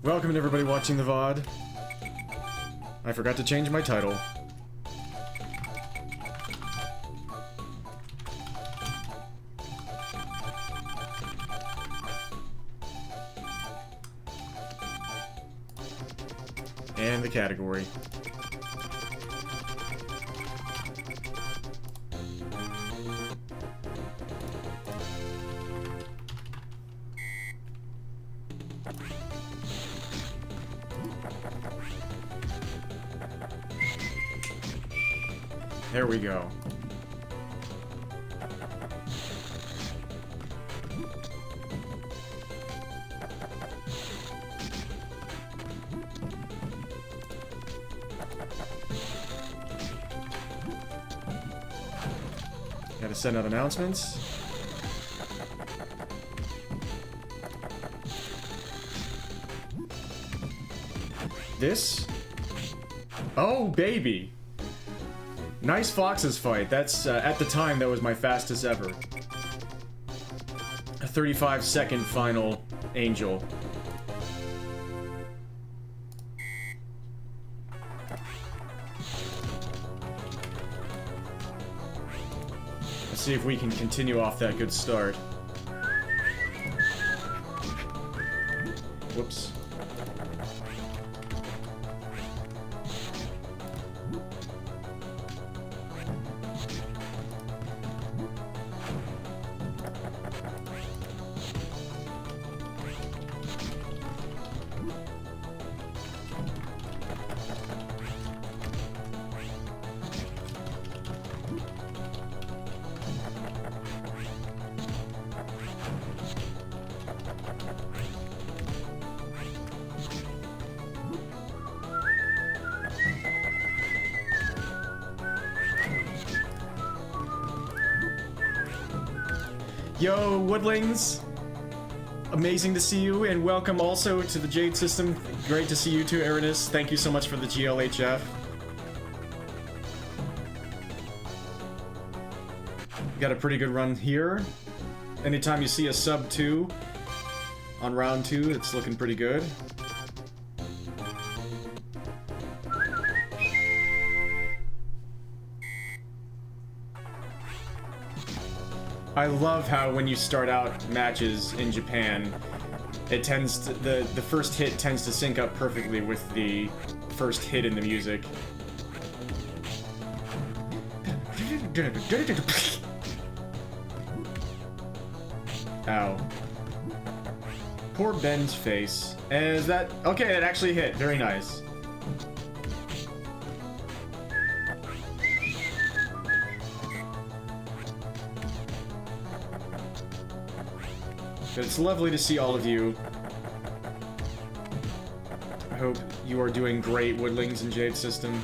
Welcome to everybody watching the VOD. I forgot to change my title. And the category. There we go. Gotta send out announcements. This? Oh, baby! Nice Foxes fight. That's, at the time, that was my fastest ever. A 35-second final Angel. Let's see if we can continue off that good start. Whoops. Yo, Woodlings! Amazing to see you, and welcome also to the Jade system. Great to see you too, Erinis. Thank you so much for the GLHF. Got a pretty good run here. Anytime you see a sub 2 on round 2, it's looking pretty good. I love how when you start out matches in Japan, it tends to, the first hit tends to sync up perfectly with the first hit in the music. Ow. Poor Ben's face. Is that... Okay, it actually hit. Very nice. But it's lovely to see all of you. I hope you are doing great, Woodlings and Jade System.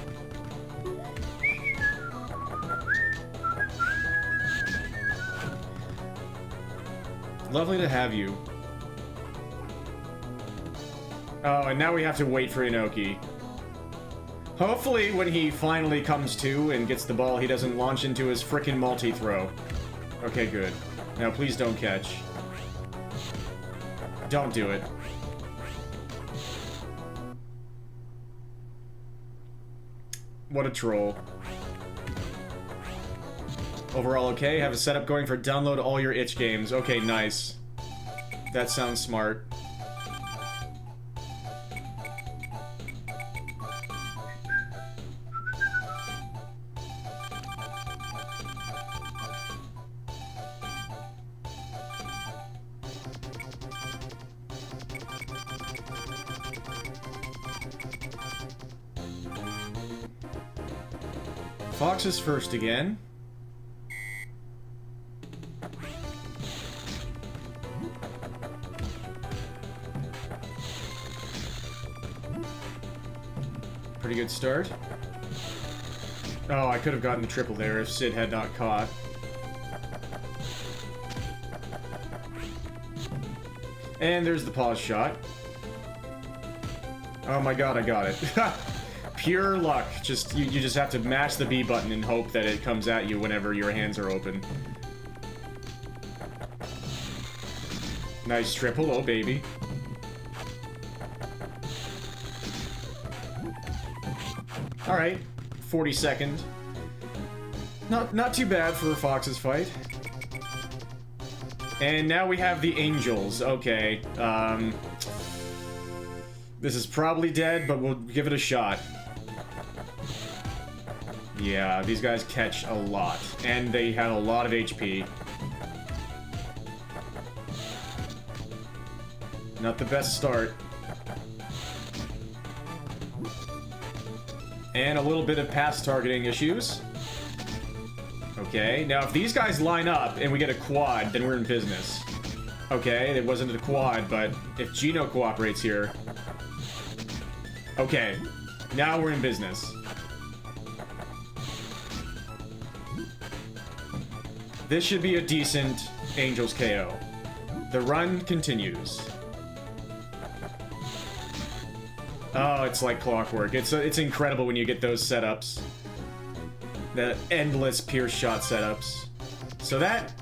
Lovely to have you. Oh, and now we have to wait for Inoki. Hopefully, when he finally comes to and gets the ball, he doesn't launch into his frickin' multi-throw. Okay, good. Now, please don't catch. Don't do it. What a troll. Overall okay, have a setup going for download all your itch games. Okay, nice. That sounds smart. Fox is first again. Pretty good start. Oh, I could have gotten the triple there if Sid had not caught. And there's the pause shot. Oh my god, I got it. Pure luck. Just you just have to mash the B button and hope that it comes at you whenever your hands are open. Nice triple, oh baby. Alright, 42nd. Not too bad for a Fox's fight. And now we have the Angels. Okay, this is probably dead, but we'll give it a shot. Yeah, these guys catch a lot, and they have a lot of HP. Not the best start. And a little bit of pass targeting issues. Okay, now if these guys line up and we get a quad, then we're in business. Okay, it wasn't a quad, but if Gino cooperates here... Okay, now we're in business. This should be a decent Angels KO. The run continues. Oh, it's like clockwork. It's incredible when you get those setups. The endless Pierce shot setups. So that...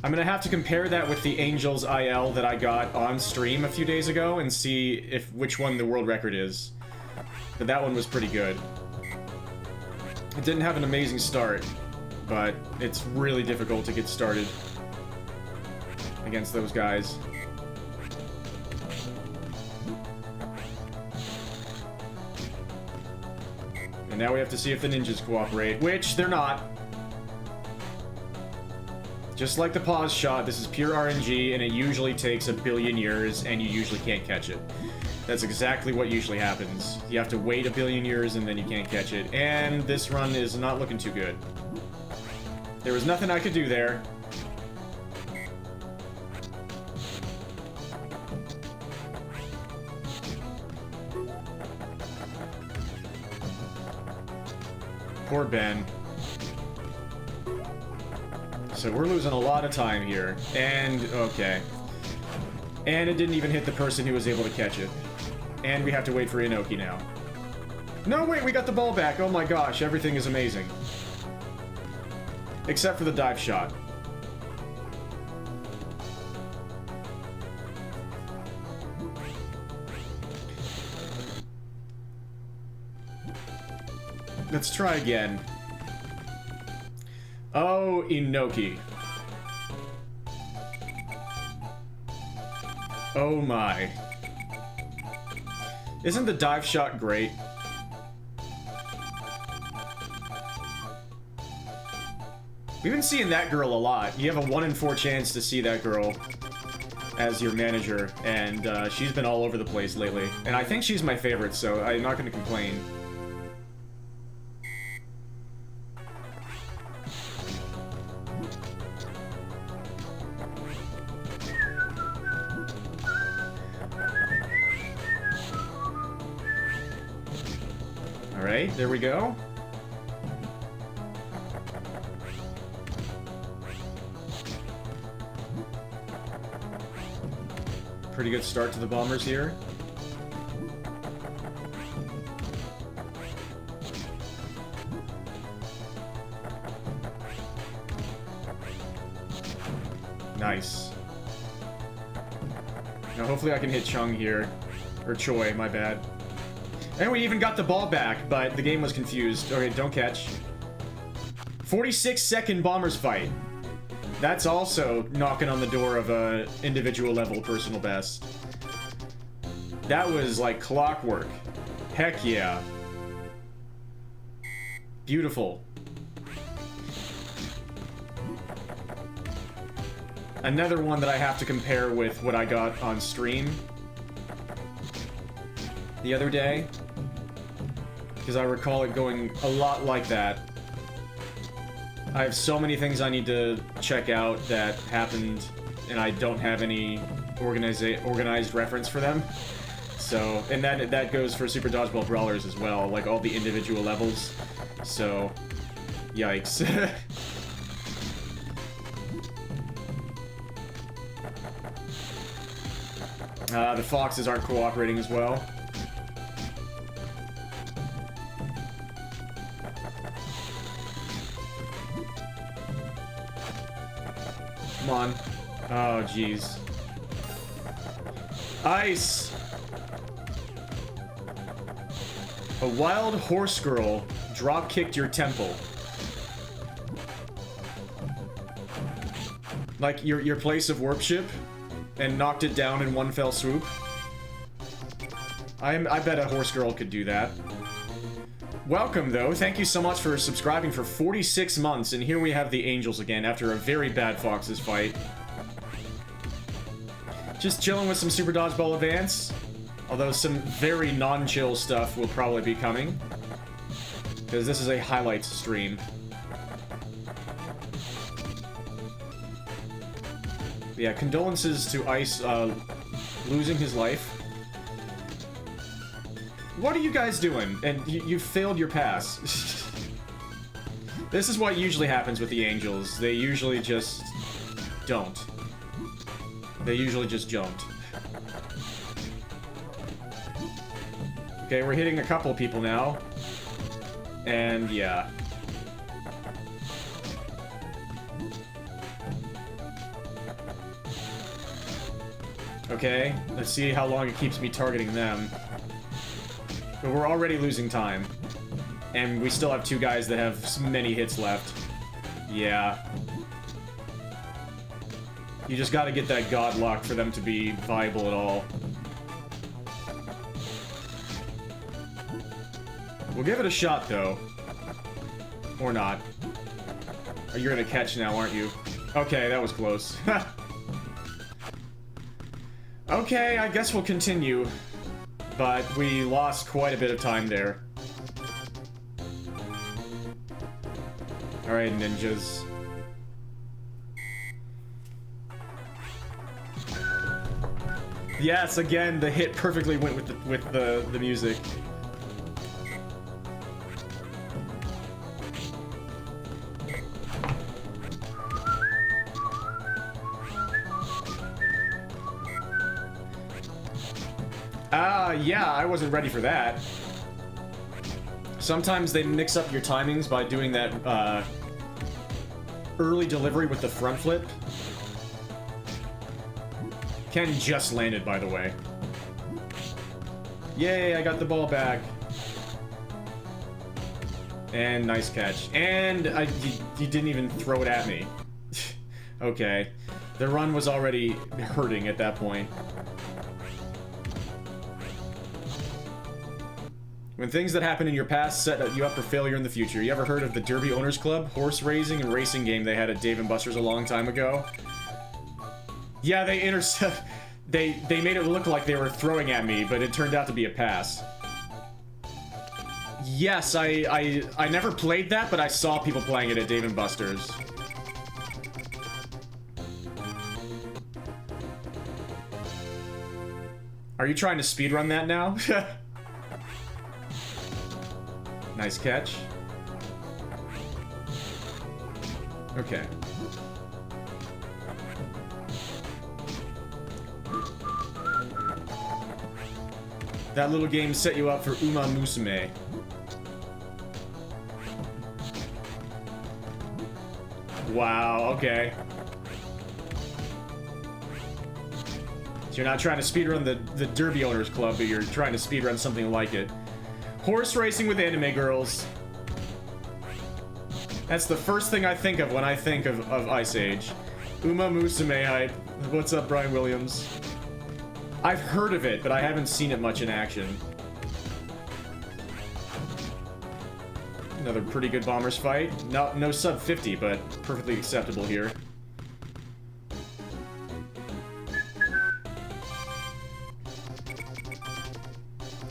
I'm gonna have to compare that with the Angels IL that I got on stream a few days ago and see which one the world record is. But that one was pretty good. It didn't have an amazing start, but it's really difficult to get started against those guys. And now we have to see if the ninjas cooperate, which they're not. Just like the pause shot, this is pure RNG, and it usually takes a billion years, and you usually can't catch it. That's exactly what usually happens. You have to wait a billion years, and then you can't catch it. And this run is not looking too good. There was nothing I could do there. Poor Ben. So we're losing a lot of time here. And, okay. And it didn't even hit the person who was able to catch it. And we have to wait for Inoki now. No, wait, we got the ball back. Oh my gosh, everything is amazing. Except for the dive shot. Let's try again. Oh, Inoki. Oh my. Isn't the dive shot great? We've been seeing that girl a lot. You have a 1 in 4 chance to see that girl as your manager, and she's been all over the place lately. And I think she's my favorite, so I'm not going to complain. Alright, there we go. Pretty good start to the Bombers here. Nice. Now hopefully I can hit Chung here. Or Choi, my bad. And we even got the ball back, but the game was confused. Okay, don't catch. 46-second Bombers fight. That's also knocking on the door of a individual level personal best. That was like clockwork. Heck yeah. Beautiful. Another one that I have to compare with what I got on stream the other day, because I recall it going a lot like that. I have so many things I need to check out that happened, and I don't have any organized reference for them. So, and that goes for Super Dodgeball Brawlers as well, like all the individual levels. So, yikes. The foxes aren't cooperating as well. Come on. Oh, jeez. Ice! A wild horse girl drop-kicked your temple. Like, your place of worship, and knocked it down in one fell swoop. I bet a horse girl could do that. Welcome, though. Thank you so much for subscribing for 46 months, and here we have the Angels again after a very bad Foxes fight. Just chilling with some Super Dodgeball Advance, although some very non-chill stuff will probably be coming, because this is a highlights stream. Yeah, condolences to Ice losing his life. What are you guys doing? And you failed your pass. This is what usually happens with the Angels. They usually just don't. They usually just don't. Okay, we're hitting a couple people now. And yeah. Okay, let's see how long it keeps me targeting them. But we're already losing time. And we still have two guys that have many hits left. Yeah. You just gotta get that god luck for them to be viable at all. We'll give it a shot, though. Or not. Oh, you're gonna catch now, aren't you? Okay, that was close. Okay, I guess we'll continue. But we lost quite a bit of time there. Alright, ninjas. Yes, again, the hit perfectly went with the music. Yeah, I wasn't ready for that. Sometimes they mix up your timings by doing that, early delivery with the front flip. Ken just landed, by the way. Yay, I got the ball back. And nice catch. And you didn't even throw it at me. Okay. The run was already hurting at that point. When things that happen in your past set you up for failure in the future. You ever heard of the Derby Owners Club? Horse raising and racing game they had at Dave & Buster's a long time ago? Yeah, they intercept... They made it look like they were throwing at me, but it turned out to be a pass. Yes, I never played that, but I saw people playing it at Dave & Buster's. Are you trying to speedrun that now? Nice catch. Okay. That little game set you up for Uma Musume. Wow, okay. So you're not trying to speedrun the Derby Owners Club, but you're trying to speedrun something like it. Horse racing with anime girls. That's the first thing I think of when I think of Ice Age. Uma Musume hype. What's up, Brian Williams? I've heard of it, but I haven't seen it much in action. Another pretty good Bombers fight. No sub 50, but perfectly acceptable here.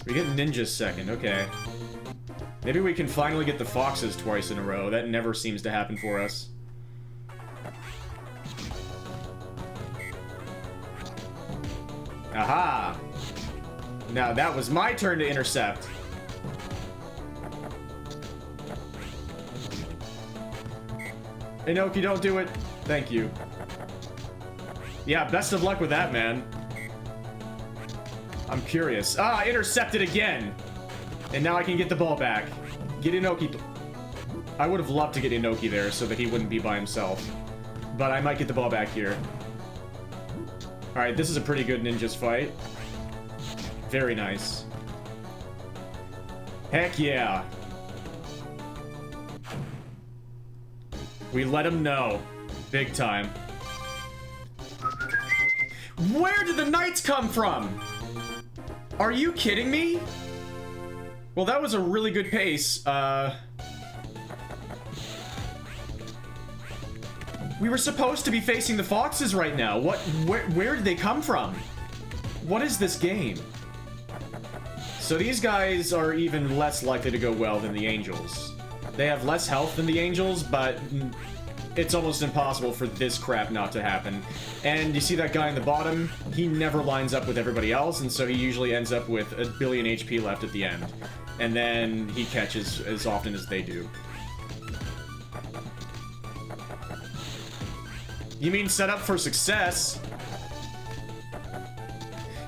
We get Ninja's second, okay. Maybe we can finally get the Foxes twice in a row. That never seems to happen for us. Aha! Now that was my turn to intercept. Inoki, don't do it. Thank you. Yeah, best of luck with that, man. I'm curious. Ah, intercepted again! And now I can get the ball back. Get Inoki. I would have loved to get Inoki there so that he wouldn't be by himself. But I might get the ball back here. Alright, this is a pretty good ninjas fight. Very nice. Heck yeah. We let him know. Big time. Where did the knights come from? Are you kidding me? Well, that was a really good pace. We were supposed to be facing the foxes right now. Where did they come from? What is this game? So these guys are even less likely to go well than the angels. They have less health than the angels, but it's almost impossible for this crap not to happen. And you see that guy in the bottom? He never lines up with everybody else, and so he usually ends up with a billion HP left at the end. And then he catches as often as they do. You mean set up for success?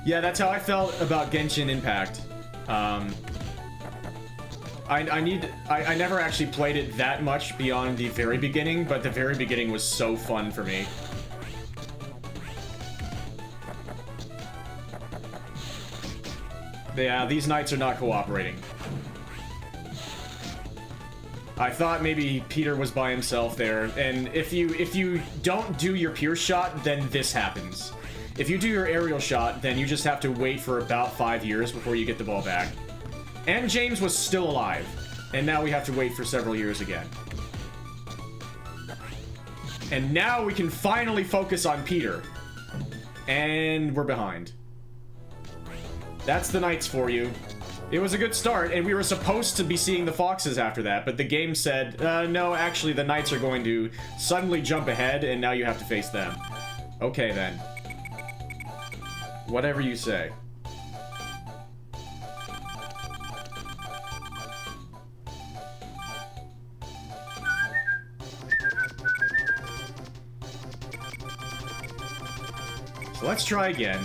Yeah, that's how I felt about Genshin Impact. I never actually played it that much beyond the very beginning, but the very beginning was so fun for me. Yeah, these knights are not cooperating. I thought maybe Peter was by himself there, and if you don't do your pierce shot, then this happens. If you do your aerial shot, then you just have to wait for about 5 years before you get the ball back. And James was still alive, and now we have to wait for several years again. And now we can finally focus on Peter. And we're behind. That's the knights for you. It was a good start, and we were supposed to be seeing the foxes after that, but the game said, no, actually the knights are going to suddenly jump ahead, and now you have to face them. Okay, then. Whatever you say. So let's try again.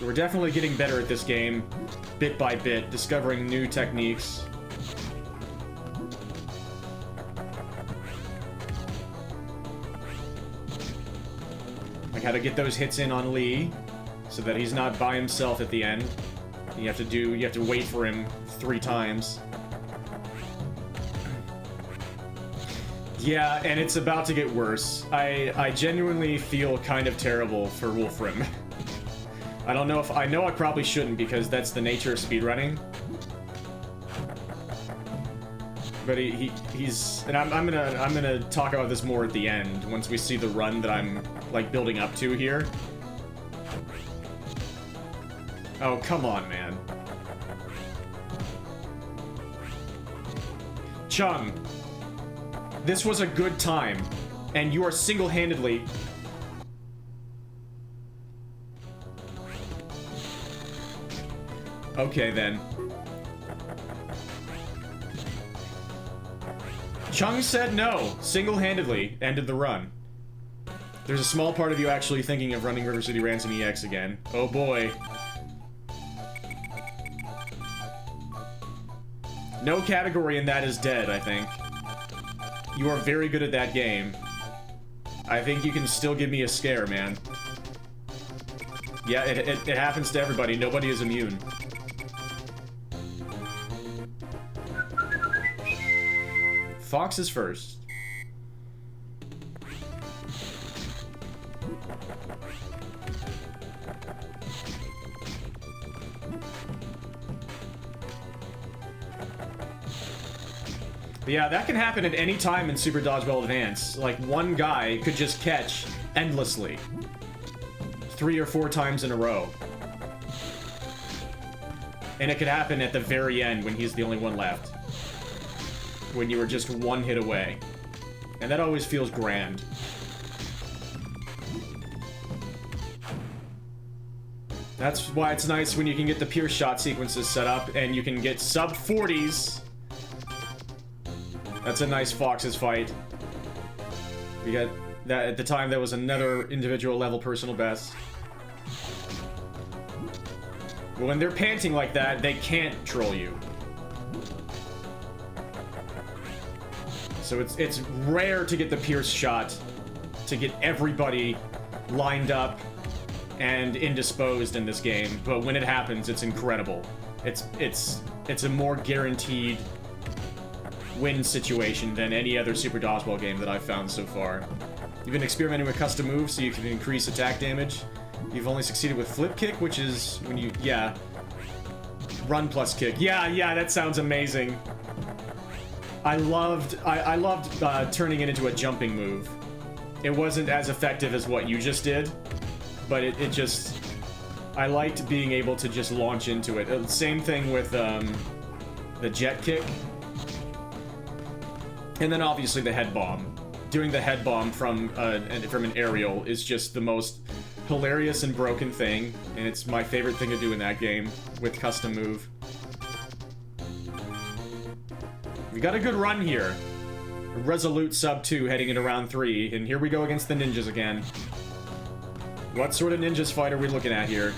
We're definitely getting better at this game, bit by bit, discovering new techniques. Like how to get those hits in on Lee, so that he's not by himself at the end. You have to wait for him 3 times. Yeah, and it's about to get worse. I genuinely feel kind of terrible for Wolfram. I don't know if... I know I probably shouldn't, because that's the nature of speedrunning. But he's... And I'm gonna talk about this more at the end, once we see the run that I'm, like, building up to here. Oh, come on, man. Chung. This was a good time, and you are single-handedly... Okay, then. Chung said no, single-handedly, ended the run. There's a small part of you actually thinking of running River City Ransom EX again. Oh boy. No category in that is dead, I think. You are very good at that game. I think you can still give me a scare, man. Yeah, it happens to everybody. Nobody is immune. Fox is first. But yeah, that can happen at any time in Super Dodgeball Advance. Like, one guy could just catch endlessly. 3 or 4 times in a row. And it could happen at the very end when he's the only one left. When you were just 1 hit away. And that always feels grand. That's why it's nice when you can get the pierce shot sequences set up and you can get sub 40s. That's a nice Fox's fight. We got that at the time. There was another individual level personal best. But when they're panting like that, they can't troll you. So it's rare to get the pierce shot to get everybody lined up and indisposed in this game, but when it happens, it's incredible. It's a more guaranteed win situation than any other Super Dodgeball game that I've found so far. You've been experimenting with custom moves so you can increase attack damage. You've only succeeded with flip kick, which is when you, yeah. Run plus kick. Yeah, that sounds amazing. I loved turning it into a jumping move. It wasn't as effective as what you just did, but it just... I liked being able to just launch into it. Same thing with the jet kick. And then obviously the head bomb. Doing the head bomb from an aerial is just the most hilarious and broken thing, and it's my favorite thing to do in that game with custom move. We got a good run here. A resolute sub 2 heading into round 3, and here we go against the ninjas again. What sort of ninjas fight are we looking at here?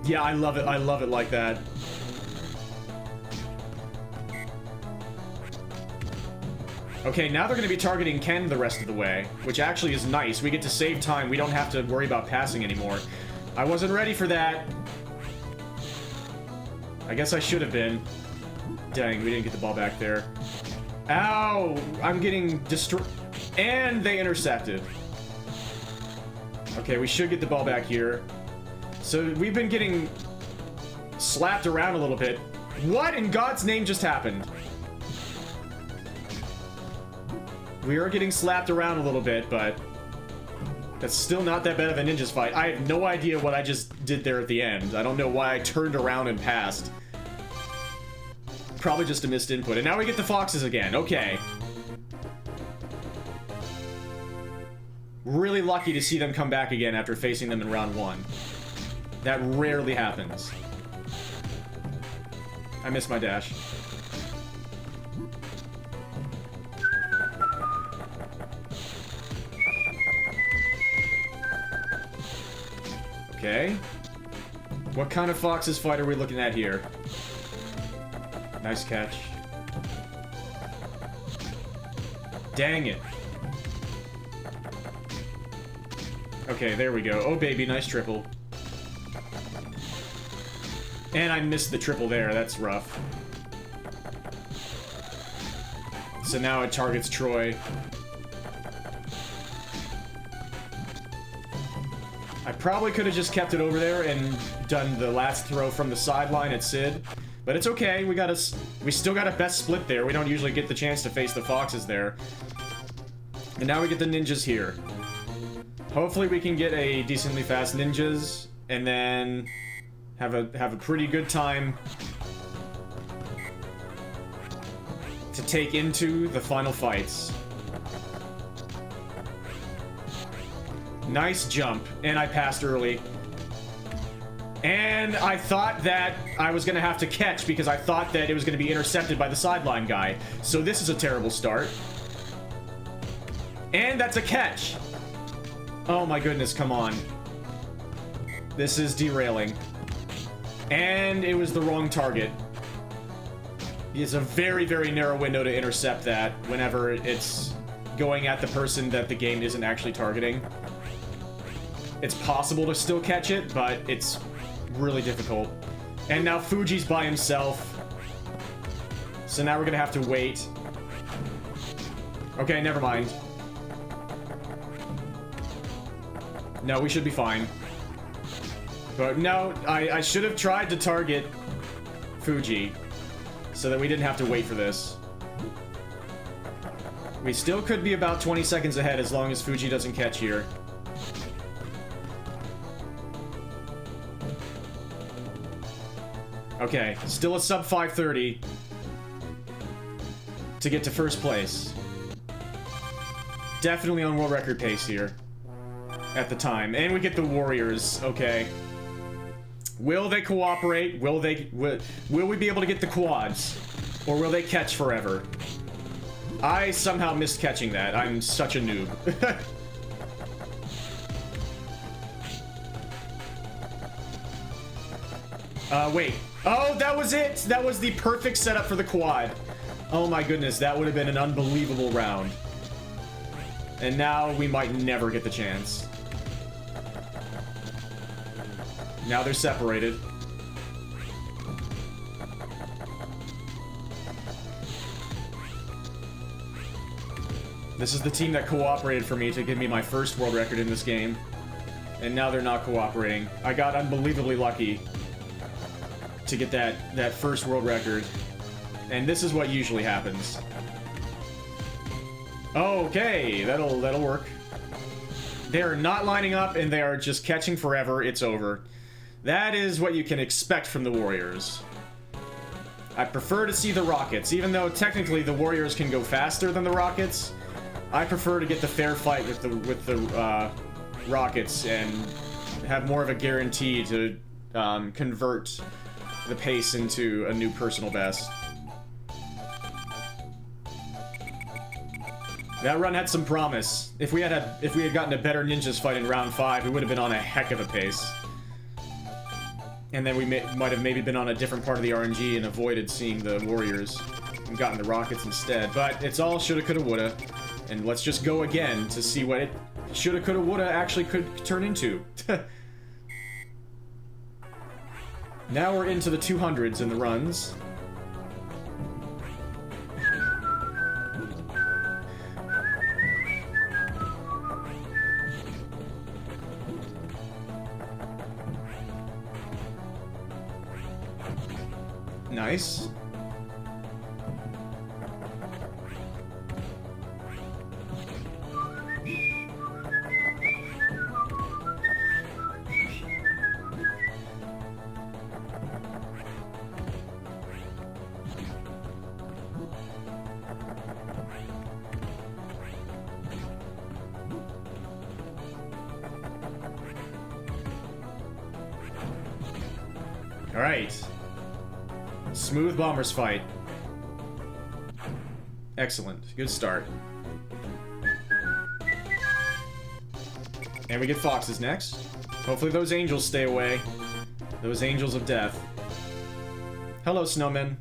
Yeah, I love it. I love it like that. Okay, now they're going to be targeting Ken the rest of the way, which actually is nice. We get to save time. We don't have to worry about passing anymore. I wasn't ready for that. I guess I should have been. Dang, we didn't get the ball back there. Ow! I'm getting destroyed. And they intercepted. Okay, we should get the ball back here. So we've been getting slapped around a little bit. What in God's name just happened? We are getting slapped around a little bit, but that's still not that bad of a ninjas fight. I have no idea what I just did there at the end. I don't know why I turned around and passed. Probably just a missed input. And now we get the foxes again. Okay. Really lucky to see them come back again after facing them in round 1. That rarely happens. I missed my dash. Okay. What kind of foxes fight are we looking at here? Nice catch. Dang it. Okay, there we go. Oh, baby, nice triple. And I missed the triple there. That's rough. So now it targets Troy. I probably could have just kept it over there and done the last throw from the sideline at Sid. But it's okay. We still got a best split there. We don't usually get the chance to face the foxes there. And now we get the ninjas here. Hopefully we can get a decently fast ninjas and then have a pretty good time to take into the final fights. Nice jump, and I passed early. And I thought that I was gonna have to catch because I thought that it was gonna be intercepted by the sideline guy. So this is a terrible start. And that's a catch. Oh my goodness, come on. This is derailing. And it was the wrong target. It's a very, very narrow window to intercept that whenever it's going at the person that the game isn't actually targeting. It's possible to still catch it, but it's really difficult. And now Fuji's by himself. So now we're gonna have to wait. Okay, never mind. No, we should be fine. But no, I should have tried to target Fuji so that we didn't have to wait for this. We still could be about 20 seconds ahead as long as Fuji doesn't catch here. Okay, still a sub 5:30 to get to first place. Definitely on world record pace here at the time. And we get the Warriors, okay. Will they cooperate? Will we be able to get the quads? Or will they catch forever? I somehow missed catching that. I'm such a noob. Wait. Oh, that was it! That was the perfect setup for the quad. Oh my goodness, that would have been an unbelievable round. And now we might never get the chance. Now they're separated. This is the team that cooperated for me to give me my first world record in this game. And now they're not cooperating. I got unbelievably lucky to get that first world record. And this is what usually happens. Okay, that'll work. They are not lining up, and they are just catching forever. It's over. That is what you can expect from the Warriors. I prefer to see the Rockets, even though technically the Warriors can go faster than the Rockets. I prefer to get the fair fight with the Rockets and have more of a guarantee to convert the pace into a new personal best. That run had some promise. If we had gotten a better Ninjas fight in round 5, we would have been on a heck of a pace. And then we might have maybe been on a different part of the RNG and avoided seeing the Warriors and gotten the Rockets instead. But it's all shoulda, coulda, woulda. And let's just go again to see what it shoulda, coulda, woulda actually could turn into. Now we're into the 200s in the runs. Nice. All right. Smooth Bombers fight. Excellent. Good start. And we get Foxes next. Hopefully those angels stay away. Those angels of death. Hello, snowmen.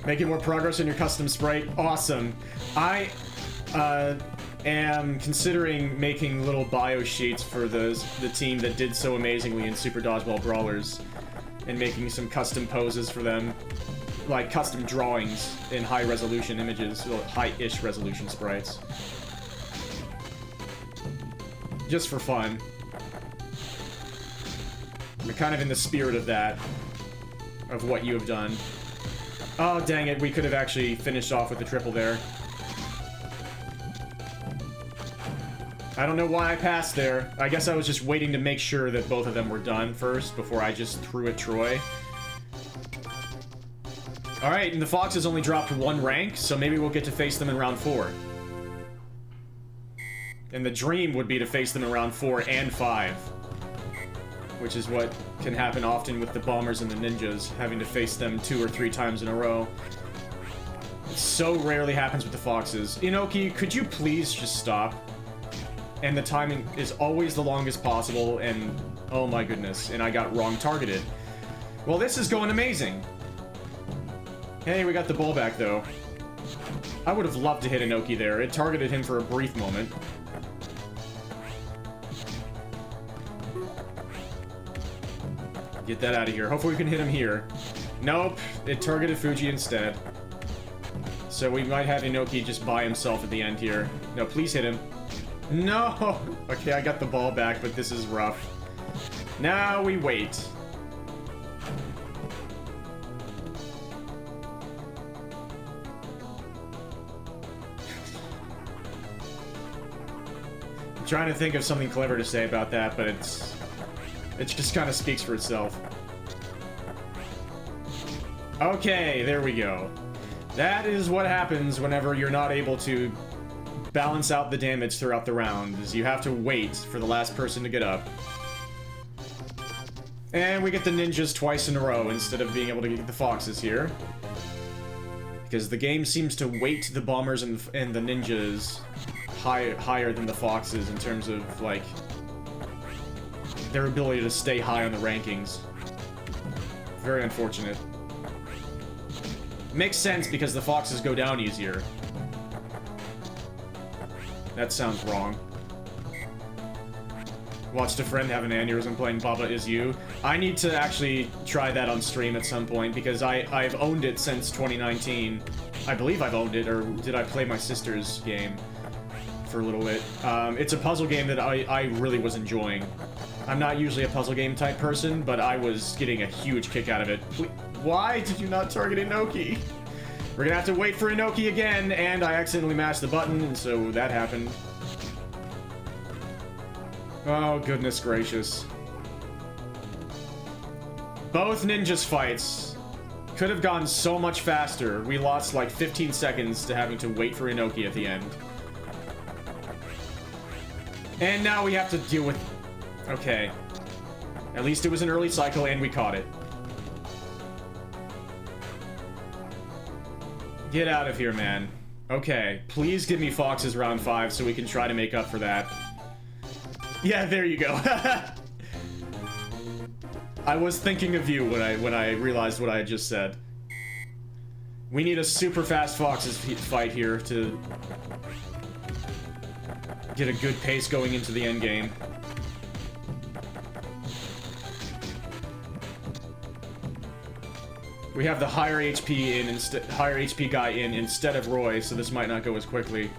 Making more progress on your custom sprite. Awesome. I am considering making little bio sheets for the team that did so amazingly in Super Dodgeball Brawlers, and making some custom poses for them, like custom drawings in high-resolution images, well, high-ish resolution sprites. Just for fun. We're kind of in the spirit of that, of what you have done. Oh, dang it, we could have actually finished off with the triple there. I don't know why I passed there. I guess I was just waiting to make sure that both of them were done first before I just threw at Troy. Alright, and the Foxes only dropped 1 rank, so maybe we'll get to face them in round 4. And the dream would be to face them in round 4 and 5. Which is what can happen often with the Bombers and the Ninjas, having to face them 2 or 3 times in a row. It so rarely happens with the Foxes. Inoki, could you please just stop? And the timing is always the longest possible, and oh my goodness, and I got wrong targeted. Well, this is going amazing. Hey, we got the ball back, though. I would have loved to hit Inoki there. It targeted him for a brief moment. Get that out of here. Hopefully we can hit him here. Nope, it targeted Fuji instead. So we might have Inoki just by himself at the end here. No, please hit him. No! Okay, I got the ball back, but this is rough. Now we wait. I'm trying to think of something clever to say about that, but it just kind of speaks for itself. Okay, there we go. That is what happens whenever you're not able to balance out the damage throughout the round, is you have to wait for the last person to get up. And we get the Ninjas twice in a row instead of being able to get the Foxes here. Because the game seems to weight the Bombers and the Ninjas higher than the Foxes in terms of, like, their ability to stay high on the rankings. Very unfortunate. Makes sense because the foxes go down easier. That sounds wrong. Watched a friend have an aneurysm playing Baba Is You. I need to actually try that on stream at some point because I've owned it since 2019. I believe I've owned it, or did I play my sister's game for a little bit? It's a puzzle game that I really was enjoying. I'm not usually a puzzle game type person, but I was getting a huge kick out of it. Why did you not target Inoki? We're gonna have to wait for Inoki again, and I accidentally mashed the button, and so that happened. Oh, goodness gracious. Both ninjas fights could have gone so much faster. We lost like 15 seconds to having to wait for Inoki at the end. And now we have to deal with... Okay. At least it was an early cycle and we caught it. Get out of here, man. Okay, please give me Fox's round 5 so we can try to make up for that. Yeah, there you go. I was thinking of you when I realized what I had just said. We need a super fast Fox's fight here to get a good pace going into the end game. We have the higher HP guy in instead of Roy, so this might not go as quickly.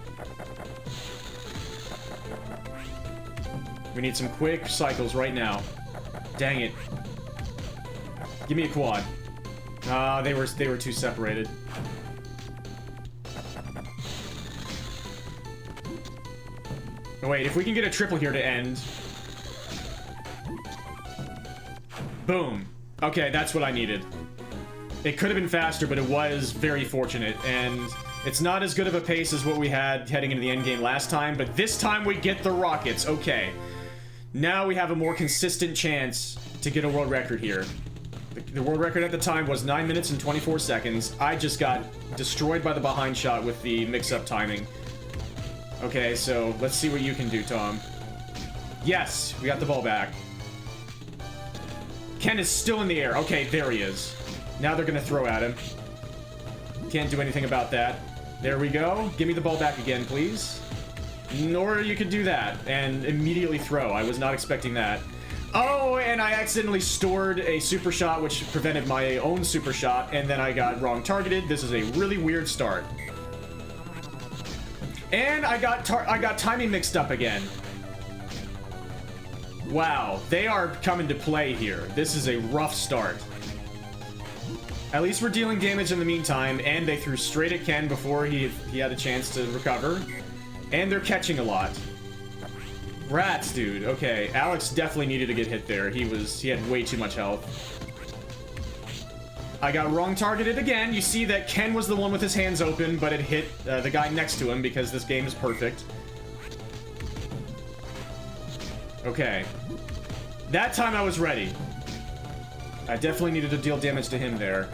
We need some quick cycles right now. Dang it. Give me a quad. Ah, they were too separated. Oh, wait, if we can get a triple here to end. Boom. Okay, that's what I needed. It could have been faster, but it was very fortunate, and it's not as good of a pace as what we had heading into the endgame last time, but this time we get the rockets. Okay. Now we have a more consistent chance to get a world record here. The world record at the time was 9 minutes and 24 seconds. I just got destroyed by the behind shot with the mix-up timing. Okay, so let's see what you can do, Tom. Yes, we got the ball back. Ken is still in the air. Okay, there he is. Now they're gonna throw at him. Can't do anything about that. There we go. Give me the ball back again, please. Or you could do that and immediately throw. I was not expecting that. Oh, and I accidentally stored a super shot, which prevented my own super shot, and then I got wrong targeted. This is a really weird start. And I got timing mixed up again. Wow, they are coming to play here. This is a rough start. At least we're dealing damage in the meantime, and they threw straight at Ken before he had a chance to recover. And they're catching a lot. Rats, dude. Okay, Alex definitely needed to get hit there. He had way too much health. I got wrong targeted again. You see that Ken was the one with his hands open, but it hit the guy next to him because this game is perfect. Okay. That time I was ready. I definitely needed to deal damage to him there.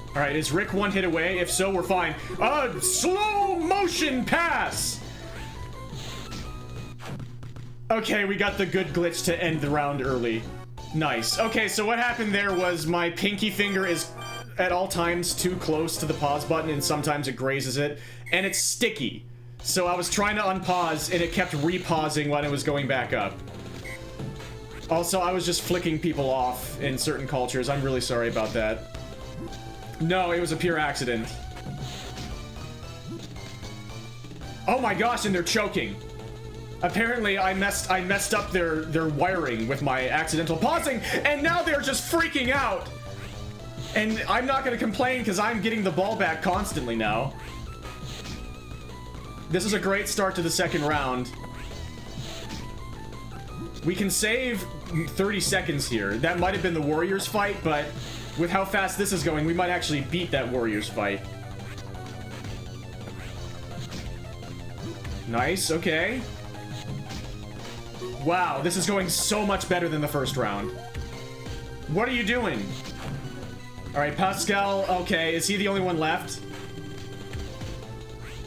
Alright, is Rick one hit away? If so, we're fine. Slow motion pass! Okay, we got the good glitch to end the round early. Nice. Okay, so what happened there was my pinky finger is at all times too close to the pause button, and sometimes it grazes it, and it's sticky. So I was trying to unpause, and it kept repausing when it was going back up. Also, I was just flicking people off in certain cultures. I'm really sorry about that. No, it was a pure accident. Oh my gosh, and they're choking. Apparently, I messed up their wiring with my accidental pausing, and now they're just freaking out. And I'm not gonna complain because I'm getting the ball back constantly now. This is a great start to the second round. We can save 30 seconds here. That might have been the Warriors fight, but with how fast this is going, we might actually beat that Warriors fight. Nice, okay. Wow, this is going so much better than the first round. What are you doing? Alright, Pascal, okay, is he the only one left?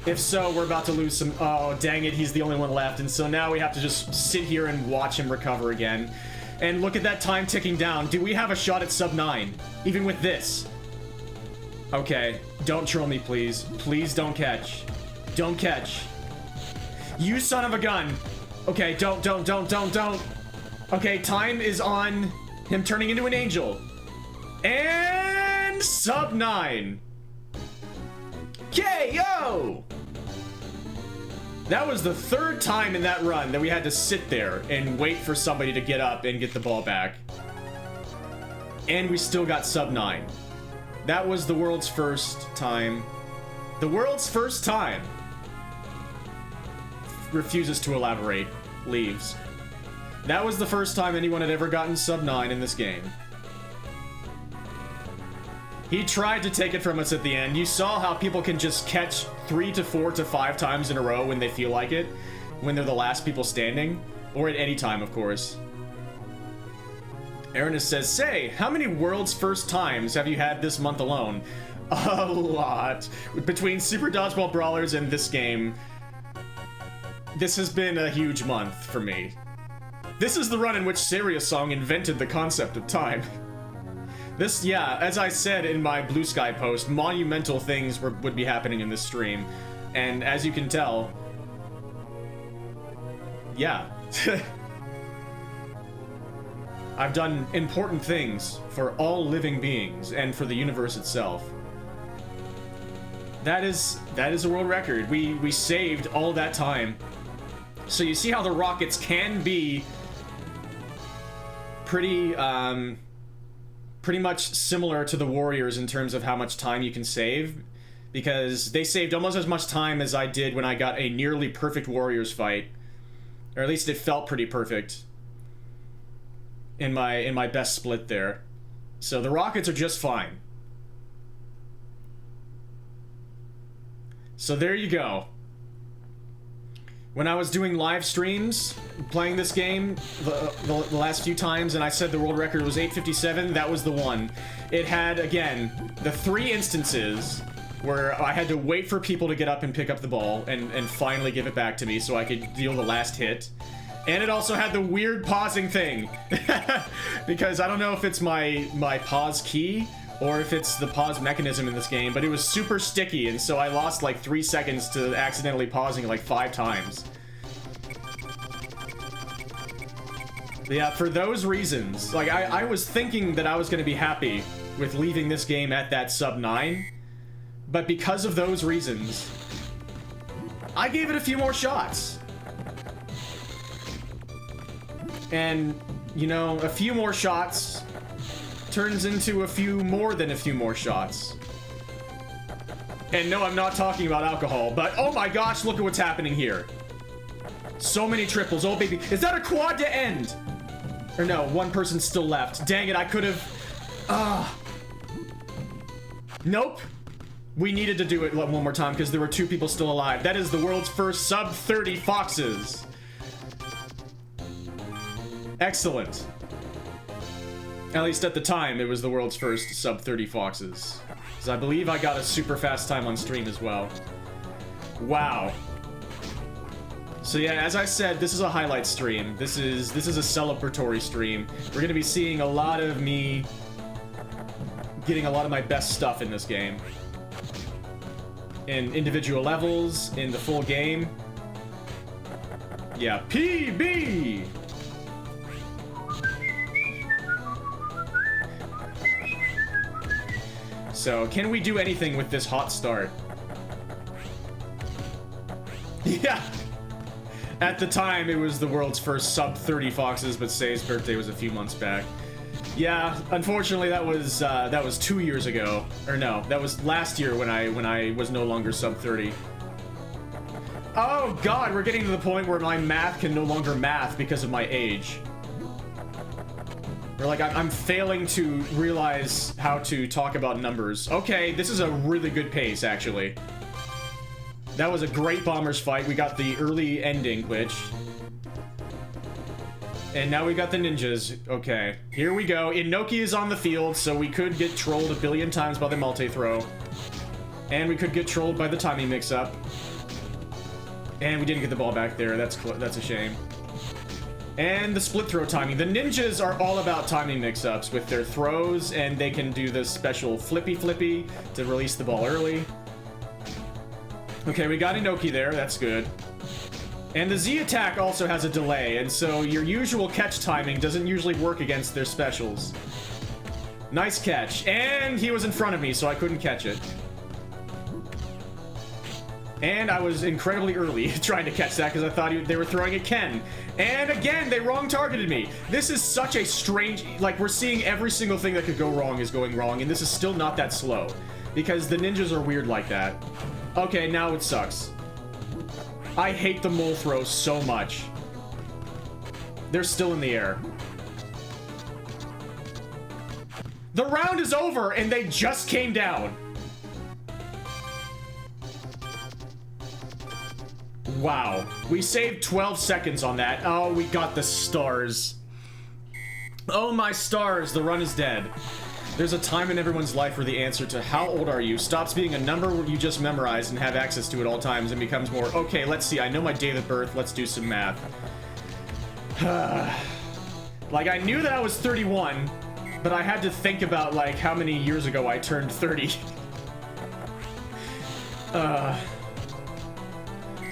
If so, we're about to lose some... Oh, dang it, he's the only one left. And so now we have to just sit here and watch him recover again. And look at that time ticking down. Do we have a shot at sub 9? Even with this? Okay, don't troll me, please. Please don't catch. Don't catch. You son of a gun. Okay, don't. Okay, time is on him turning into an angel. And sub 9. KO! That was the third time in that run that we had to sit there and wait for somebody to get up and get the ball back. And we still got sub 9. That was the world's first time. The world's first time. Refuses to elaborate. Leaves. That was the first time anyone had ever gotten sub 9 in this game. He tried to take it from us at the end. You saw how people can just catch 3 to 4 to 5 times in a row when they feel like it. When they're the last people standing. Or at any time, of course. Aaron says, say, how many world's first times have you had this month alone? A lot. Between Super Dodgeball Brawlers and this game, this has been a huge month for me. This is the run in which Serious Song invented the concept of time. This, yeah, as I said in my Blue Sky post, monumental things would be happening in this stream. And as you can tell, yeah. I've done important things for all living beings and for the universe itself. That is a world record. We saved all that time. So you see how the rockets can be pretty much similar to the Warriors in terms of how much time you can save, because they saved almost as much time as I did when I got a nearly perfect Warriors fight, or at least it felt pretty perfect in my best split there. So the rockets are just fine. So there you go. When I was doing live streams playing this game the last few times, and I said the world record was 8:57, that was the one. It had, again, the 3 instances where I had to wait for people to get up and pick up the ball and finally give it back to me so I could deal the last hit. And it also had the weird pausing thing. Because I don't know if it's my pause key or if it's the pause mechanism in this game, but it was super sticky, and so I lost like 3 seconds to accidentally pausing like 5 times. But yeah, for those reasons, like I was thinking that I was going to be happy with leaving this game at that sub 9, but because of those reasons, I gave it a few more shots. And, you know, a few more shots turns into a few more than a few more shots. And no, I'm not talking about alcohol, but oh my gosh, look at what's happening here. So many triples. Oh baby, is that a quad to end? Or no, one person's still left. Dang it, I could have... Nope. We needed to do it one more time because there were 2 people still alive. That is the world's first sub 30 foxes. Excellent. At least at the time, it was the world's first sub 30 foxes. Because I believe I got a super fast time on stream as well. Wow. So yeah, as I said, this is a highlight stream. This is a celebratory stream. We're gonna be seeing a lot of me getting a lot of my best stuff in this game. In individual levels, in the full game. Yeah, PB! So, can we do anything with this hot start? Yeah! At the time, it was the world's first sub 30 foxes, but Say's birthday was a few months back. Yeah, unfortunately, that was 2 years ago. Or no, that was last year when I was no longer sub 30. Oh god, we're getting to the point where my math can no longer math because of my age. Or like, I'm failing to realize how to talk about numbers. Okay, this is a really good pace, actually. That was a great Bombers fight. We got the early ending glitch. And now we got the ninjas. Okay, here we go. Inoki is on the field, so we could get trolled a billion times by the multi-throw. And we could get trolled by the timing mix-up. And we didn't get the ball back there. That's a shame. And the split throw timing. The ninjas are all about timing mix-ups with their throws, and they can do the special flippy to release the ball early. Okay, we got Inoki there. That's good. And the Z attack also has a delay, and so your usual catch timing doesn't usually work against their specials. Nice catch. And he was in front of me, so I couldn't catch it. And I was incredibly early trying to catch that because I thought they were throwing at Ken. And again, they wrong targeted me. This is such a strange... Like, we're seeing every single thing that could go wrong is going wrong, and this is still not that slow. Because the ninjas are weird like that. Okay, now it sucks. I hate the mole throw so much. They're still in the air. The round is over, and they just came down. Wow. We saved 12 seconds on that. Oh, we got the stars. Oh, my stars. The run is dead. There's a time in everyone's life where the answer to how old are you stops being a number you just memorize and have access to at all times and becomes more, okay, let's see, I know my date of birth, let's do some math. Like, I knew that I was 31, but I had to think about, like, how many years ago I turned 30.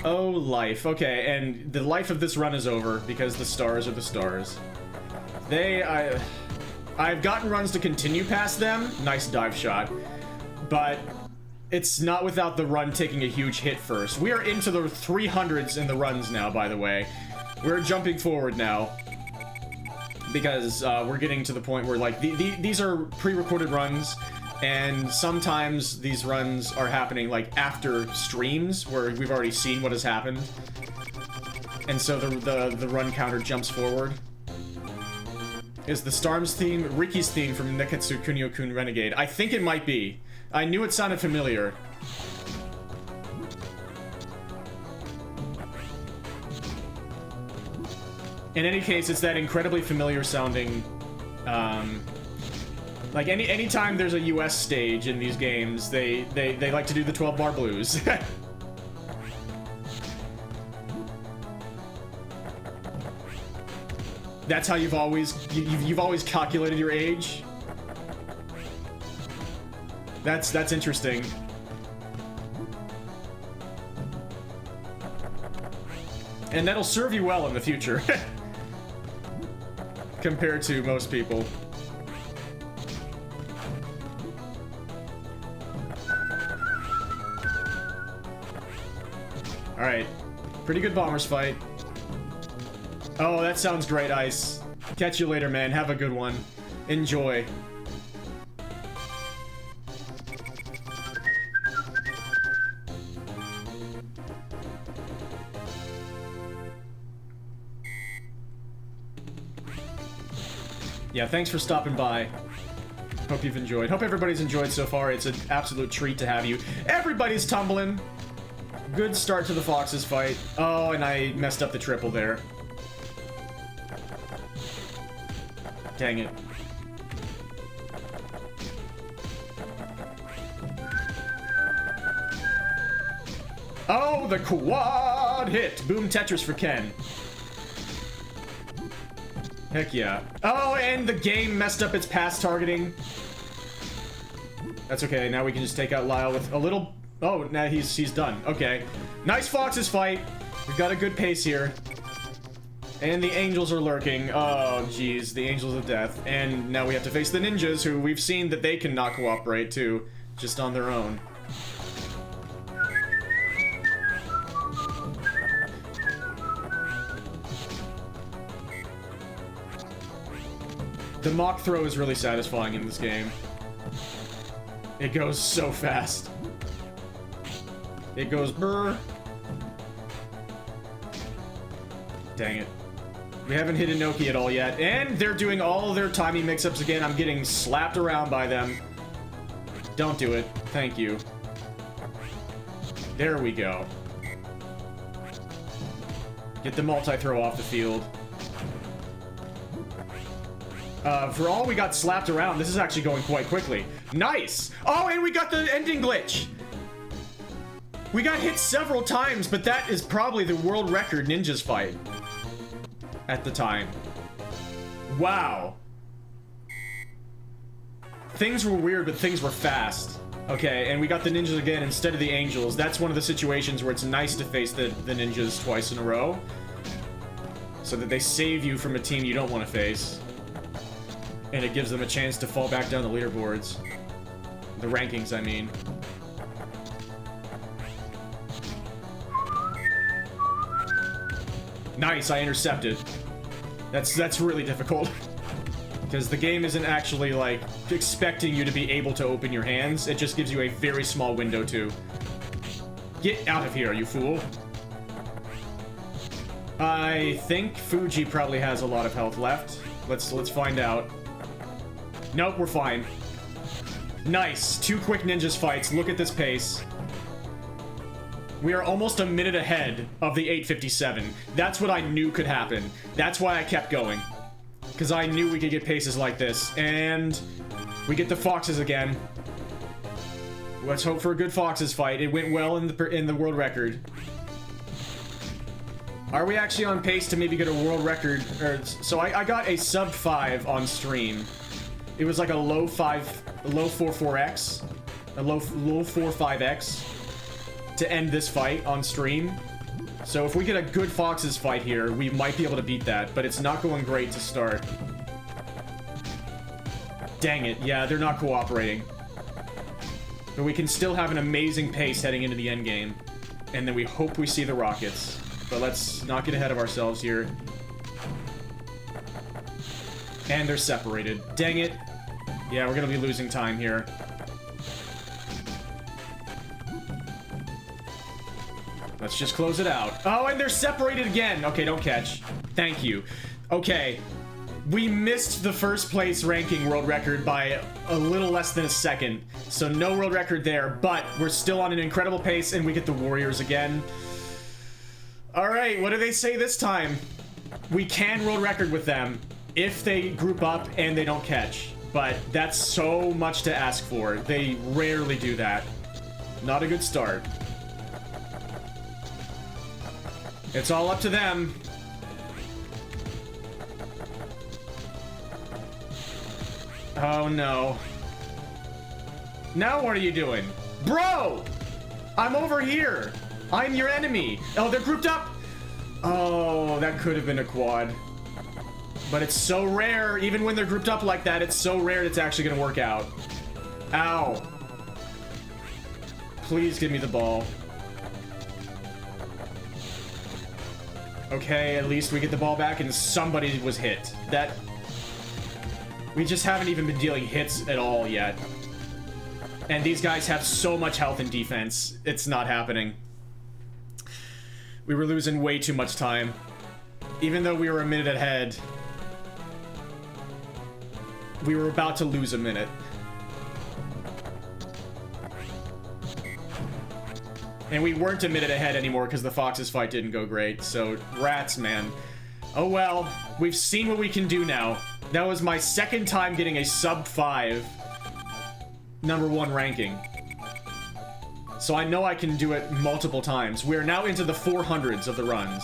Oh, life. Okay, and the life of this run is over because the stars are the stars. I've gotten runs to continue past them. Nice dive shot. But it's not without the run taking a huge hit first. We are into the 300s in the runs now, by the way. We're jumping forward now. Because we're getting to the point where, like, these are pre-recorded runs. And sometimes these runs are happening, like, after streams where we've already seen what has happened. And so the run counter jumps forward. Is the Storm's theme Ricky's theme from Neketsu Kunio-kun Renegade? I think it might be. I knew it sounded familiar. In any case, it's that incredibly familiar sounding, like anytime there's a US stage in these games, they like to do the 12-bar blues. That's how you've always calculated your age. That's interesting. And that'll serve you well in the future. Compared to most people. Alright. Pretty good bombers fight. Oh, that sounds great, Ice. Catch you later, man. Have a good one. Enjoy. Yeah, thanks for stopping by. Hope you've enjoyed. Hope everybody's enjoyed so far. It's an absolute treat to have you. Everybody's tumbling. Good start to the Foxes fight. Oh, and I messed up the triple there. Dang it. Oh, the quad hit! Boom Tetris for Ken. Heck yeah. Oh, and the game messed up its pass targeting. That's okay, now we can just take out Lyle with a little... Oh, now he's done. Okay. Nice Foxes fight. We've got a good pace here. And the angels are lurking. Oh, jeez. The angels of death. And now we have to face the ninjas, who we've seen that they can not cooperate, too. Just on their own. The mock throw is really satisfying in this game. It goes so fast. It goes brr. Dang it. We haven't hit Inoki at all yet. And they're doing all their timing mix-ups again. I'm getting slapped around by them. Don't do it. Thank you. There we go. Get the multi-throw off the field. For all we got slapped around, this is actually going quite quickly. Nice! Oh, and we got the ending glitch! We got hit several times, but that is probably the world record ninjas fight at the time. Wow. Things were weird, but things were fast. Okay, and we got the ninjas again instead of the angels. That's one of the situations where it's nice to face the ninjas twice in a row, so that they save you from a team you don't want to face. And it gives them a chance to fall back down the leaderboards. The rankings, I mean. Nice, I intercepted. That's really difficult. Because the game isn't actually, like, expecting you to be able to open your hands. It just gives you a very small window to... Get out of here, you fool. I think Fuji probably has a lot of health left. Let's find out. Nope, we're fine. Nice. 2 quick ninjas fights. Look at this pace. We are almost a minute ahead of the 8:57. That's what I knew could happen. That's why I kept going. Because I knew we could get paces like this. And we get the foxes again. Let's hope for a good foxes fight. It went well in the world record. Are we actually on pace to maybe get a world record? So I got a sub 5 on stream. It was like a low 44x. A low 45x. To end this fight on stream. So if we get a good foxes fight here, we might be able to beat that, but it's not going great to start. Dang it, yeah, they're not cooperating. But we can still have an amazing pace heading into the end game. And then we hope we see the rockets. But let's not get ahead of ourselves here. And they're separated. Dang it. Yeah, we're gonna be losing time here. Let's just close it out. Oh, and they're separated again. Okay, don't catch. Thank you. Okay. We missed the first place ranking world record by a little less than a second. So no world record there, but we're still on an incredible pace and we get the Warriors again. All right, what do they say this time? We can world record with them if they group up and they don't catch. But that's so much to ask for. They rarely do that. Not a good start. It's all up to them. Oh no. Now what are you doing? Bro! I'm over here! I'm your enemy! Oh, they're grouped up! Oh, that could have been a quad. But it's so rare, even when they're grouped up like that, it's so rare it's actually gonna work out. Ow. Please give me the ball. Okay, at least we get the ball back and somebody was hit. That... We just haven't even been dealing hits at all yet. And these guys have so much health and defense. It's not happening. We were losing way too much time. Even though we were a minute ahead, we were about to lose a minute. And we weren't a minute ahead anymore because the Foxes fight didn't go great. So, rats, man. Oh well, we've seen what we can do now. That was my second time getting a sub 5 #1 ranking. So I know I can do it multiple times. We're now into the 400s of the runs.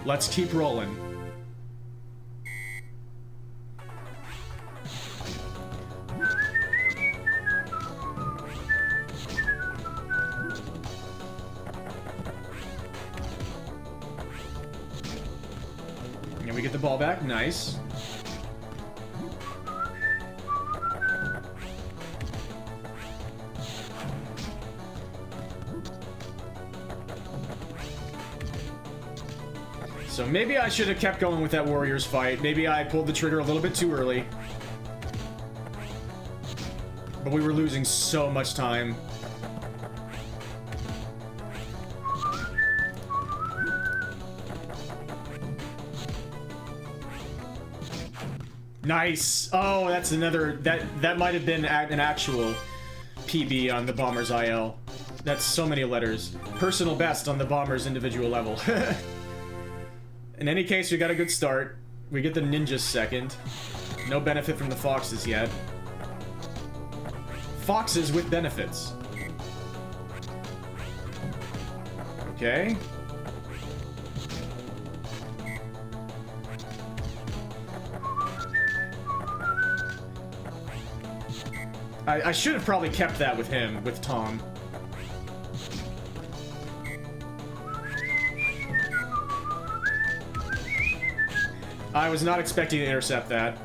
Let's keep rolling. And we get the ball back. Nice. So maybe I should have kept going with that Warriors fight. Maybe I pulled the trigger a little bit too early. But we were losing so much time. Nice. Oh, that's another... That might have been an actual PB on the Bombers IL. That's so many letters. Personal best on the Bombers individual level. In any case, we got a good start. We get the ninjas second. No benefit from the foxes yet. Foxes with benefits. Okay. I should have probably kept that with him, with Tom. I was not expecting to intercept that.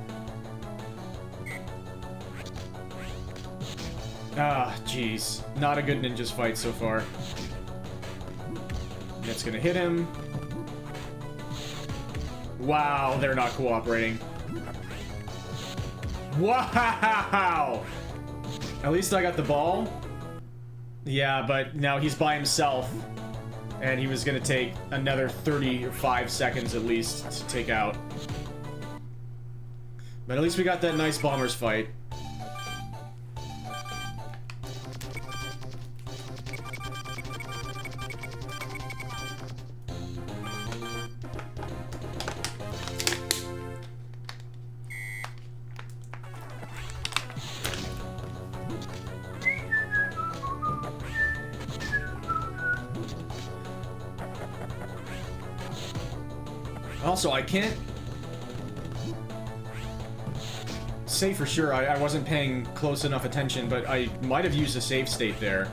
Ah, jeez. Not a good ninjas fight so far. That's gonna hit him. Wow, they're not cooperating. Wow! At least I got the ball. Yeah, but now he's by himself. And he was gonna take another 35 seconds at least to take out. But at least we got that nice bombers fight. Also, I can't say for sure, I wasn't paying close enough attention, but I might have used a save state there.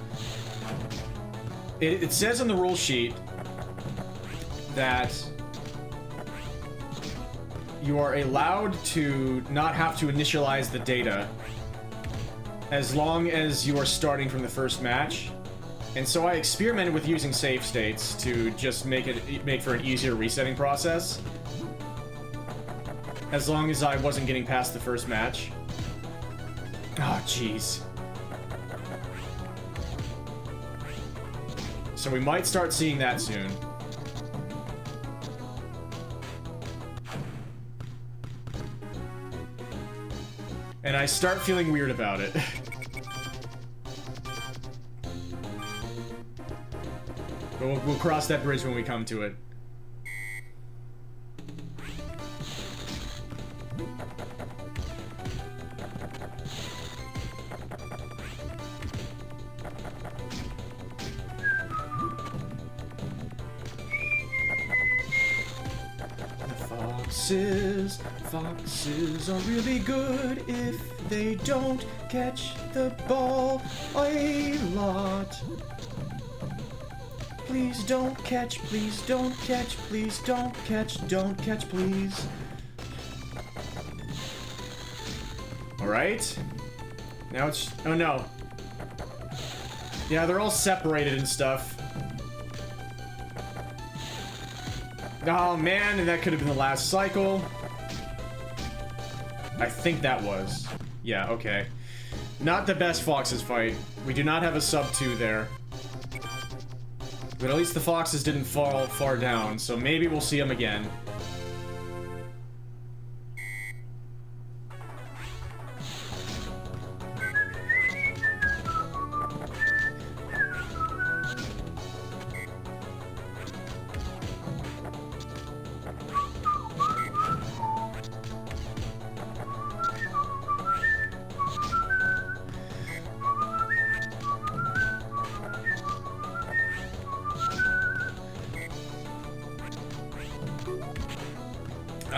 It says on the rule sheet that you are allowed to not have to initialize the data as long as you are starting from the first match. And so I experimented with using save states to just make for an easier resetting process. As long as I wasn't getting past the first match. Oh, jeez. So we might start seeing that soon. And I start feeling weird about it. But we'll cross that bridge when we come to it. Foxes are really good if they don't catch the ball a lot. Please don't catch, please don't catch, please don't catch, please. Alright. Now it's... oh no. Yeah, they're all separated and stuff. Oh man, and that could have been the last cycle. I think that was. Yeah, okay. Not the best Foxes fight. We do not have a sub 2 there. But at least the Foxes didn't fall far down, so maybe we'll see them again.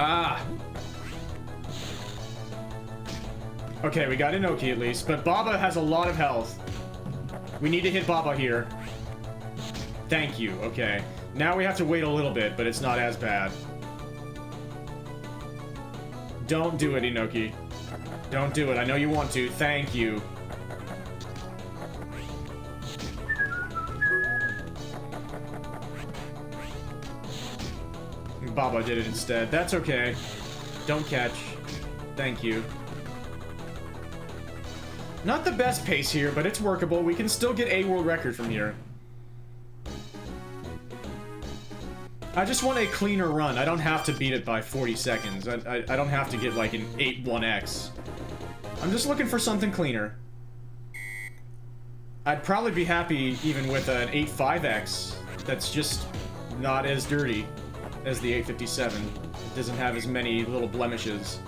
Ah! Okay, we got Inoki at least, but Baba has a lot of health. We need to hit Baba here. Thank you, okay. Now we have to wait a little bit, but it's not as bad. Don't do it, Inoki. Don't do it, I know you want to. Thank you. Baba did it instead. That's okay. Don't catch. Thank you. Not the best pace here, but it's workable. We can still get a world record from here. I just want a cleaner run. I don't have to beat it by 40 seconds. I don't have to get like an 8-1x. I'm just looking for something cleaner. I'd probably be happy even with an 8-5x. That's just not as dirty. as the 857. It doesn't have as many little blemishes.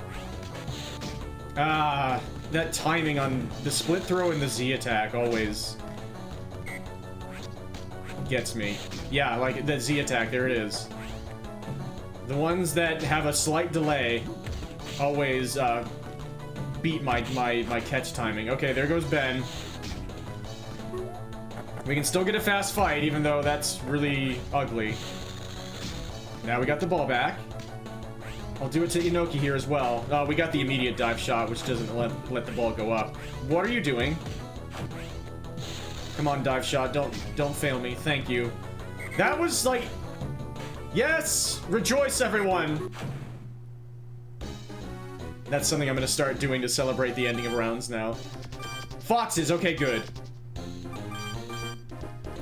Ah, that timing on the split throw and the Z attack always gets me. Yeah, like that Z attack, there it is. The ones that have a slight delay always beat my catch timing. Okay, there goes Ben. We can still get a fast fight, even though that's really ugly. Now we got the ball back. I'll do it to Inoki here as well. We got the immediate dive shot, which doesn't let the ball go up. What are you doing? Come on, dive shot. Don't fail me. Thank you. That was like... Yes! Rejoice, everyone! That's something I'm gonna start doing to celebrate the ending of rounds now. Foxes, okay, good.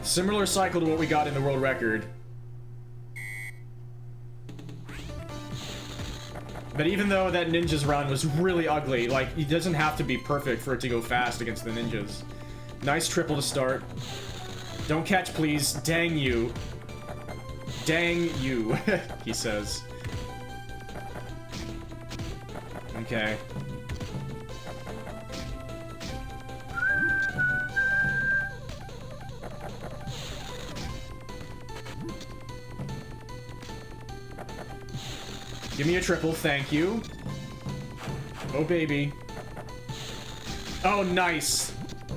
Similar cycle to what we got in the world record. But even though that ninjas round was really ugly, like, it doesn't have to be perfect for it to go fast against the ninjas. Nice triple to start. Don't catch, please. Dang you. Dang you, he says. Okay. Give me a triple, thank you. Oh, baby. Oh, nice.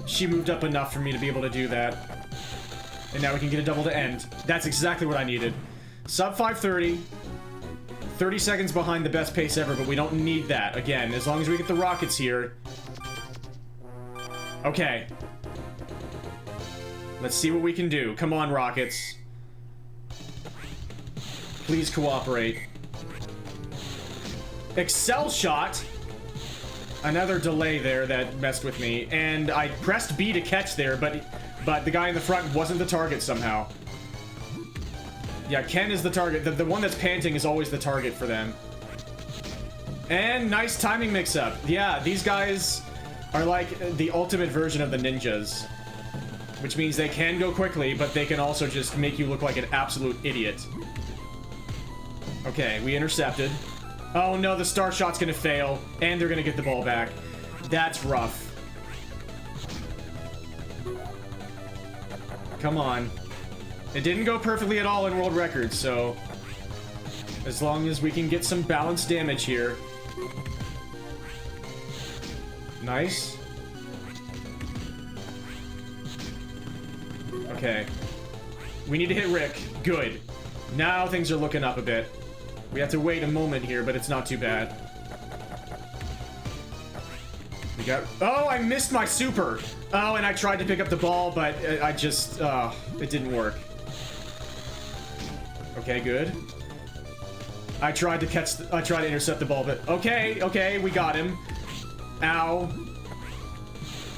She moved up enough for me to be able to do that. And now we can get a double to end. That's exactly what I needed. Sub 530. 30 seconds behind the best pace ever, but we don't need that. Again, as long as we get the rockets here. Okay. Let's see what we can do. Come on, rockets. Please cooperate. Excel shot. Another delay there that messed with me. And I pressed B to catch there, but the guy in the front wasn't the target somehow. Yeah, Ken is the target. The one that's panting is always the target for them. And nice timing mix-up. Yeah, these guys are like the ultimate version of the ninjas. Which means they can go quickly, but they can also just make you look like an absolute idiot. Okay, we intercepted. Oh no, the star shot's gonna fail, and they're gonna get the ball back. That's rough. Come on. It didn't go perfectly at all in world records, so... as long as we can get some balanced damage here. Nice. Okay. We need to hit Rick. Good. Now things are looking up a bit. We have to wait a moment here, but it's not too bad. We got... oh, I missed my super! Oh, and I tried to pick up the ball, but I just... it didn't work. Okay, good. I tried to intercept the ball, but... okay, we got him. Ow.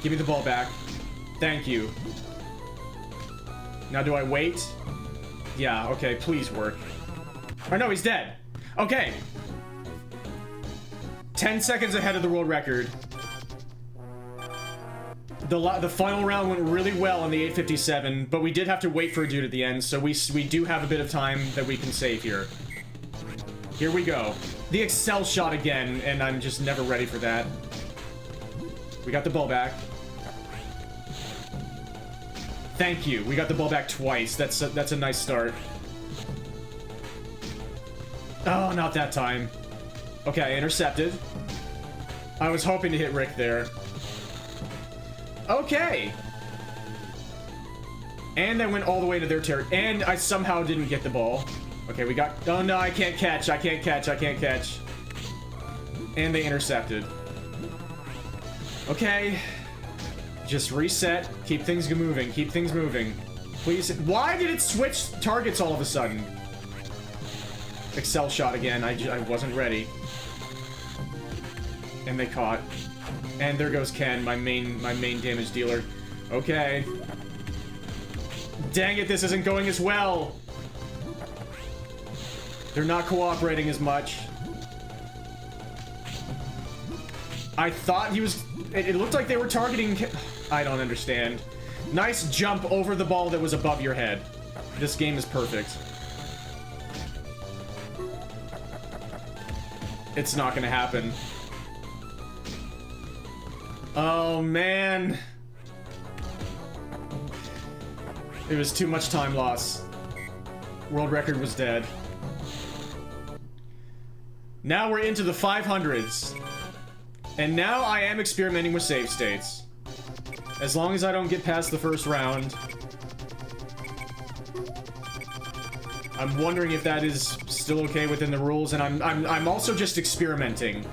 Give me the ball back. Thank you. Now, do I wait? Yeah, okay, please work. Oh, no, he's dead. Okay. 10 seconds ahead of the world record. The final round went really well on the 857, but we did have to wait for a dude at the end, so we do have a bit of time that we can save here. Here we go. The Excel shot again, and I'm just never ready for that. We got the ball back. Thank you. We got the ball back twice. That's a nice start. Oh, not that time. Okay, intercepted. I was hoping to hit Rick there. Okay. And I went all the way to their territory. And I somehow didn't get the ball. Okay, we got... oh, no, I can't catch. I can't catch. I can't catch. And they intercepted. Okay. Just reset. Keep things moving. Keep things moving. Please. Why did it switch targets all of a sudden? Excel shot again. I wasn't ready. And they caught. And there goes Ken, my main damage dealer. Okay. Dang it, this isn't going as well. They're not cooperating as much. I thought he was... it looked like they were targeting... I don't understand. Nice jump over the ball that was above your head. This game is perfect. It's not gonna happen. Oh, man. It was too much time loss. World record was dead. Now we're into the 500s. And now I am experimenting with save states. As long as I don't get past the first round. I'm wondering if that is still okay within the rules, and I'm also just experimenting.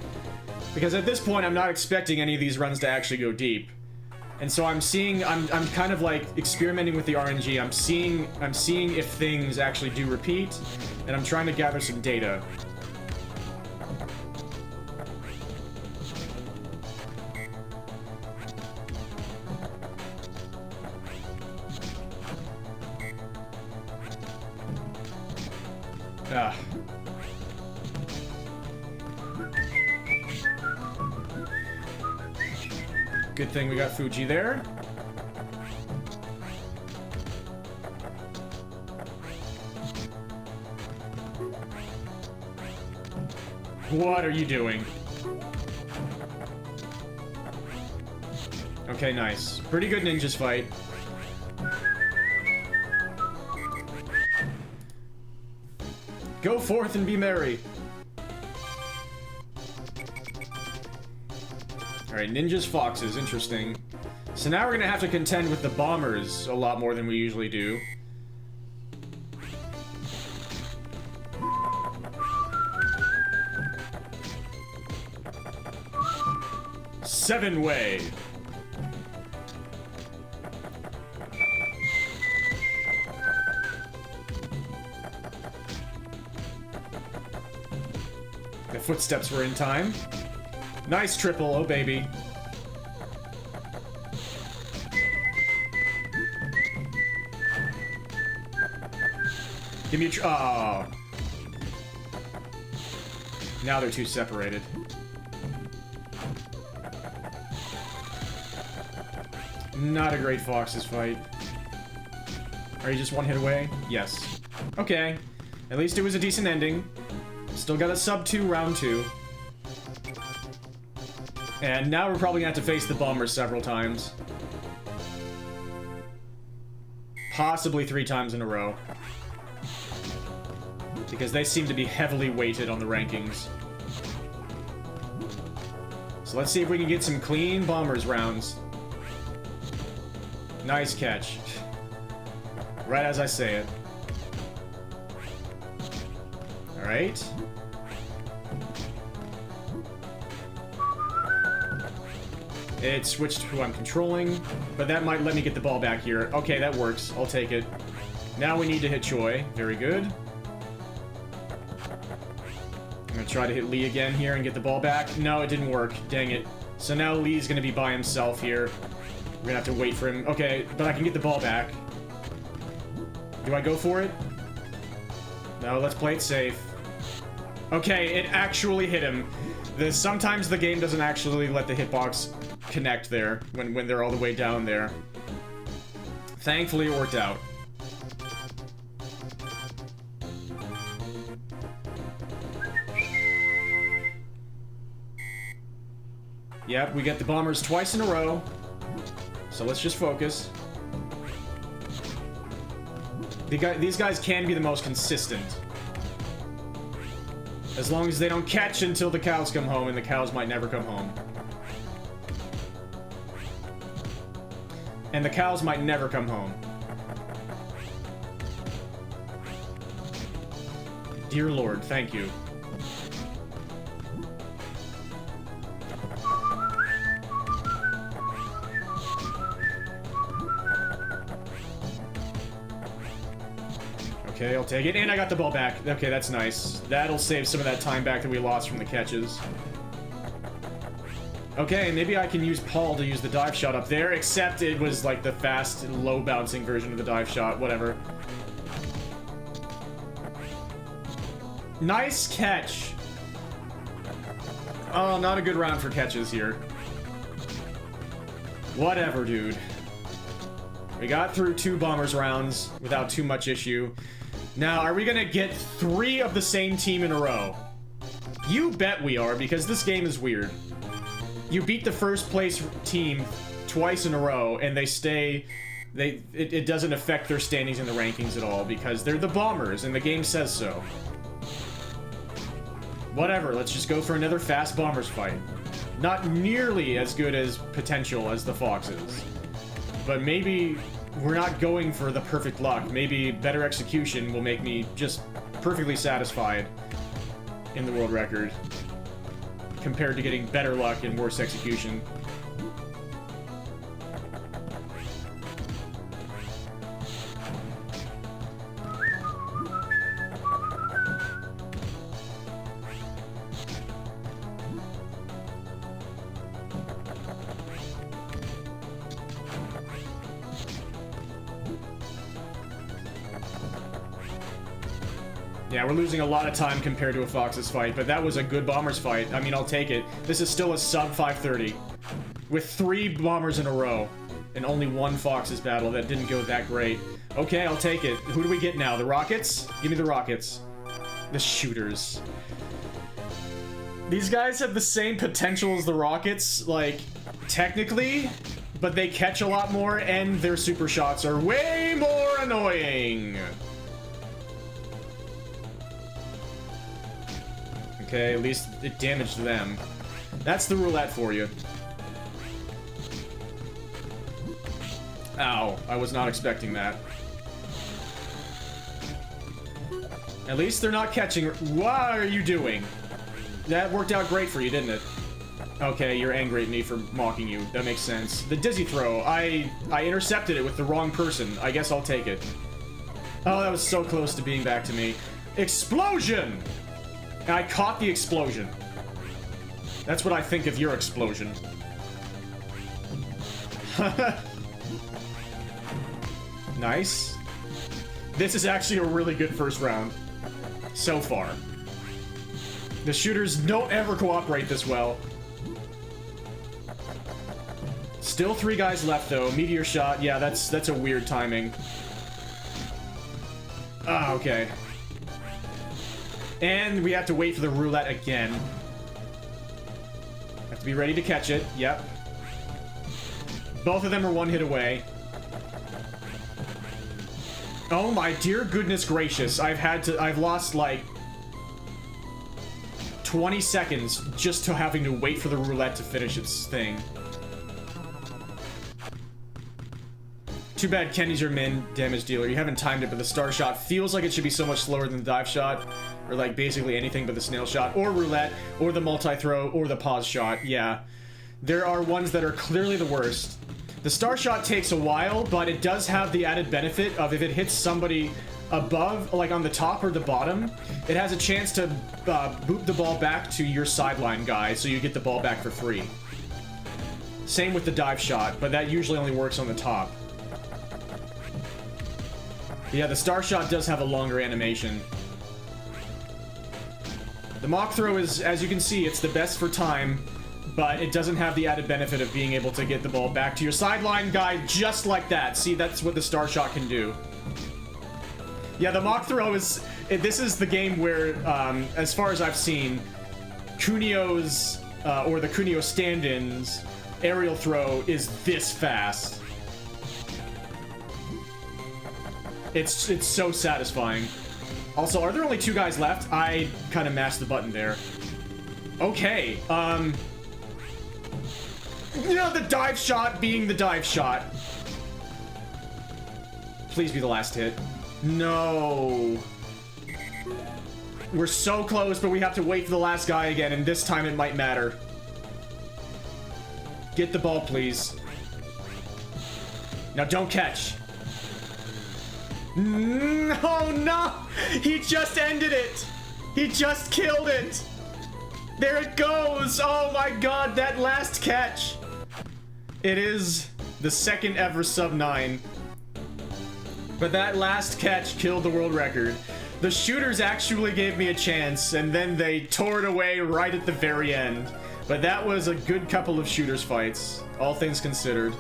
Because at this point, I'm not expecting any of these runs to actually go deep. And so I'm kind of like experimenting with the RNG. I'm seeing if things actually do repeat, and I'm trying to gather some data. Ah. Good thing we got Fuji there. What are you doing? Okay, nice. Pretty good ninjas fight. Go forth and be merry. Alright, ninjas, foxes, interesting. So now we're gonna have to contend with the bombers a lot more than we usually do. Seven-way. The footsteps were in time. Nice triple, oh baby. Give me a oh. Now they're too separated. Not a great Fox's fight. Are you just one hit away? Yes. Okay. At least it was a decent ending. Still got a sub 2 round 2. And now we're probably gonna have to face the bombers several times. Possibly 3 times in a row. Because they seem to be heavily weighted on the rankings. So let's see if we can get some clean bombers rounds. Nice catch. Right as I say it. Alright. It switched to who I'm controlling, but that might let me get the ball back here. Okay, that works. I'll take it. Now we need to hit Choi. Very good. I'm gonna try to hit Lee again here and get the ball back. No, it didn't work. Dang it. So now Lee's gonna be by himself here. We're gonna have to wait for him. Okay, but I can get the ball back. Do I go for it? No, let's play it safe. Okay, it actually hit him. Sometimes the game doesn't actually let the hitbox connect there when they're all the way down there. Thankfully, it worked out. Yep, we get the bombers twice in a row. So let's just focus. These guys can be the most consistent. As long as they don't catch until the cows come home, and the cows might never come home. And the cows might never come home. Dear Lord, thank you. Okay, I'll take it. And I got the ball back. Okay, that's nice. That'll save some of that time back that we lost from the catches. Okay, maybe I can use Paul to use the dive shot up there, except it was like the fast, low-bouncing version of the dive shot. Whatever. Nice catch. Oh, not a good round for catches here. Whatever, dude. We got through 2 bombers rounds without too much issue. Now, are we gonna get 3 of the same team in a row? You bet we are, because this game is weird. You beat the first place team twice in a row, and they stay... It doesn't affect their standings in the rankings at all, because they're the Bombers, and the game says so. Whatever, let's just go for another fast Bombers fight. Not nearly as good as potential as the Foxes. But maybe we're not going for the perfect luck. Maybe better execution will make me just perfectly satisfied in the world record, compared to getting better luck and worse execution. Yeah, we're losing a lot of time compared to a Fox's fight, but that was a good Bombers fight. I mean, I'll take it. This is still a sub 530. With 3 Bombers in a row, and only 1 Fox's battle. That didn't go that great. Okay, I'll take it. Who do we get now? The Rockets? Give me the Rockets. The Shooters. These guys have the same potential as the Rockets, like, technically, but they catch a lot more, and their super shots are way more annoying. Okay, at least it damaged them. That's the roulette for you. Ow, I was not expecting that. At least they're not catching her. What are you doing? That worked out great for you, didn't it? Okay, you're angry at me for mocking you. That makes sense. The dizzy throw, I intercepted it with the wrong person. I guess I'll take it. Oh, that was so close to being back to me. Explosion! And I caught the explosion. That's what I think of your explosion. Nice. This is actually a really good first round. So far. The Shooters don't ever cooperate this well. Still 3 guys left, though. Meteor shot. Yeah, that's a weird timing. Ah, okay. And we have to wait for the roulette again. Have to be ready to catch it. Yep. Both of them are 1 hit away. Oh my dear goodness gracious. I've lost like 20 seconds just to having to wait for the roulette to finish its thing. Too bad Kenny's your min damage dealer. You haven't timed it, but the star shot feels like it should be so much slower than the dive shot. Or like basically anything but the snail shot, or roulette, or the multi-throw, or the pause shot. Yeah. There are ones that are clearly the worst. The star shot takes a while, but it does have the added benefit of if it hits somebody above, like on the top or the bottom, it has a chance to boot the ball back to your sideline guy, so you get the ball back for free. Same with the dive shot, but that usually only works on the top. Yeah, the star shot does have a longer animation. The mock throw is, as you can see, it's the best for time, but it doesn't have the added benefit of being able to get the ball back to your sideline guy just like that. See, that's what the star shot can do. Yeah, the mock throw is... This is the game where, as far as I've seen, Kunio's, or the Kunio stand-in's aerial throw is this fast. It's so satisfying. Also, are there only 2 guys left? I kind of mashed the button there. Okay, you know, the dive shot being the dive shot. Please be the last hit. No. We're so close, but we have to wait for the last guy again, and this time it might matter. Get the ball, please. Now, don't catch. No, no! He just ended it! He just killed it! There it goes! Oh my god, that last catch! It is the second ever sub 9. But that last catch killed the world record. The Shooters actually gave me a chance, and then they tore it away right at the very end. But that was a good couple of Shooters fights, all things considered.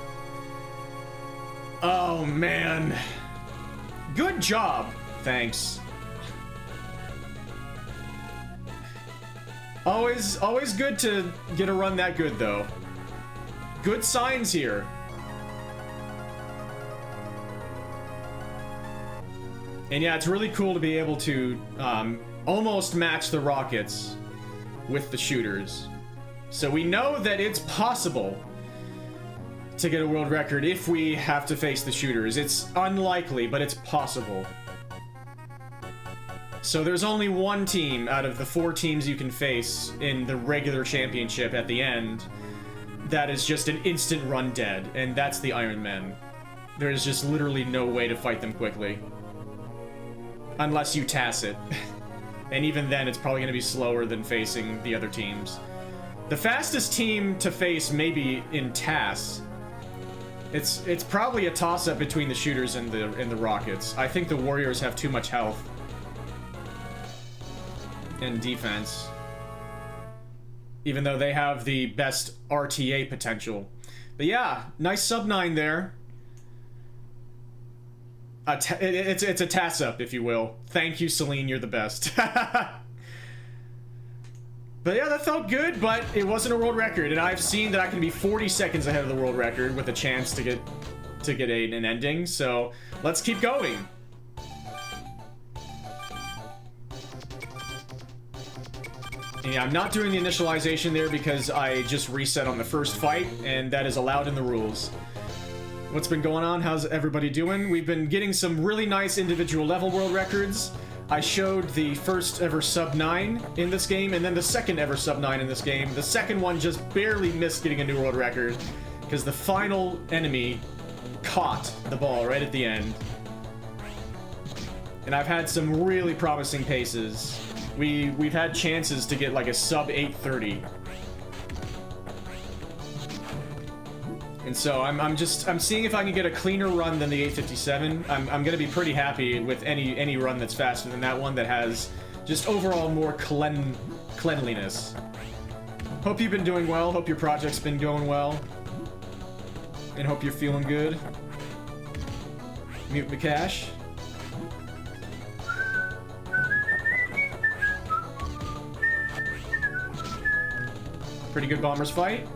Oh man. Good job. Thanks. Always good to get a run that good, though. Good signs here. And yeah, it's really cool to be able to almost match the rockets with the shooters. So we know that it's possible to get a world record if we have to face the shooters. It's unlikely, but it's possible. So there's only one team out of the 4 teams you can face in the regular championship at the end that is just an instant run dead, and that's the Iron Men. There's just literally no way to fight them quickly. Unless you TAS it. And even then, it's probably going to be slower than facing the other teams. The fastest team to face maybe in TAS, it's probably a toss-up between the shooters and the rockets. I think the Warriors have too much health and defense, even though they have the best RTA potential. But yeah, nice sub-9 there. It's a TAS-up, if you will. Thank you, Celine, you're the best. But yeah, that felt good, but it wasn't a world record, and I've seen that I can be 40 seconds ahead of the world record with a chance to get an ending, so let's keep going. And yeah, I'm not doing the initialization there because I just reset on the first fight, and that is allowed in the rules. What's been going on? How's everybody doing? We've been getting some really nice individual level world records. I showed the first ever sub-9 in this game, and then the second ever sub-9 in this game. The second one just barely missed getting a new world record, because the final enemy caught the ball right at the end. And I've had some really promising paces. We've had chances to get like a sub-830. And so I'm seeing if I can get a cleaner run than the 857. I'm gonna be pretty happy with any run that's faster than that one that has just overall more cleanliness. Hope you've been doing well. Hope your project's been going well. And hope you're feeling good. Mute the cache. Pretty good Bombers fight.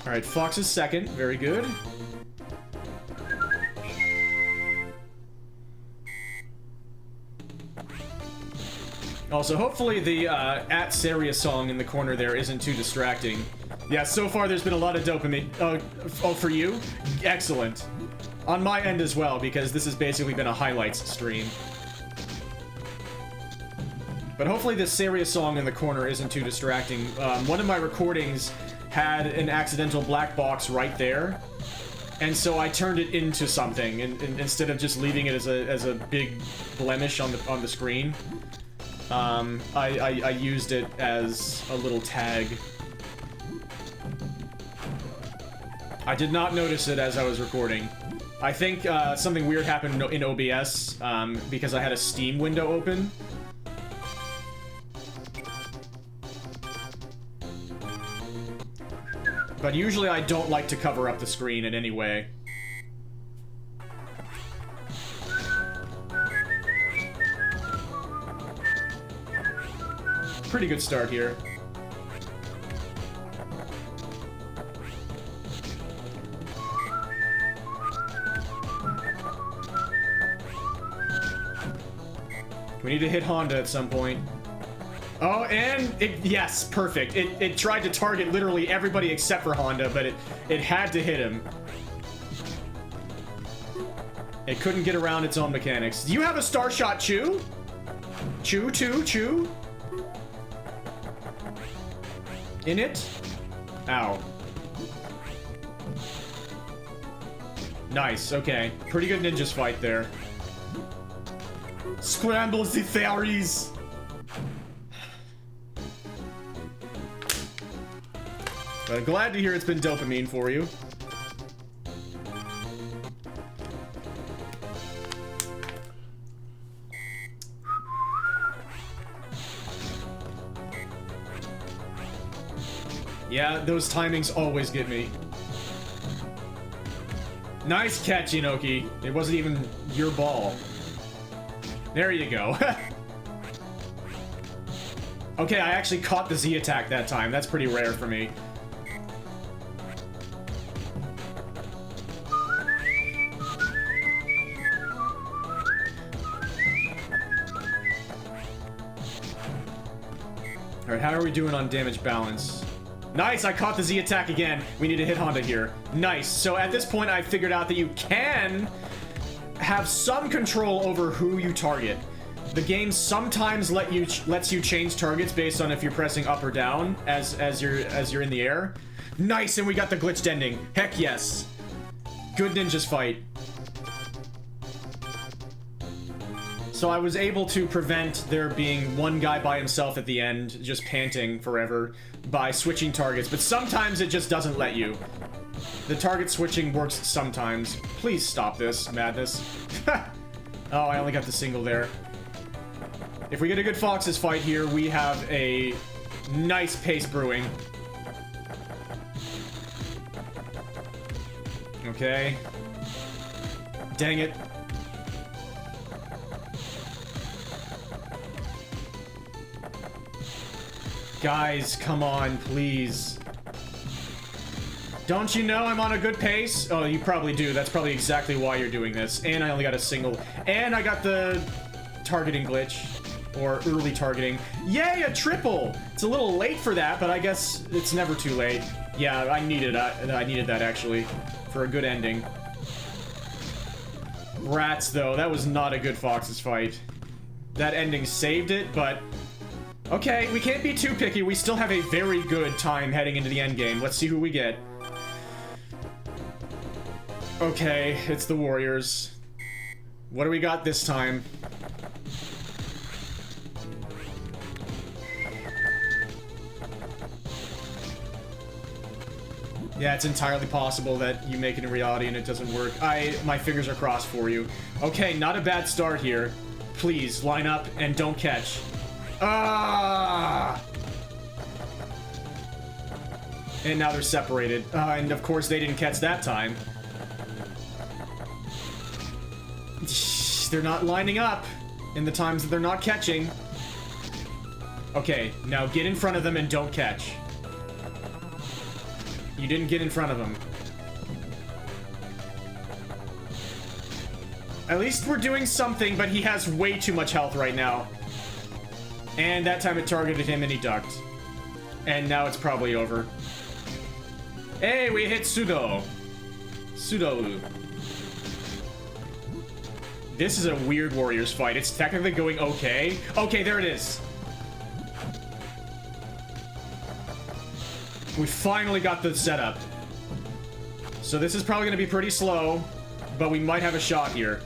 Alright, Fox is second. Very good. Also, hopefully the at Saria song in the corner there isn't too distracting. Yeah, so far there's been a lot of dopamine. Oh, for you? Excellent. On my end as well, because this has basically been a highlights stream. But hopefully this Saria song in the corner isn't too distracting. One of my recordings had an accidental black box right there, and so I turned it into something, and instead of just leaving it as a big blemish on the screen, I used it as a little tag. I did not notice it as I was recording. I think something weird happened in OBS because I had a Steam window open. But usually I don't like to cover up the screen in any way. Pretty good start here. We need to hit Honda at some point. Oh, and yes, perfect. It tried to target literally everybody except for Honda, but it had to hit him. It couldn't get around its own mechanics. Do you have a Star Shot Chew? Chew? In it? Ow. Nice, okay. Pretty good ninjas fight there. Scramble the fairies! But glad to hear it's been dopamine for you. Yeah, those timings always get me. Nice catch, Inoki. It wasn't even your ball. There you go. Okay, I actually caught the Z attack that time. That's pretty rare for me. Alright, how are we doing on damage balance? Nice, I caught the Z attack again. We need to hit Honda here. Nice. So at this point, I figured out that you can have some control over who you target. The game sometimes lets you change targets based on if you're pressing up or down as you're in the air. Nice, and we got the glitched ending. Heck yes. Good ninjas fight. So I was able to prevent there being one guy by himself at the end, just panting forever, by switching targets. But sometimes it just doesn't let you. The target switching works sometimes. Please stop this madness. Oh, I only got the single there. If we get a good Foxes fight here, we have a nice pace brewing. Okay. Dang it. Guys, come on, please. Don't you know I'm on a good pace? Oh, you probably do. That's probably exactly why you're doing this. And I only got a single. And I got the targeting glitch. Or early targeting. Yay, a triple! It's a little late for that, but I guess it's never too late. Yeah, I needed that, actually. For a good ending. Rats, though. That was not a good Foxes fight. That ending saved it, but... Okay, we can't be too picky. We still have a very good time heading into the endgame. Let's see who we get. Okay, it's the Warriors. What do we got this time? Yeah, it's entirely possible that you make it in reality and it doesn't work. My fingers are crossed for you. Okay, not a bad start here. Please, line up and don't catch. Ah! And now they're separated. And of course they didn't catch that time. They're not lining up in the times that they're not catching. Okay, now get in front of them and don't catch. You didn't get in front of him. At least we're doing something, but he has way too much health right now. And that time it targeted him and he ducked. And now it's probably over. Hey, we hit Sudo. Sudo. This is a weird Warriors fight. It's technically going okay. Okay, there it is. We finally got the setup. So this is probably going to be pretty slow, but we might have a shot here.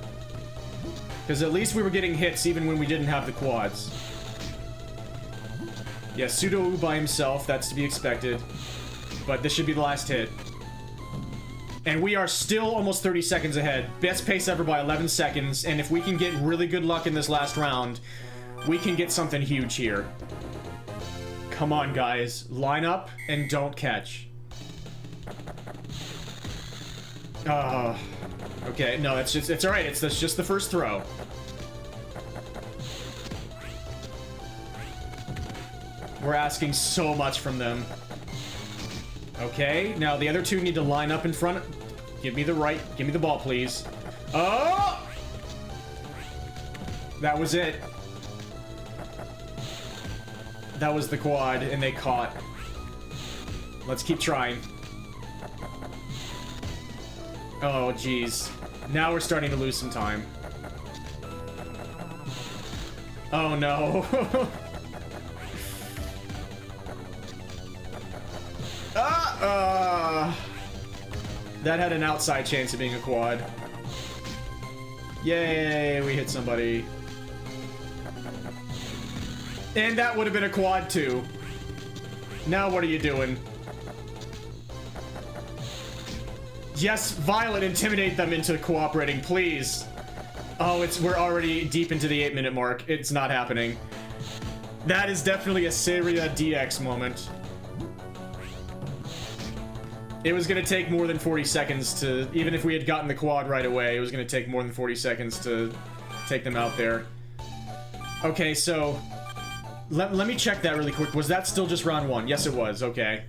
Because at least we were getting hits even when we didn't have the quads. Yeah, Pseudo by himself, that's to be expected. But this should be the last hit. And we are still almost 30 seconds ahead. Best pace ever by 11 seconds, and if we can get really good luck in this last round, we can get something huge here. Come on, guys. Line up and don't catch. Okay, no, it's alright. It's just the first throw. We're asking so much from them. Okay, now the other two need to line up in front. Give me the ball, please. Oh! That was it. That was the quad, and they caught. Let's keep trying. Oh, jeez. Now we're starting to lose some time. Oh, no. That had an outside chance of being a quad. Yay, we hit somebody. And that would have been a quad too. Now what are you doing? Yes, Violet, intimidate them into cooperating, please. Oh, we're already deep into the 8-minute mark. It's not happening. That is definitely a Syria DX moment. It was gonna take more than 40 seconds to... Even if we had gotten the quad right away, it was gonna take more than 40 seconds to take them out there. Okay, so... Let me check that really quick. Was that still just round 1? Yes, it was. Okay.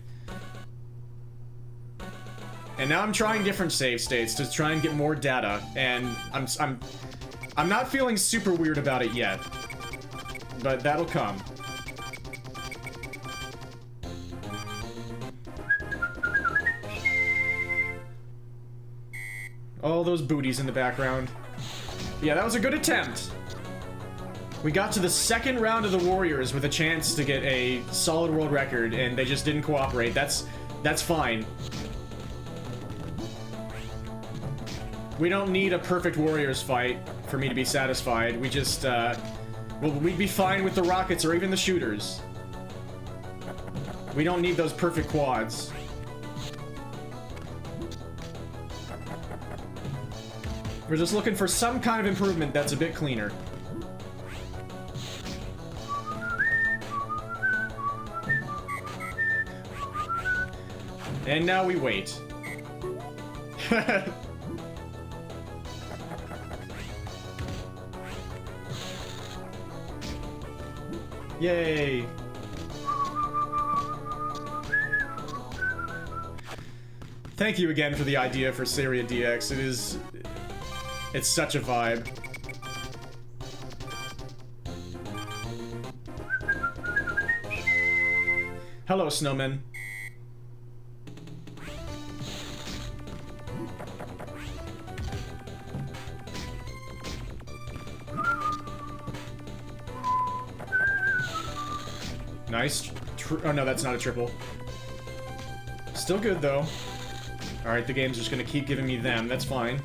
And now I'm trying different save states to try and get more data, and I'm not feeling super weird about it yet. But that'll come. All those booties in the background. Yeah, that was a good attempt. We got to the second round of the Warriors with a chance to get a solid world record, and they just didn't cooperate. That's fine. We don't need a perfect Warriors fight for me to be satisfied. We just, well, we'd be fine with the rockets or even the shooters. We don't need those perfect quads. We're just looking for some kind of improvement that's a bit cleaner. And now we wait. Yay! Thank you again for the idea for Syria DX. It's such a vibe. Hello, snowman. Nice. Oh no, that's not a triple. Still good though. Alright, the game's just gonna keep giving me them. That's fine.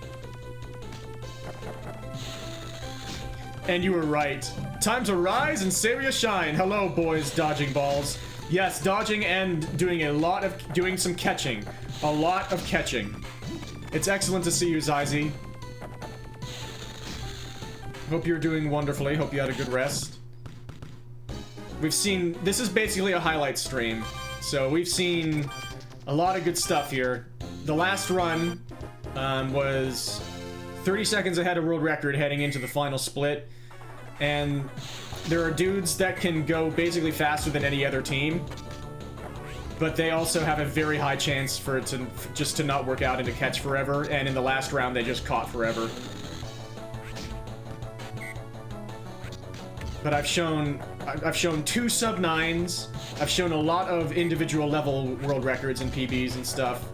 And you were right. Time to rise and Syria shine. Hello, boys, dodging balls. Yes, dodging and doing some catching. A lot of catching. It's excellent to see you, Zizi. Hope you're doing wonderfully. Hope you had a good rest. We've seen... This is basically a highlight stream. So we've seen a lot of good stuff here. The last run was 30 seconds ahead of world record heading into the final split. And there are dudes that can go basically faster than any other team. But they also have a very high chance for it to just to not work out and to catch forever. And in the last round, they just caught forever. But I've shown 2 sub-9s. I've shown a lot of individual level world records and PBs and stuff.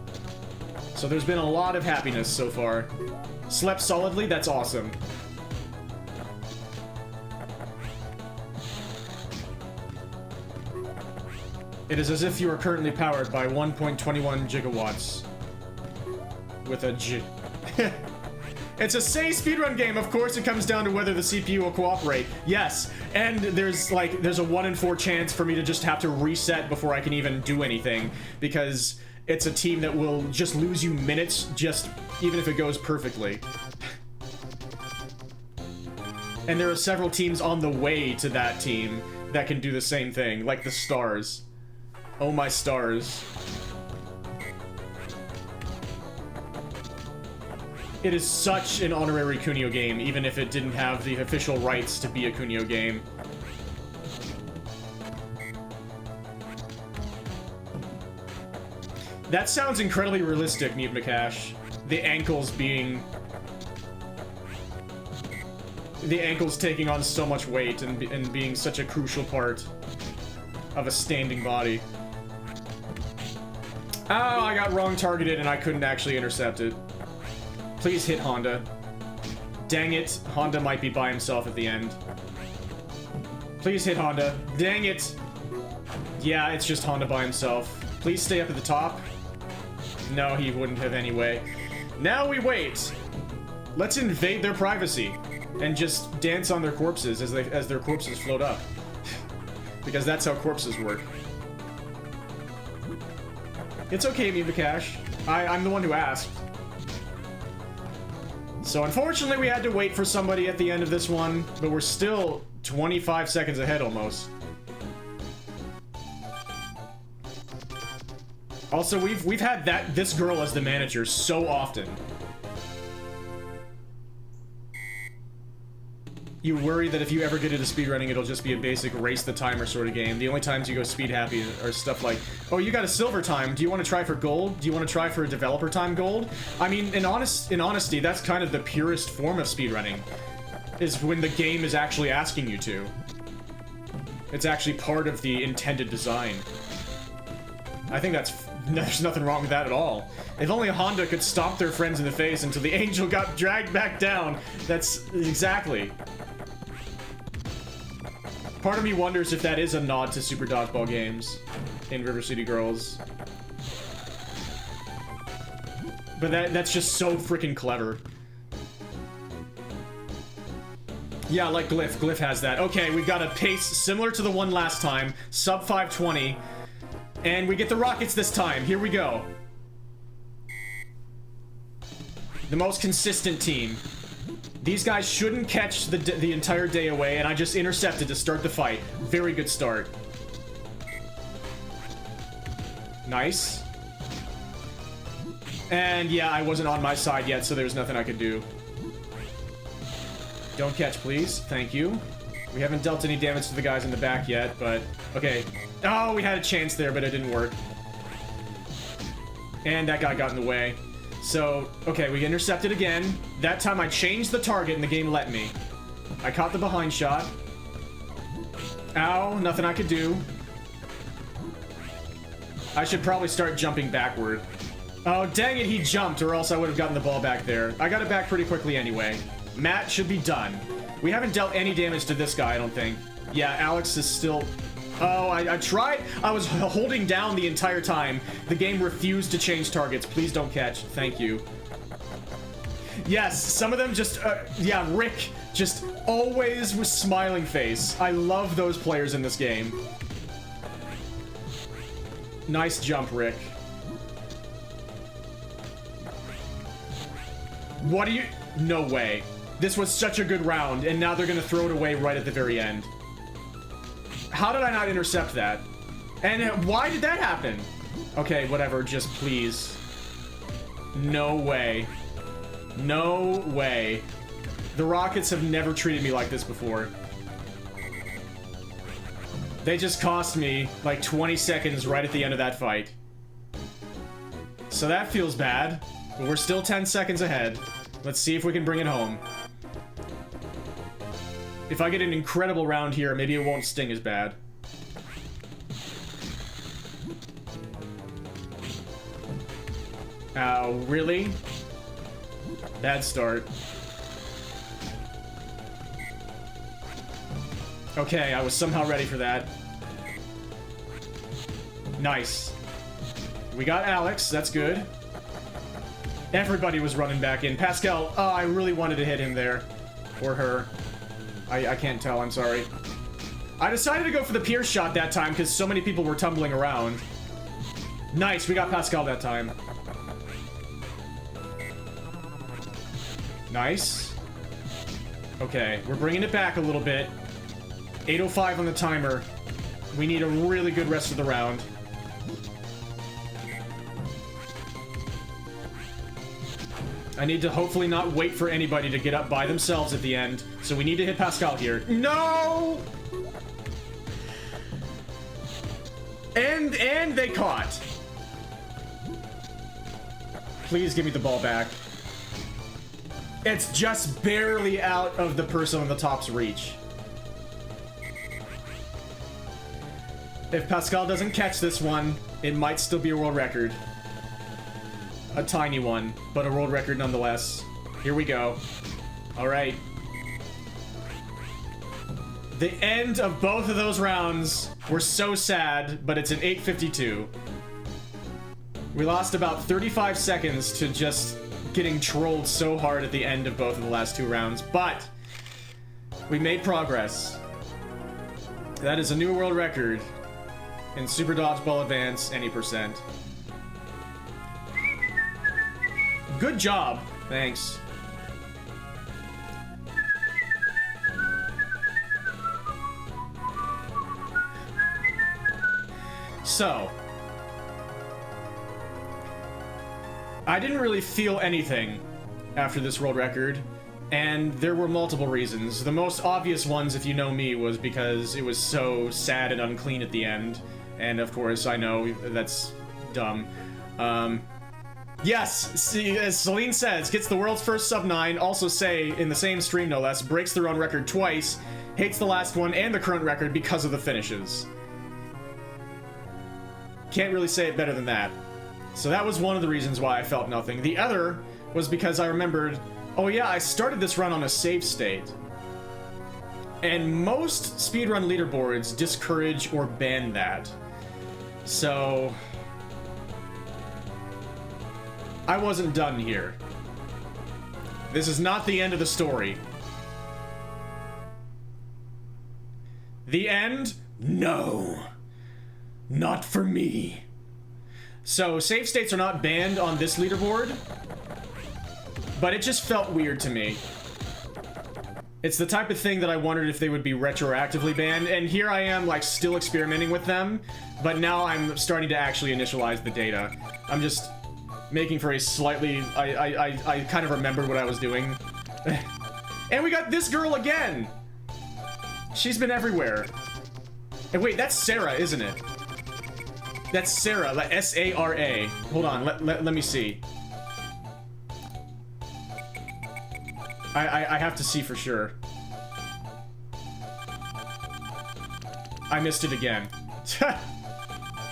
So there's been a lot of happiness so far. Slept solidly, that's awesome. It is as if you are currently powered by 1.21 gigawatts. With a G. It's a say speedrun game, of course it comes down to whether the CPU will cooperate. Yes, and there's a 1 in 4 chance for me to just have to reset before I can even do anything. Because it's a team that will just lose you minutes, even if it goes perfectly. And there are several teams on the way to that team that can do the same thing, like the Stars. Oh my stars. It is such an honorary Kunio game, even if it didn't have the official rights to be a Kunio game. That sounds incredibly realistic, Neve Nakash. The ankles taking on so much weight and being such a crucial part of a standing body. Oh, I got wrong targeted and I couldn't actually intercept it. Please hit Honda. Dang it, Honda might be by himself at the end. Please hit Honda. Dang it! Yeah, it's just Honda by himself. Please stay up at the top. No, he wouldn't have anyway. Now we wait. Let's invade their privacy and just dance on their corpses as their corpses float up. Because that's how corpses work. It's okay, Meme Cash. I'm the one who asked. So unfortunately we had to wait for somebody at the end of this one, but we're still 25 seconds ahead almost. Also, we've had this girl as the manager so often. You worry that if you ever get into speedrunning, it'll just be a basic race the timer sort of game. The only times you go speed happy are stuff like, oh, you got a silver time. Do you want to try for gold? Do you want to try for a developer time gold? I mean, in honesty, that's kind of the purest form of speedrunning, is when the game is actually asking you to. It's actually part of the intended design. I think there's nothing wrong with that at all. If only Honda could stomp their friends in the face until the angel got dragged back down. That's exactly. Part of me wonders if that is a nod to Super Dodgeball games in River City Girls. But that's just so freaking clever. Yeah, like Glyph. Glyph has that. Okay, we've got a pace similar to the one last time. Sub 520. And we get the rockets this time. Here we go. The most consistent team. These guys shouldn't catch the entire day away, and I just intercepted to start the fight. Very good start. Nice. And yeah, I wasn't on my side yet, so there's nothing I could do. Don't catch, please. Thank you. We haven't dealt any damage to the guys in the back yet, but... Okay. Oh, we had a chance there, but it didn't work. And that guy got in the way. So, okay, we intercepted again. That time I changed the target and the game let me. I caught the behind shot. Ow, nothing I could do. I should probably start jumping backward. Oh, dang it, he jumped, or else I would have gotten the ball back there. I got it back pretty quickly anyway. Matt should be done. We haven't dealt any damage to this guy, I don't think. Yeah, Alex is still... Oh, I tried. I was holding down the entire time. The game refused to change targets. Please don't catch. Thank you. Yes, some of them just... yeah, Rick just always with smiling face. I love those players in this game. Nice jump, Rick. What are you... No way. This was such a good round, and now they're gonna throw it away right at the very end. How did I not intercept that? And why did that happen? Okay, whatever, just please. No way. No way. The Rockets have never treated me like this before. They just cost me like 20 seconds right at the end of that fight. So that feels bad, but we're still 10 seconds ahead. Let's see if we can bring it home. If I get an incredible round here, maybe it won't sting as bad. Ow, really? Bad start. Okay, I was somehow ready for that. Nice. We got Alex, that's good. Everybody was running back in. Pascal, oh, I really wanted to hit him there. Or her. I can't tell, I'm sorry. I decided to go for the Pierce shot that time because so many people were tumbling around. Nice, we got Pascal that time. Nice. Okay, we're bringing it back a little bit. 8:05 on the timer. We need a really good rest of the round. I need to hopefully not wait for anybody to get up by themselves at the end. So we need to hit Pascal here. No! And they caught. Please give me the ball back. It's just barely out of the person on the top's reach. If Pascal doesn't catch this one, it might still be a world record. A tiny one, but a world record nonetheless. Here we go. Alright. The end of both of those rounds were so sad, but it's an 8:52. We lost about 35 seconds to just getting trolled so hard at the end of both of the last two rounds, but we made progress. That is a new world record in Super Dodgeball Advance any percent. Good job. Thanks. So, I didn't really feel anything after this world record, and there were multiple reasons. The most obvious ones, if you know me, was because it was so sad and unclean at the end, and of course I know that's dumb. Yes, see, as Celine says, gets the world's first sub-9, also say, in the same stream no less, breaks their own record twice, hates the last one and the current record because of the finishes. Can't really say it better than that. So that was one of the reasons why I felt nothing. The other was because I remembered, oh yeah, I started this run on a save state. And most speedrun leaderboards discourage or ban that. So I wasn't done here. This is not the end of the story. The end? No. Not for me. So, save states are not banned on this leaderboard, but it just felt weird to me. It's the type of thing that I wondered if they would be retroactively banned, and here I am, like, still experimenting with them, but now I'm starting to actually initialize the data. I'm just making for a slightly... I kind of remembered what I was doing. And we got this girl again! She's been everywhere. And wait, that's Sarah, isn't it? That's Sarah, like S-A-R-A. Hold on, let me see. I have to see for sure. I missed it again.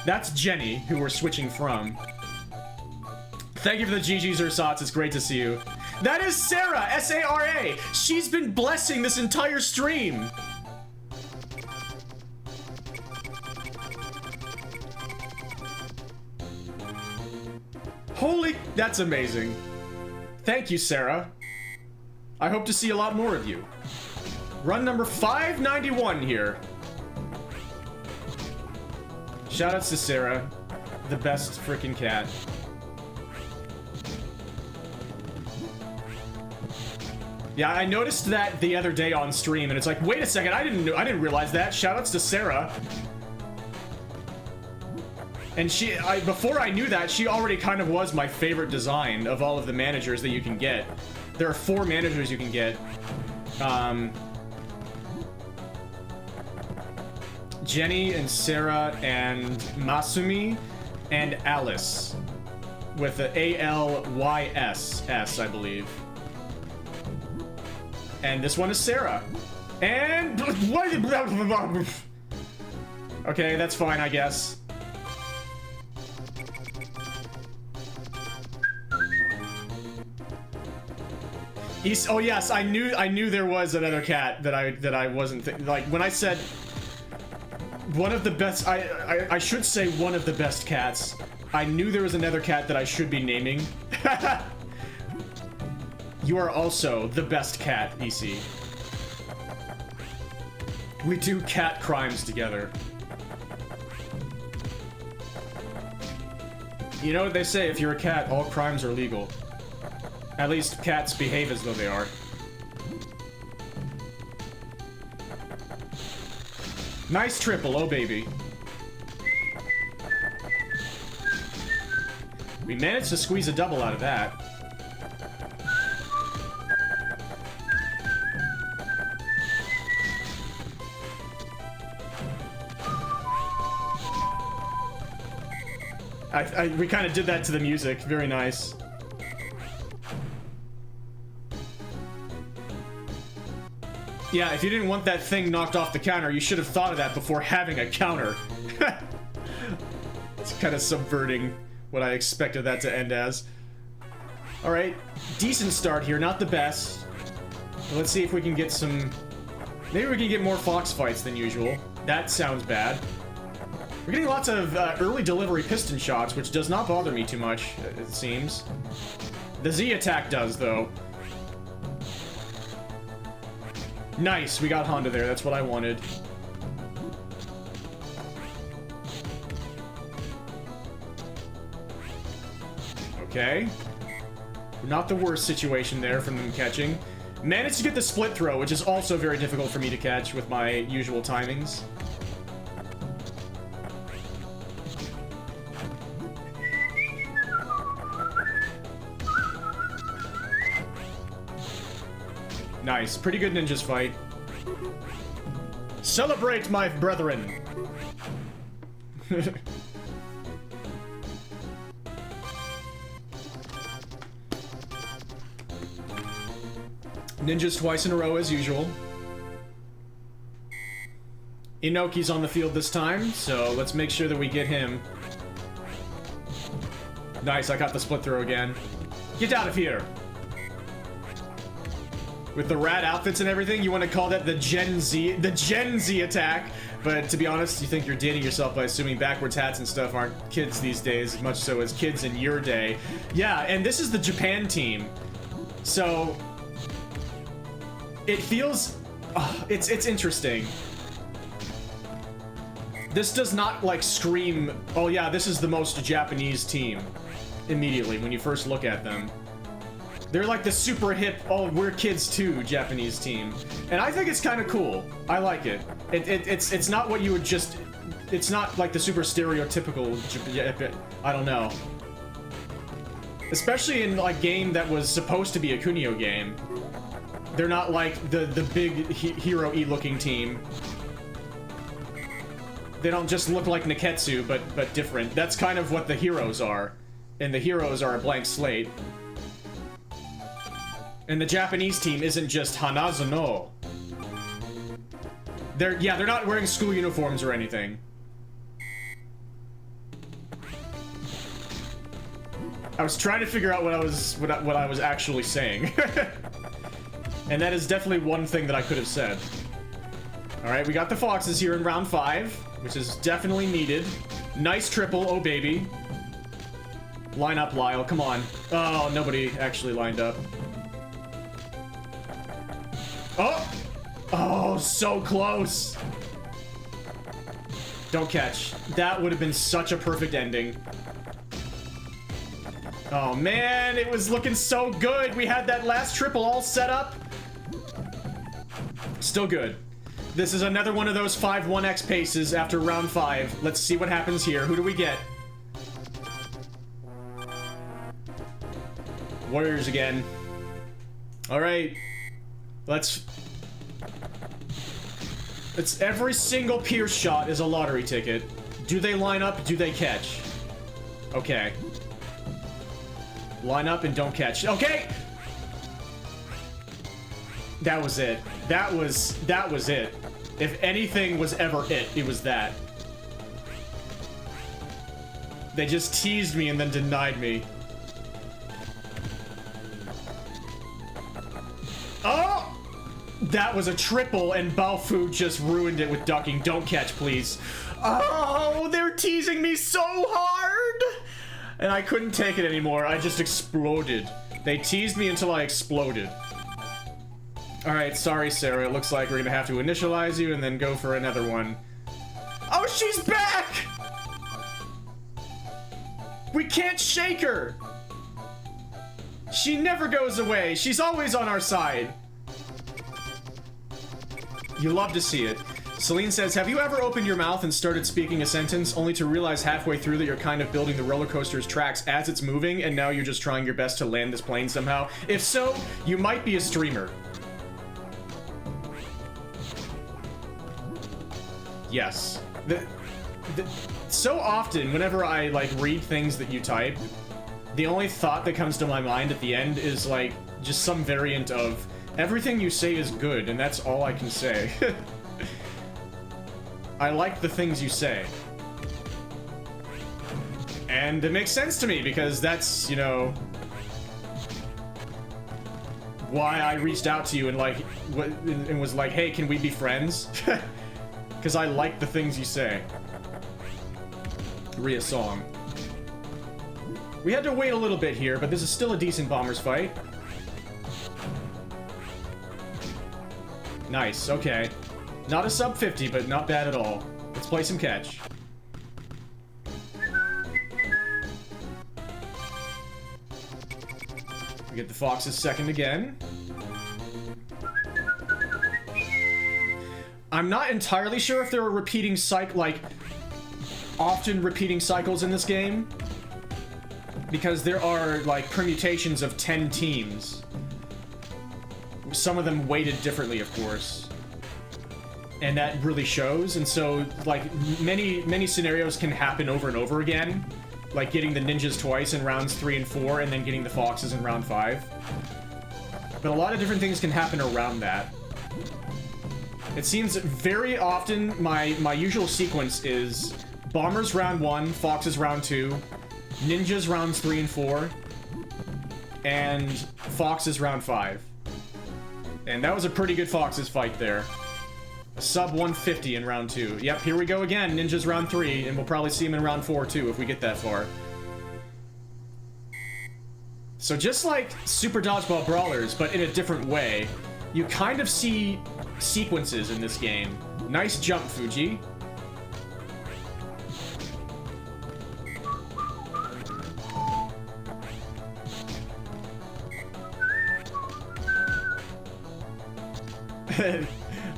That's Jenny, who we're switching from. Thank you for the GG's Ersatz, it's great to see you. That is Sarah, S-A-R-A! She's been blessing this entire stream! Holy... That's amazing. Thank you, Sarah. I hope to see a lot more of you. Run number 591 here. Shoutouts to Sarah, the best freaking cat. Yeah, I noticed that the other day on stream, and it's like, wait a second, I didn't realize that. Shoutouts to Sarah. And before I knew that, she already kind of was my favorite design of all of the managers that you can get. There are 4 managers you can get. Jenny and Sarah and Masumi and Alice. With the A-L-Y-S, I believe. And this one is Sarah. And... Okay, that's fine, I guess. Oh yes, I knew there was another cat that I wasn't like when I said one of the best. I should say one of the best cats. I knew there was another cat that I should be naming. You are also the best cat, EC. We do cat crimes together. You know what they say, if you're a cat, all crimes are legal. At least cats behave as though they are. Nice triple, oh baby. We managed to squeeze a double out of that. We kind of did that to the music. Very nice. Yeah, if you didn't want that thing knocked off the counter, you should have thought of that before having a counter. It's kind of subverting what I expected that to end as. Alright, decent start here, not the best. Let's see if we can get some... Maybe we can get more fox fights than usual. That sounds bad. We're getting lots of early delivery piston shots, which does not bother me too much, it seems. The Z attack does, though. Nice, we got Honda there, that's what I wanted. Okay. Not the worst situation there from them catching. Managed to get the split throw, which is also very difficult for me to catch with my usual timings. Nice. Pretty good ninjas fight. Celebrate, my brethren! Ninjas twice in a row as usual. Inoki's on the field this time, so let's make sure that we get him. Nice, I got the split throw again. Get out of here! With the rad outfits and everything, you want to call that the Gen Z attack. But to be honest, you think you're dating yourself by assuming backwards hats and stuff aren't kids these days, as much so as kids in your day. Yeah, and this is the Japan team. So it feels it's interesting. This does not like scream, oh yeah, this is the most Japanese team immediately when you first look at them. They're like the super hip, oh, we're kids too, Japanese team. And I think it's kind of cool. I like it. It's not what you would just... It's not like the super stereotypical... I don't know. Especially in like game that was supposed to be a Kunio game. They're not like the big hero-y looking team. They don't just look like Neketsu, but different. That's kind of what the heroes are. And the heroes are a blank slate. And the Japanese team isn't just Hanazu no. They're not wearing school uniforms or anything. I was trying to figure out what I was actually saying. And that is definitely one thing that I could have said. Alright, we got the foxes here in round 5, which is definitely needed. Nice triple, oh baby. Line up, Lyle, come on. Oh, nobody actually lined up. Oh! Oh, so close! Don't catch. That would have been such a perfect ending. Oh man, it was looking so good. We had that last triple all set up. Still good. This is another one of those 5-1x paces after round 5. Let's see what happens here. Who do we get? Warriors again. Alright. It's every single Pierce shot is a lottery ticket. Do they line up? Do they catch? Okay. Line up and don't catch. Okay! That was it. That was it. If anything was ever it, it was that. They just teased me and then denied me. Oh! That was a triple, and Baofu just ruined it with ducking. Don't catch, please. Oh, they're teasing me so hard! And I couldn't take it anymore. I just exploded. They teased me until I exploded. Alright, sorry, Sarah. It looks like we're gonna have to initialize you and then go for another one. Oh, she's back! We can't shake her! She never goes away. She's always on our side. You love to see it. Celine says, have you ever opened your mouth and started speaking a sentence only to realize halfway through that you're kind of building the roller coaster's tracks as it's moving and now you're just trying your best to land this plane somehow? If so, you might be a streamer. Yes. So often, whenever I, like, read things that you type, the only thought that comes to my mind at the end is, like, just some variant of, everything you say is good, and that's all I can say. I like the things you say. And it makes sense to me, because that's, you know, why I reached out to you and, like, and was like, hey, can we be friends? Because I like the things you say. Ria song. We had to wait a little bit here, but this is still a decent Bombers fight. Nice, okay. Not a sub 50, but not bad at all. Let's play some catch. We get the Fox's second again. I'm not entirely sure if there are repeating often repeating cycles in this game. Because there are, like, permutations of 10 teams. Some of them weighted differently, of course. And that really shows, and so, like, many scenarios can happen over and over again. Like getting the ninjas twice in rounds 3 and 4, and then getting the foxes in round 5. But a lot of different things can happen around that. It seems very often my usual sequence is bombers round 1, foxes round 2, ninjas rounds 3 and 4, and foxes round 5. And that was a pretty good foxes fight there. A sub 150 in round 2. Yep, here we go again. Ninjas round 3, and we'll probably see him in round 4 too if we get that far. So just like Super Dodgeball Brawlers, but in a different way, you kind of see sequences in this game. Nice jump, Fuji.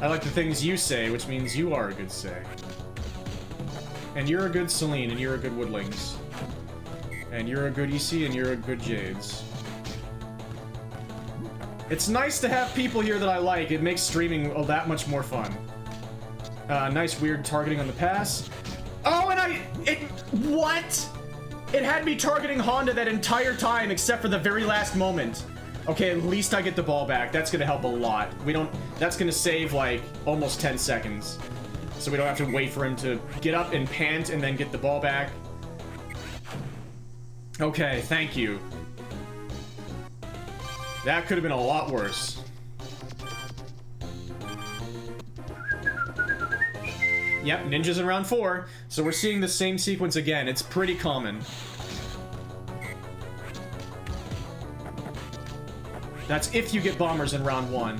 I like the things you say, which means you are a good say. And you're a good Celine, and you're a good Woodlings. And you're a good EC, and you're a good Jades. It's nice to have people here that I like. It makes streaming that much more fun. Nice weird targeting on the pass. Oh, and what? It had me targeting Honda that entire time, except for the very last moment. Okay, at least I get the ball back. That's gonna help a lot. That's gonna save, like, almost 10 seconds. So we don't have to wait for him to get up and pant and then get the ball back. Okay, thank you. That could have been a lot worse. Yep, ninjas in round 4. So we're seeing the same sequence again. It's pretty common. That's if you get bombers in round 1.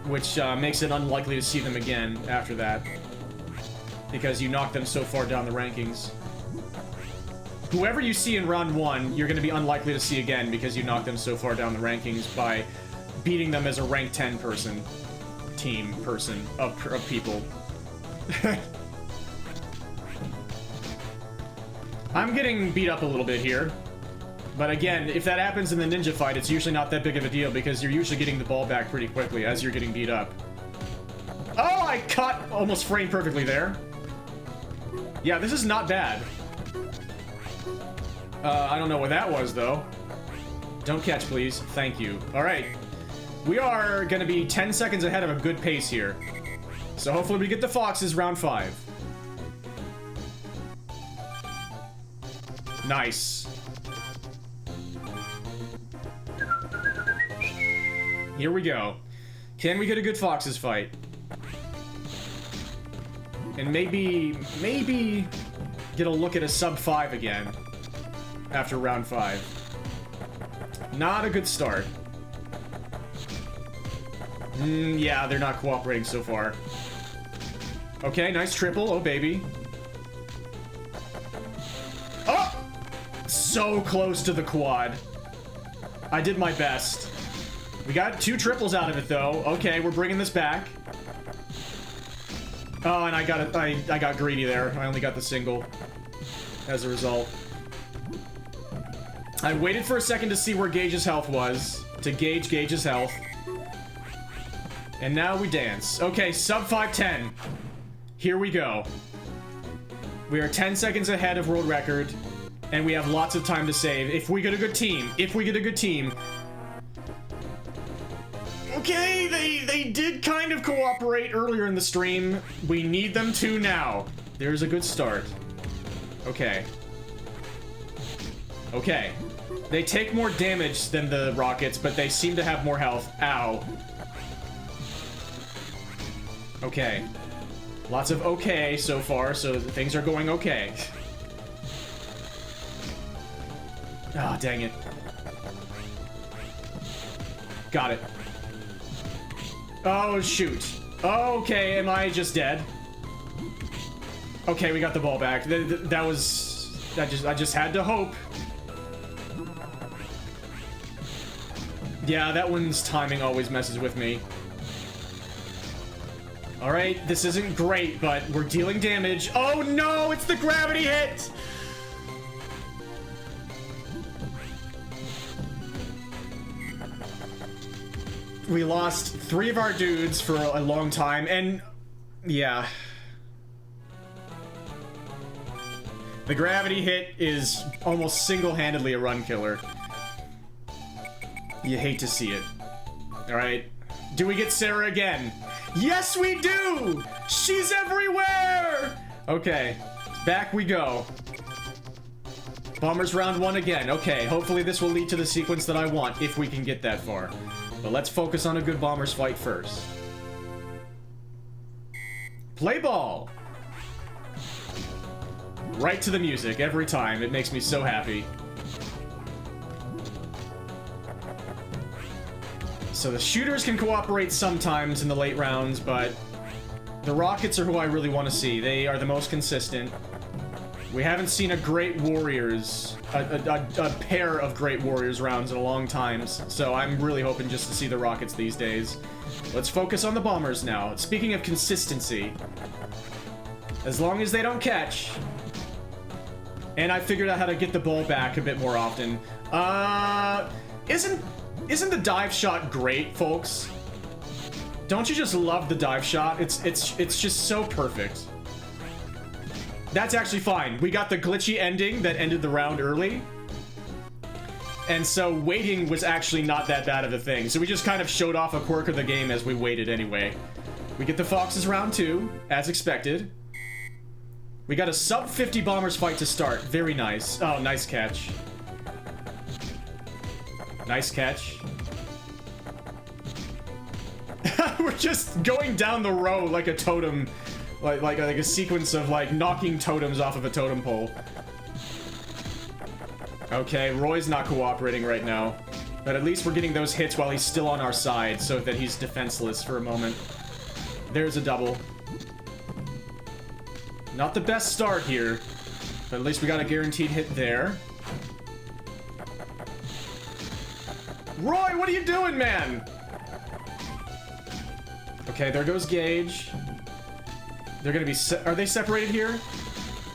Which makes it unlikely to see them again after that. Because you knocked them so far down the rankings. Whoever you see in round 1, you're going to be unlikely to see again because you knocked them so far down the rankings by beating them as a rank 10 person. Team person of people. I'm getting beat up a little bit here. But again, if that happens in the ninja fight, it's usually not that big of a deal because you're usually getting the ball back pretty quickly as you're getting beat up. Oh, I caught almost frame perfectly there. Yeah, this is not bad. I don't know what that was, though. Don't catch, please. Thank you. Alright. We are going to be 10 seconds ahead of a good pace here. So hopefully we get the foxes round 5. Nice. Here we go. Can we get a good foxes fight? And maybe get a look at a sub 5 again after round 5. Not a good start. Yeah, they're not cooperating so far. Okay, nice triple. Oh, baby. Oh! So close to the quad. I did my best. We got 2 triples out of it, though. Okay, we're bringing this back. Oh, and I got greedy there. I only got the single as a result. I waited for a second to see where Gage's health was, to gauge Gage's health. And now we dance. Okay, sub 510. Here we go. We are 10 seconds ahead of world record, and we have lots of time to save. If we get a good team. Okay, they did kind of cooperate earlier in the stream. We need them to now. There's a good start. Okay. Okay. They take more damage than the rockets, but they seem to have more health. Ow. Okay. Lots of okay so far, so things are going okay. Ah, oh, dang it. Got it. Oh, shoot. Okay, am I just dead? Okay, we got the ball back. That was... I just had to hope. Yeah, that one's timing always messes with me. Alright, this isn't great, but we're dealing damage. Oh no, it's the gravity hit! We lost 3 of our dudes for a long time, and yeah. The gravity hit is almost single-handedly a run killer. You hate to see it. Alright. Do we get Sarah again? Yes, we do! She's everywhere! Okay. Back we go. Bombers round 1 again. Okay, hopefully this will lead to the sequence that I want, if we can get that far. But let's focus on a good Bombers fight first. Play ball! Right to the music, every time. It makes me so happy. So the shooters can cooperate sometimes in the late rounds, but the rockets are who I really want to see. They are the most consistent. We haven't seen a great warriors, a pair of great warriors rounds in a long time, so I'm really hoping just to see the rockets these days. Let's focus on the bombers now. Speaking of consistency, as long as they don't catch, and I figured out how to get the ball back a bit more often. Isn't the dive shot great, folks? Don't you just love the dive shot? It's just so perfect. That's actually fine. We got the glitchy ending that ended the round early. And so waiting was actually not that bad of a thing. So we just kind of showed off a quirk of the game as we waited anyway. We get the Foxes round 2, as expected. We got a sub 50 bombers fight to start. Very nice. Oh, nice catch. Nice catch. We're just going down the row like a totem. Like a sequence of, like, knocking totems off of a totem pole. Okay, Roy's not cooperating right now. But at least we're getting those hits while he's still on our side, so that he's defenseless for a moment. There's a double. Not the best start here, but at least we got a guaranteed hit there. Roy, what are you doing, man? Okay, there goes Gage. They're gonna be are they separated here?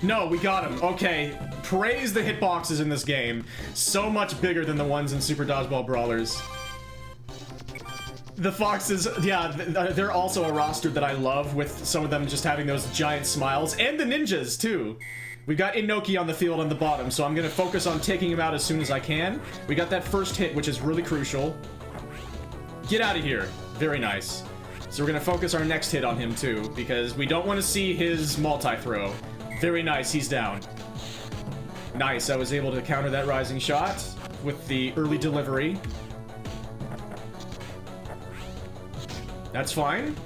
No, we got him. Okay, praise the hitboxes in this game. So much bigger than the ones in Super Dodgeball Brawlers. The Foxes, yeah, they're also a roster that I love, with some of them just having those giant smiles. And the ninjas, too. We've got Inoki on the field on the bottom, so I'm going to focus on taking him out as soon as I can. We got that first hit, which is really crucial. Get out of here. Very nice. So we're going to focus our next hit on him, too, because we don't want to see his multi-throw. Very nice, he's down. Nice, I was able to counter that rising shot with the early delivery. That's fine.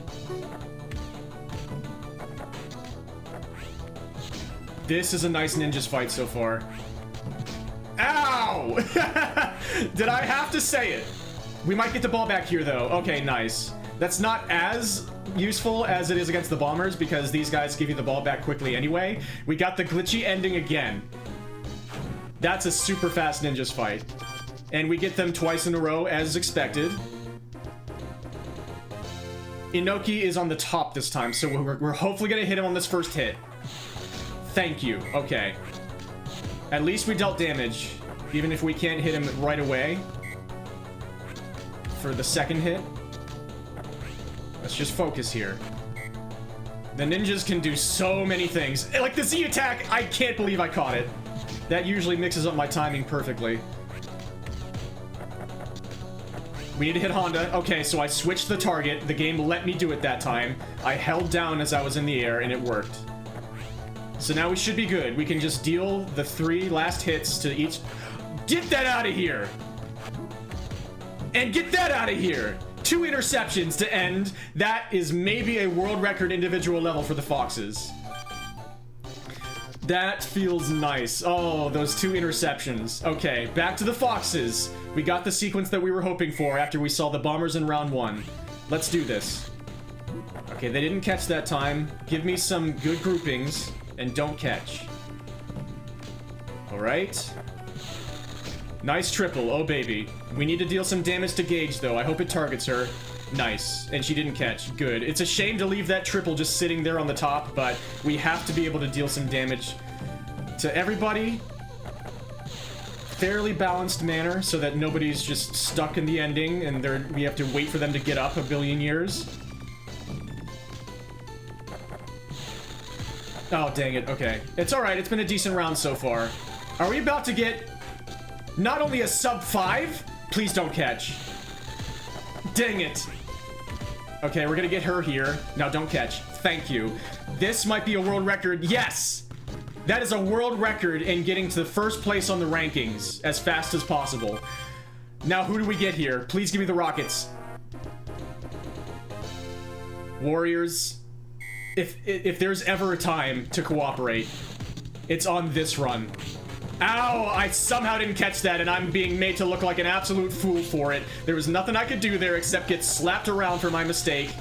This is a nice ninjas fight so far. Ow! Did I have to say it? We might get the ball back here, though. Okay, nice. That's not as useful as it is against the bombers, because these guys give you the ball back quickly anyway. We got the glitchy ending again. That's a super fast ninjas fight. And we get them twice in a row, as expected. Inoki is on the top this time, so we're hopefully gonna hit him on this first hit. Thank you. Okay. At least we dealt damage, even if we can't hit him right away. For the second hit. Let's just focus here. The ninjas can do so many things. Like the Z attack, I can't believe I caught it. That usually mixes up my timing perfectly. We need to hit Honda. Okay, so I switched the target. The game let me do it that time. I held down as I was in the air, and it worked. So now we should be good. We can just deal the 3 last hits to each... Get that out of here! And get that out of here! 2 interceptions to end. That is maybe a world record individual level for the Foxes. That feels nice. Oh, those 2 interceptions. Okay, back to the Foxes. We got the sequence that we were hoping for after we saw the bombers in round 1. Let's do this. Okay, they didn't catch that time. Give me some good groupings and don't catch. Alright. Nice triple. Oh, baby. We need to deal some damage to Gage, though. I hope it targets her. Nice. And she didn't catch. Good. It's a shame to leave that triple just sitting there on the top, but we have to be able to deal some damage to everybody. fairly balanced manner so that nobody's just stuck in the ending and we have to wait for them to get up a billion years. Oh, dang it. Okay. It's alright. It's been a decent round so far. Are we about to get not only a sub 5? Please don't catch. Dang it. Okay, we're gonna get her here. Now, don't catch. Thank you. This might be a world record. Yes! That is a world record in getting to the first place on the rankings as fast as possible. Now, who do we get here? Please give me the rockets. Warriors. If there's ever a time to cooperate, it's on this run. Ow! I somehow didn't catch that, and I'm being made to look like an absolute fool for it. There was nothing I could do there except get slapped around for my mistake.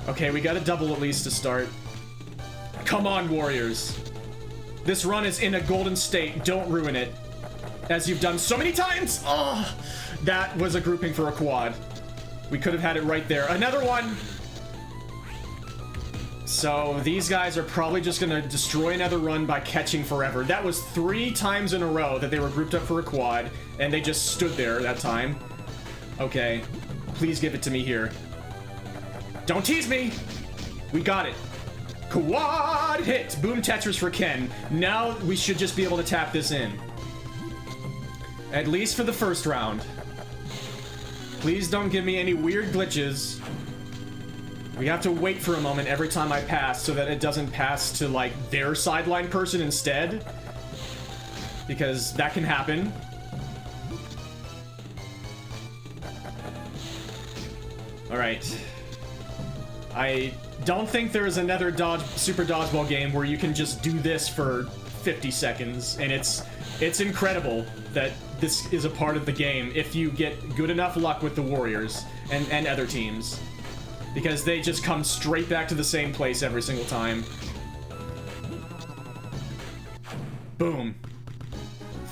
Okay, we got a double at least to start. Come on, Warriors. This run is in a golden state. Don't ruin it. As you've done so many times! Oh, that was a grouping for a quad. We could have had it right there. Another one! So these guys are probably just gonna destroy another run by catching forever. That was 3 times in a row that they were grouped up for a quad, and they just stood there that time. Okay, please give it to me here. Don't tease me! We got it. Quad hit! Boom Tetris for Ken. Now we should just be able to tap this in. At least for the first round. Please don't give me any weird glitches. We have to wait for a moment every time I pass so that it doesn't pass to, like, their sideline person instead. Because that can happen. Alright. I don't think there is another Super Dodgeball game where you can just do this for 50 seconds. And it's incredible that this is a part of the game if you get good enough luck with the Warriors and other teams. Because they just come straight back to the same place every single time. Boom.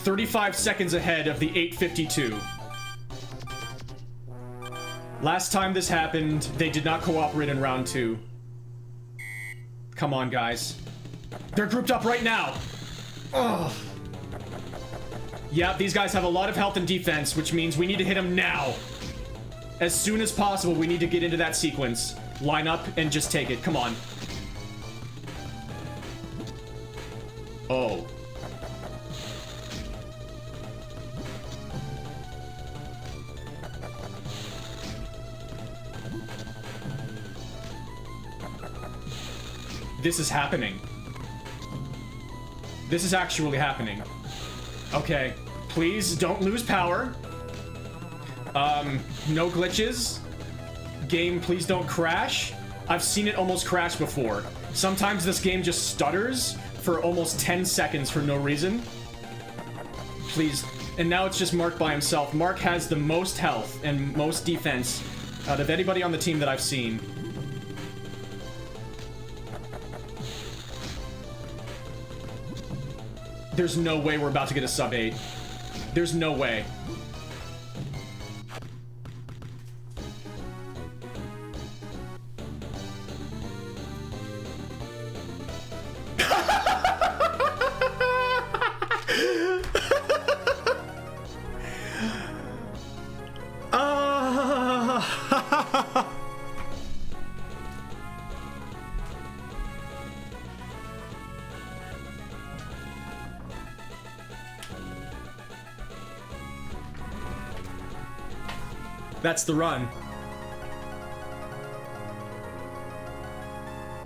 35 seconds ahead of the 8:52. Last time this happened, they did not cooperate in round 2. Come on, guys. They're grouped up right now. Ugh. Yeah, these guys have a lot of health and defense, which means we need to hit them now. As soon as possible, we need to get into that sequence. Line up and just take it. Come on. Oh. This is happening. This is actually happening. Okay. Please don't lose power. No glitches. Game, please don't crash. I've seen it almost crash before. Sometimes this game just stutters for almost 10 seconds for no reason. Please. And now it's just Mark by himself. Mark has the most health and most defense out of anybody on the team that I've seen. There's no way we're about to get a sub 8. There's no way. That's the run.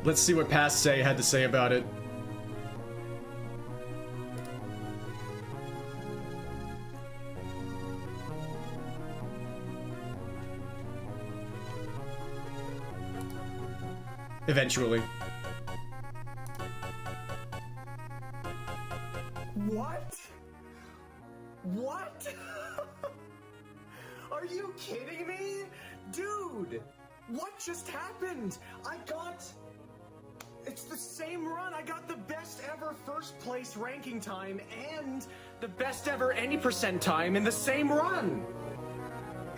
Let's see what Past Say had to say about it. Eventually. What? What? Are you kidding me? Dude, what just happened? It's the same run. I got the best ever first place ranking time and the best ever any percent time in the same run.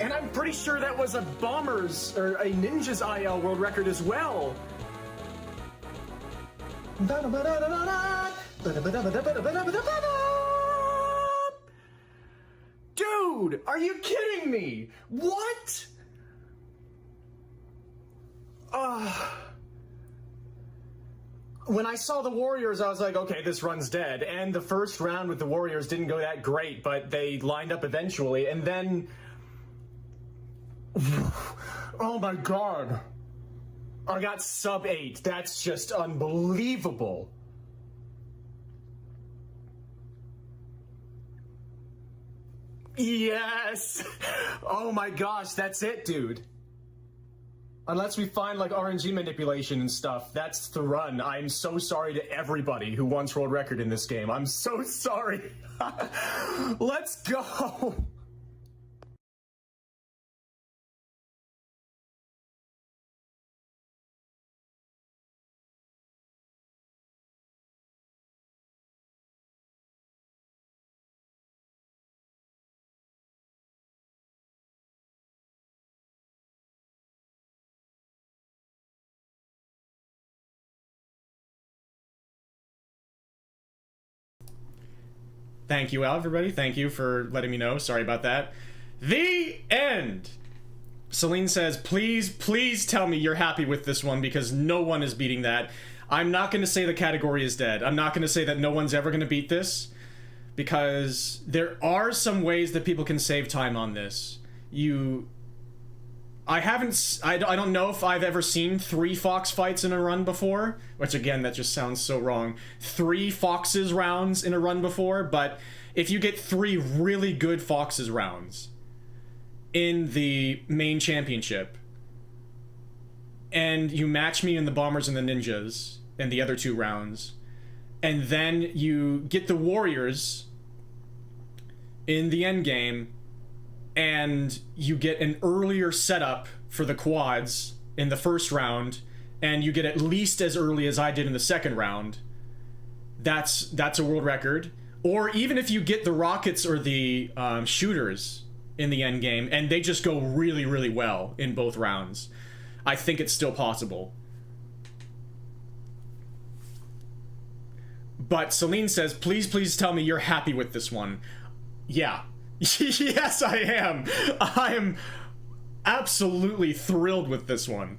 And I'm pretty sure that was a Bombers or a Ninja's IL world record as well. Dude, are you kidding me? What? When I saw the Warriors, I was like, okay, this run's dead. And the first round with the Warriors didn't go that great, but they lined up eventually. And then... oh my god. I got sub 8. That's just unbelievable. Yes! Oh my gosh, that's it, dude. Unless we find, like, RNG manipulation and stuff, that's the run. I'm so sorry to everybody who wants world record in this game. I'm so sorry. Let's go! Thank you, everybody. Thank you for letting me know. Sorry about that. The end! Celine says, please, please tell me you're happy with this one because no one is beating that. I'm not going to say the category is dead. I'm not going to say that no one's ever going to beat this because there are some ways that people can save time on this. I don't know if I've ever seen 3 Fox fights in a run before, which again, that just sounds so wrong. 3 Foxes rounds in a run before, but if you get 3 really good Foxes rounds in the main championship, and you match me in the Bombers and the Ninjas in the other 2 rounds, and then you get the Warriors in the end game, and you get an earlier setup for the quads in the first round, and you get at least as early as I did in the second round, that's a world record. Or even if you get the rockets or the shooters in the end game, and they just go really, really well in both rounds, I think it's still possible. But Celine says, please, please tell me you're happy with this one. Yeah. Yes, I am. I am absolutely thrilled with this one.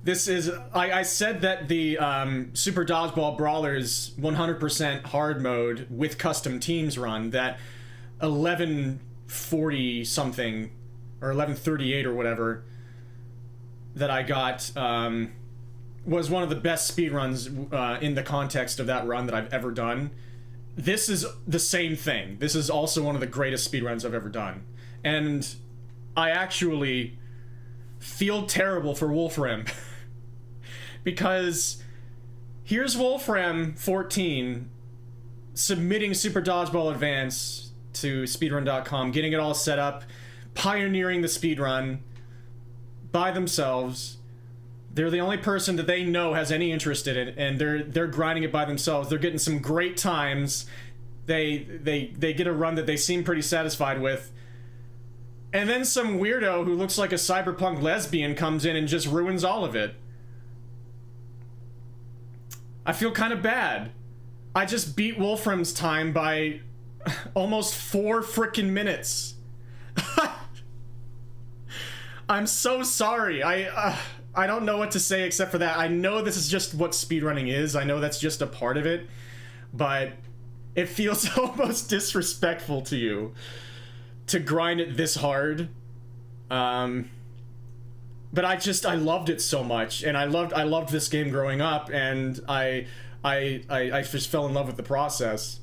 This is... I said that the Super Dodgeball Brawlers 100% hard mode with custom teams run, that 1140 something, or 1138 or whatever, that I got, was one of the best speedruns in the context of that run that I've ever done. This is the same thing. This is also one of the greatest speedruns I've ever done. And I actually feel terrible for Wolfram. Because here's Wolfram 14 submitting Super Dodgeball Advance to speedrun.com, getting it all set up, pioneering the speedrun by themselves. They're the only person that they know has any interest in it, and they're grinding it by themselves. They're getting some great times. They get a run that they seem pretty satisfied with. And then some weirdo who looks like a cyberpunk lesbian comes in and just ruins all of it. I feel kind of bad. I just beat Wolfram's time by almost 4 frickin' minutes. I'm so sorry. I don't know what to say except for that. I know this is just what speedrunning is. I know that's just a part of it. But it feels almost disrespectful to you to grind it this hard. But I loved it so much, and I loved this game growing up, and I just fell in love with the process.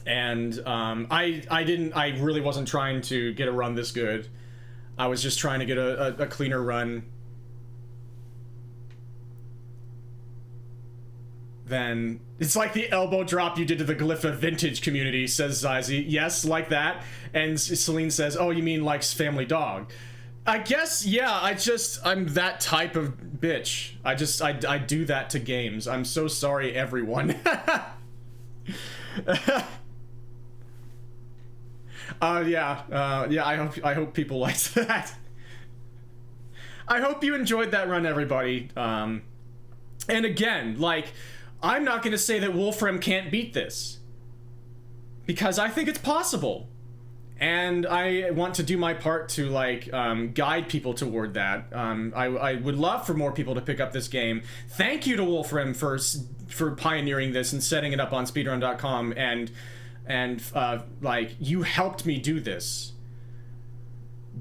And I really wasn't trying to get a run this good. I was just trying to get a cleaner run than... It's like the elbow drop you did to the Glypha Vintage community, says Zyzy. Yes, like that. And Celine says, oh, you mean like Family Dog. I guess, yeah, I'm that type of bitch. I do that to games. I'm so sorry, everyone. Yeah, I hope people liked that. I hope you enjoyed that run, everybody. And again, like, I'm not gonna say that Wolfram can't beat this, because I think it's possible. And I want to do my part to, like, guide people toward that. I would love for more people to pick up this game. Thank you to Wolfram for pioneering this and setting it up on speedrun.com, and like, you helped me do this.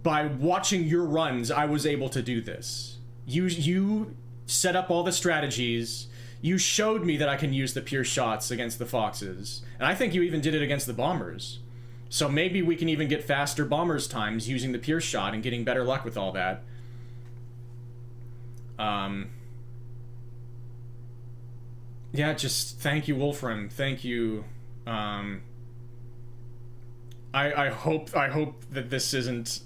By watching your runs, I was able to do this. You set up all the strategies. You showed me that I can use the pure shots against the Foxes. And I think you even did it against the Bombers. So maybe we can even get faster Bombers times using the pure shot and getting better luck with all that. Yeah, just thank you, Wolfram. Thank you. I hope that this isn't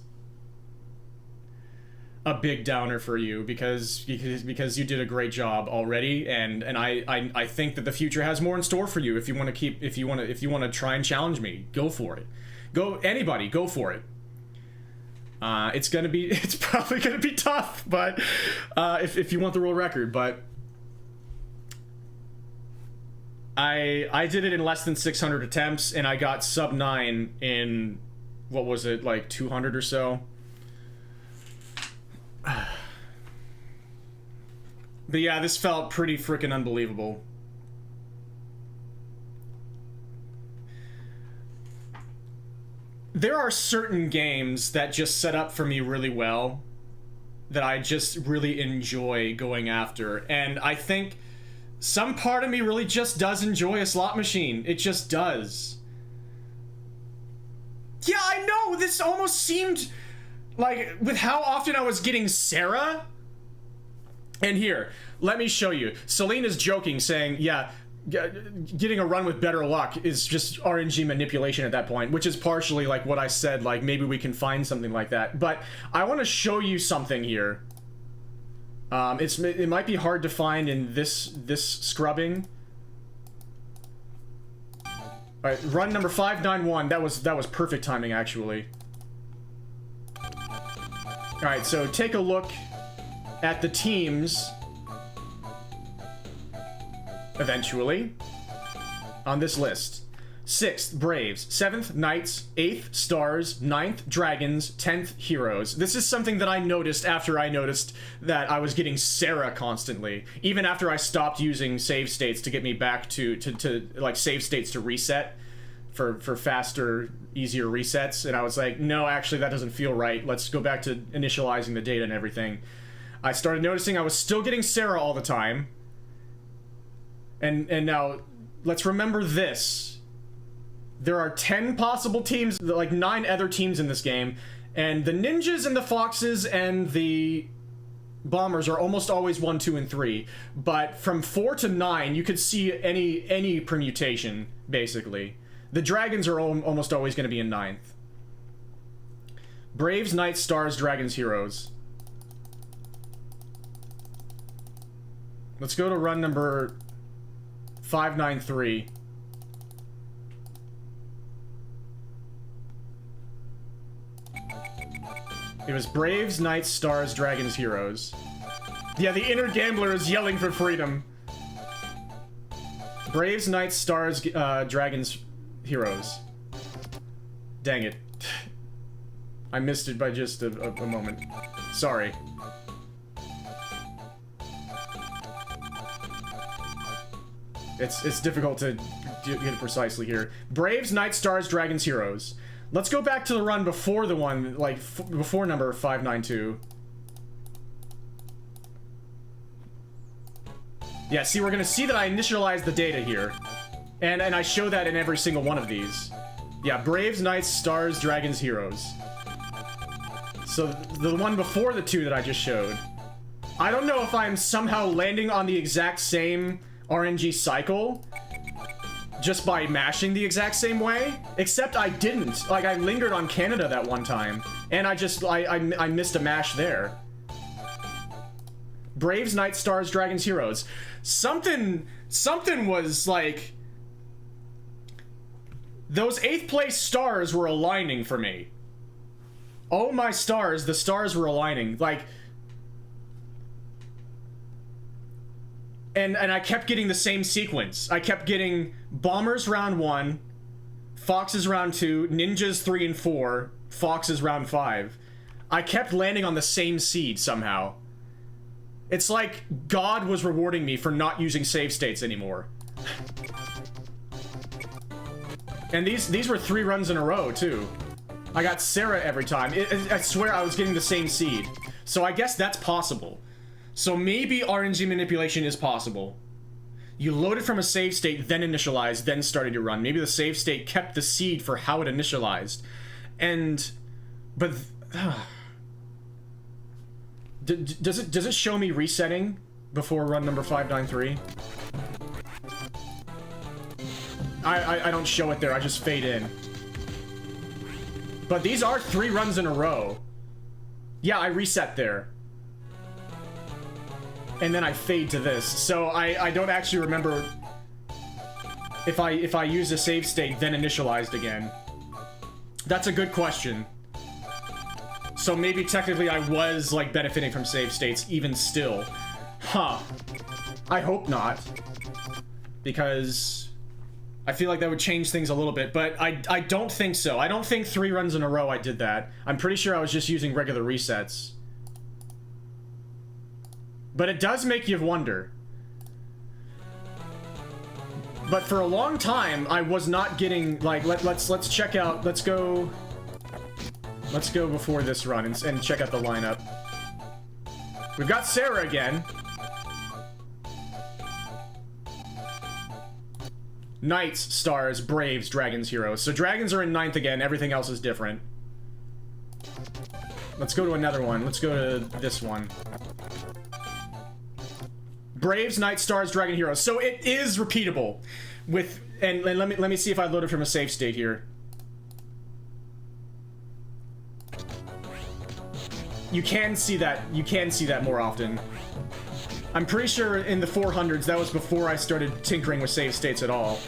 a big downer for you, because you did a great job already, and I think that the future has more in store for you. If you want to try and challenge me, go for it. Anybody, go for it. It's probably gonna be tough, but if you want the world record, but I did it in less than 600 attempts, and I got sub 9 in, what was it, like 200 or so. But yeah, this felt pretty freaking unbelievable. There are certain games that just set up for me really well, that I just really enjoy going after, and I think some part of me really just does enjoy a slot machine. It just does. Yeah, I know, this almost seemed like, with how often I was getting Sarah. And here, let me show you. Celine is joking, saying, yeah, getting a run with better luck is just RNG manipulation at that point, which is partially like what I said, like maybe we can find something like that. But I want to show you something here. It might be hard to find in this scrubbing. All right, run number 591. That was perfect timing, actually. All right, so take a look at the teams eventually on this list. 6th, Braves. 7th, Knights. 8th, Stars. 9th, Dragons. 10th, Heroes. This is something that I noticed after I noticed that I was getting Sarah constantly. Even after I stopped using save states to get me back to like save states to reset for faster, easier resets. And I was like, no, actually that doesn't feel right. Let's go back to initializing the data and everything. I started noticing I was still getting Sarah all the time. And now, let's remember this. There are 10 possible teams, like 9 other teams in this game, and the Ninjas and the Foxes and the Bombers are almost always 1, 2, and 3. But from 4 to 9, you could see any permutation, basically. The Dragons are almost always going to be in 9th. Braves, Knights, Stars, Dragons, Heroes. Let's go to run number 593. It was Braves, Knights, Stars, Dragons, Heroes. Yeah, the inner gambler is yelling for freedom. Braves, Knights, Stars, Dragons, Heroes. Dang it. I missed it by just a moment. Sorry. It's difficult to get it precisely here. Braves, Knights, Stars, Dragons, Heroes. Let's go back to the run before the one, like, before number 592. Yeah, see, we're gonna see that I initialized the data here. And I show that in every single one of these. Yeah, Braves, Knights, Stars, Dragons, Heroes. So, the one before the 2 that I just showed. I don't know if I'm somehow landing on the exact same RNG cycle just by mashing the exact same way, except I didn't. Like, I lingered on Canada that one time, and I missed a mash there. Braves, Knights, Stars, Dragons, Heroes. Something was like, those 8th place stars were aligning for me. Oh my stars, the stars were aligning. Like, and I kept getting the same sequence. I kept getting Bombers round 1, Fox is round 2, Ninja's 3 and 4, Fox is round 5. I kept landing on the same seed somehow. It's like God was rewarding me for not using save states anymore. And these were 3 runs in a row, too. I got Sarah every time. I swear I was getting the same seed. So I guess that's possible. So maybe RNG manipulation is possible. You loaded from a save state, then initialized, then started your run. Maybe the save state kept the seed for how it initialized. But does it show me resetting before run number 593? I don't show it there, I just fade in. But these are 3 runs in a row. Yeah, I reset there. And then I fade to this. So I don't actually remember if I used a save state, then initialized again. That's a good question. So maybe technically I was, like, benefiting from save states even still. Huh. I hope not. Because I feel like that would change things a little bit, but I don't think so. I don't think 3 runs in a row I did that. I'm pretty sure I was just using regular resets. But it does make you wonder. But for a long time, I was not getting, like, let's check out, let's go before this run and check out the lineup. We've got Sarah again. Knights, Stars, Braves, Dragons, Heroes. So Dragons are in 9th again, everything else is different. Let's go to another one. Let's go to this one. Braves, Knights, Stars, Dragon, Heroes. So it is repeatable. And let me see if I load it from a save state here. You can see that more often. I'm pretty sure in the 400s, that was before I started tinkering with save states at all.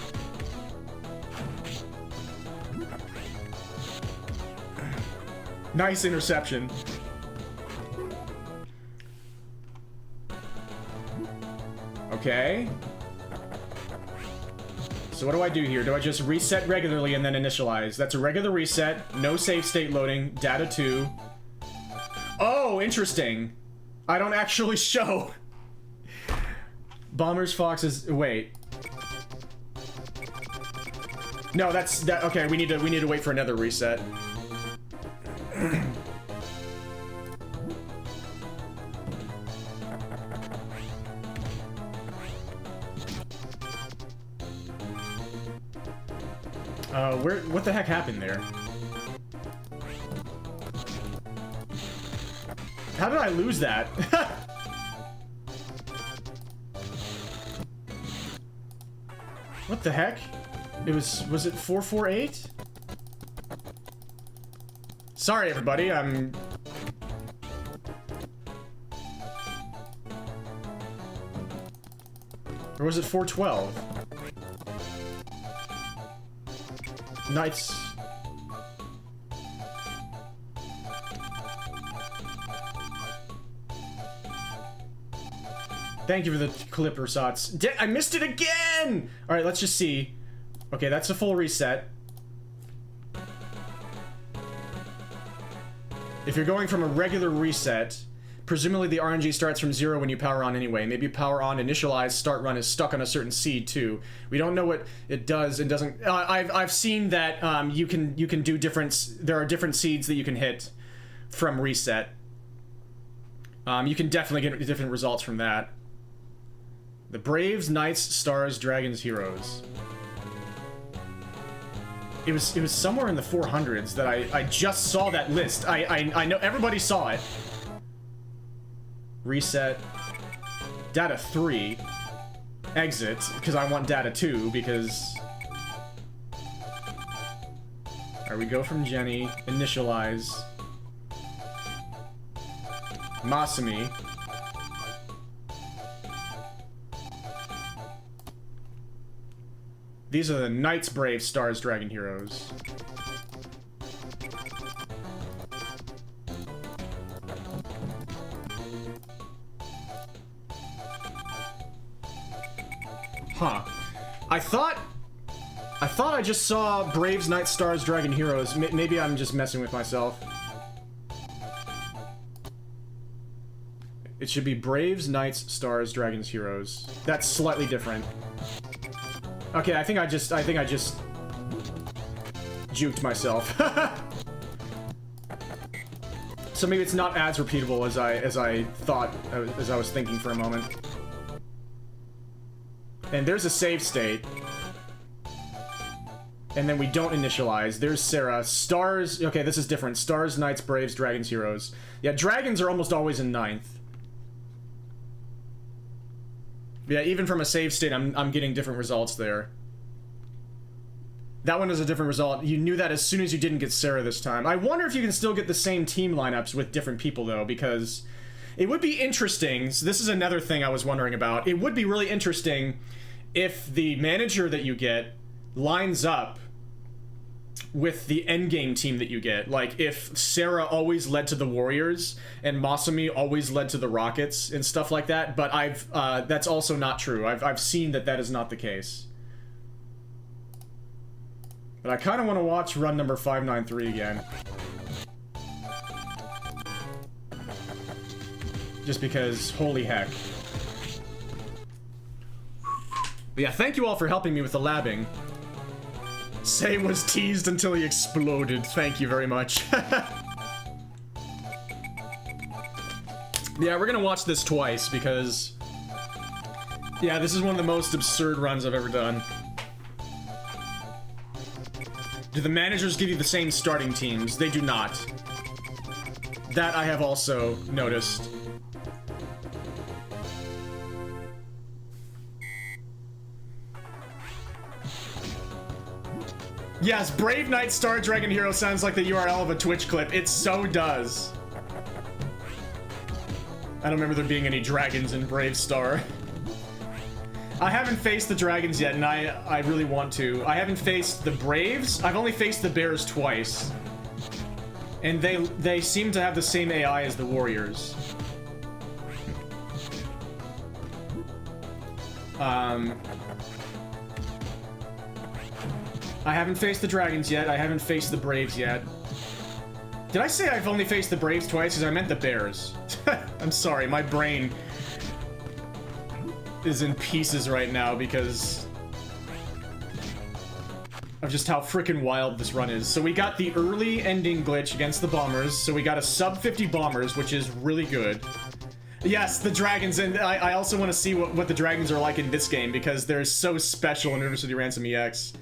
Nice interception. Okay. So what do I do here? Do I just reset regularly and then initialize? That's a regular reset, no save state loading, data 2. Oh, interesting. I don't actually show. Bombers, Foxes, wait. No, okay, we need to wait for another reset. What the heck happened there? How did I lose that? What the heck? Was it 448? Sorry everybody, or was it 412? Knights. Thank you for the Clipper shots. I missed it again! Alright, let's just see. Okay, that's a full reset. If you're going from a regular reset, presumably the RNG starts from 0 when you power on anyway. Maybe power on, initialize, start run is stuck on a certain seed too. We don't know what it does and doesn't. I've seen that you can do different. There are different seeds that you can hit from reset. You can definitely get different results from that. The Braves, Knights, Stars, Dragons, Heroes. It was somewhere in the 400s that I just saw that list. I know everybody saw it. Reset. Data 3. Exit, because I want data 2, because... Alright, we go from Jenny. Initialize. Masumi. These are the Knights, Braves, Stars, Dragon, Heroes. Huh. I I thought I just saw Braves, Knights, Stars, Dragon, Heroes. Maybe I'm just messing with myself. It should be Braves, Knights, Stars, Dragons, Heroes. That's slightly different. Okay, I think I just juked myself. So maybe it's not as repeatable as I thought, as I was thinking for a moment. And there's a save state. And then we don't initialize. There's Sarah. Stars... Okay, this is different. Stars, Knights, Braves, Dragons, Heroes. Yeah, Dragons are almost always in 9th. Yeah, even from a save state, I'm getting different results there. That one is a different result. You knew that as soon as you didn't get Sarah this time. I wonder if you can still get the same team lineups with different people, though, because it would be interesting. So this is another thing I was wondering about. It would be really interesting if the manager that you get lines up with the endgame team that you get. Like, if Sarah always led to the Warriors and Masumi always led to the Rockets and stuff like that, but that's also not true. I've seen that is not the case. But I kind of want to watch run number 593 again. Just because, holy heck. But yeah, thank you all for helping me with the labbing. Say was teased until he exploded. Thank you very much. Yeah, we're gonna watch this twice because... Yeah, this is one of the most absurd runs I've ever done. Do the managers give you the same starting teams? They do not. That I have also noticed. Yes, Brave Knight Star Dragon Hero sounds like the URL of a Twitch clip. It so does. I don't remember there being any dragons in Brave Star. I haven't faced the dragons yet, and I really want to. I haven't faced the Braves. I've only faced the Bears twice. And they seem to have the same AI as the Warriors. I haven't faced the dragons yet. I haven't faced the Braves yet. Did I say I've only faced the Braves twice? Because I meant the Bears. I'm sorry, my brain is in pieces right now because of just how freaking wild this run is. So we got the early ending glitch against the Bombers. So we got a sub 50 Bombers, which is really good. Yes, the dragons, and I also want to see what the dragons are like in this game because they're so special in University Ransom EX.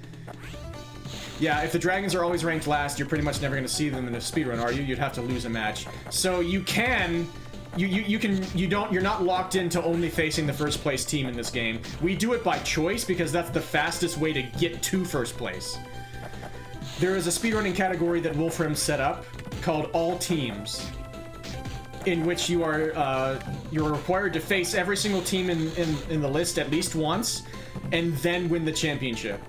Yeah, if the dragons are always ranked last, you're pretty much never going to see them in a speedrun, are you? You'd have to lose a match. So you can... You're not locked into only facing the first place team in this game. We do it by choice because that's the fastest way to get to first place. There is a speedrunning category that Wolfram set up called All Teams, in which you're required to face every single team in the list at least once, and then win the championship.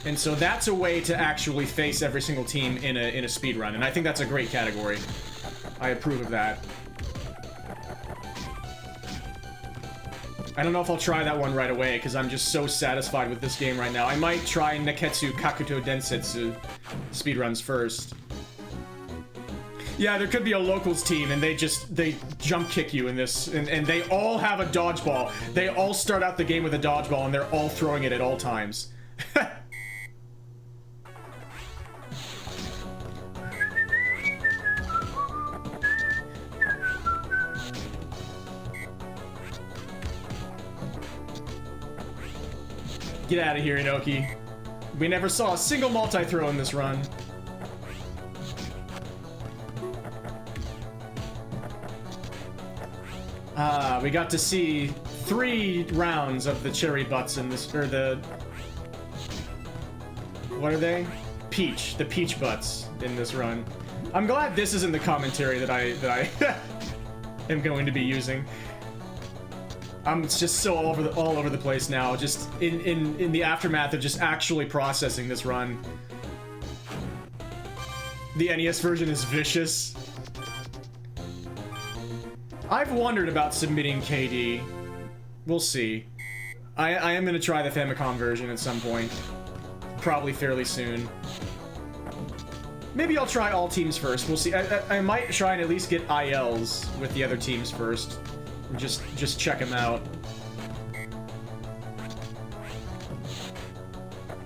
And so that's a way to actually face every single team in a speedrun, and I think that's a great category. I approve of that. I don't know if I'll try that one right away, because I'm just so satisfied with this game right now. I might try Neketsu Kakuto Densetsu speedruns first. Yeah, there could be a locals team, and they jump kick you in this, and they all have a dodgeball. They all start out the game with a dodgeball, and they're all throwing it at all times. Get out of here, Inoki. We never saw a single multi-throw in this run. We got to see 3 rounds of the cherry butts in this, or the... What are they? Peach. The peach butts in this run. I'm glad this isn't the commentary that I am going to be using. I'm just so all over the place now, just in the aftermath of just actually processing this run. The NES version is vicious. I've wondered about submitting KD. We'll see. I am going to try the Famicom version at some point. probably fairly soon. Maybe I'll try all teams first. We'll see. I might try and at least get ILs with the other teams first. And just check them out.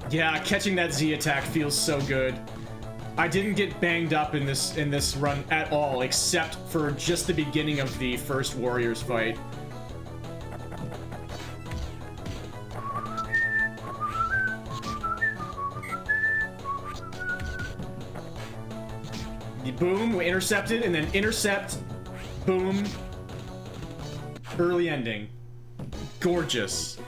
Yeah, catching that Z attack feels so good. I didn't get banged up in this run at all, except for just the beginning of the first Warriors fight. Boom, we intercepted, and then intercept, boom, early ending. Gorgeous.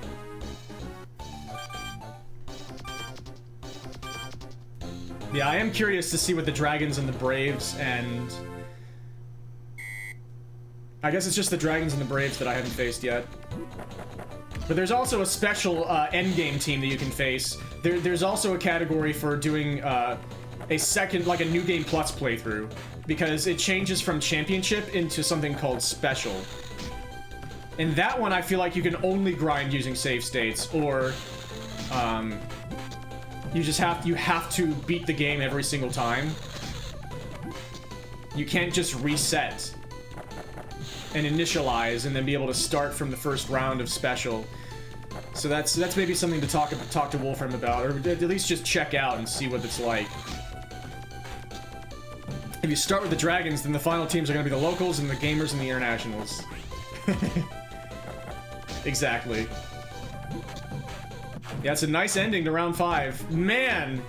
Yeah, I am curious to see what the Dragons and the Braves and... I guess it's just the Dragons and the Braves that I haven't faced yet. But there's also a special endgame team that you can face. There's also a category for doing a second, like a New Game Plus playthrough. Because it changes from Championship into something called Special. In that one, I feel like you can only grind using save states, or... you have to beat the game every single time. You can't just reset and initialize and then be able to start from the first round of Special. So that's maybe something to talk to Wolfram about, or at least just check out and see what it's like. If you start with the Dragons, then the final teams are going to be the locals and the gamers and the internationals. Exactly. Yeah, it's a nice ending to round 5. Man!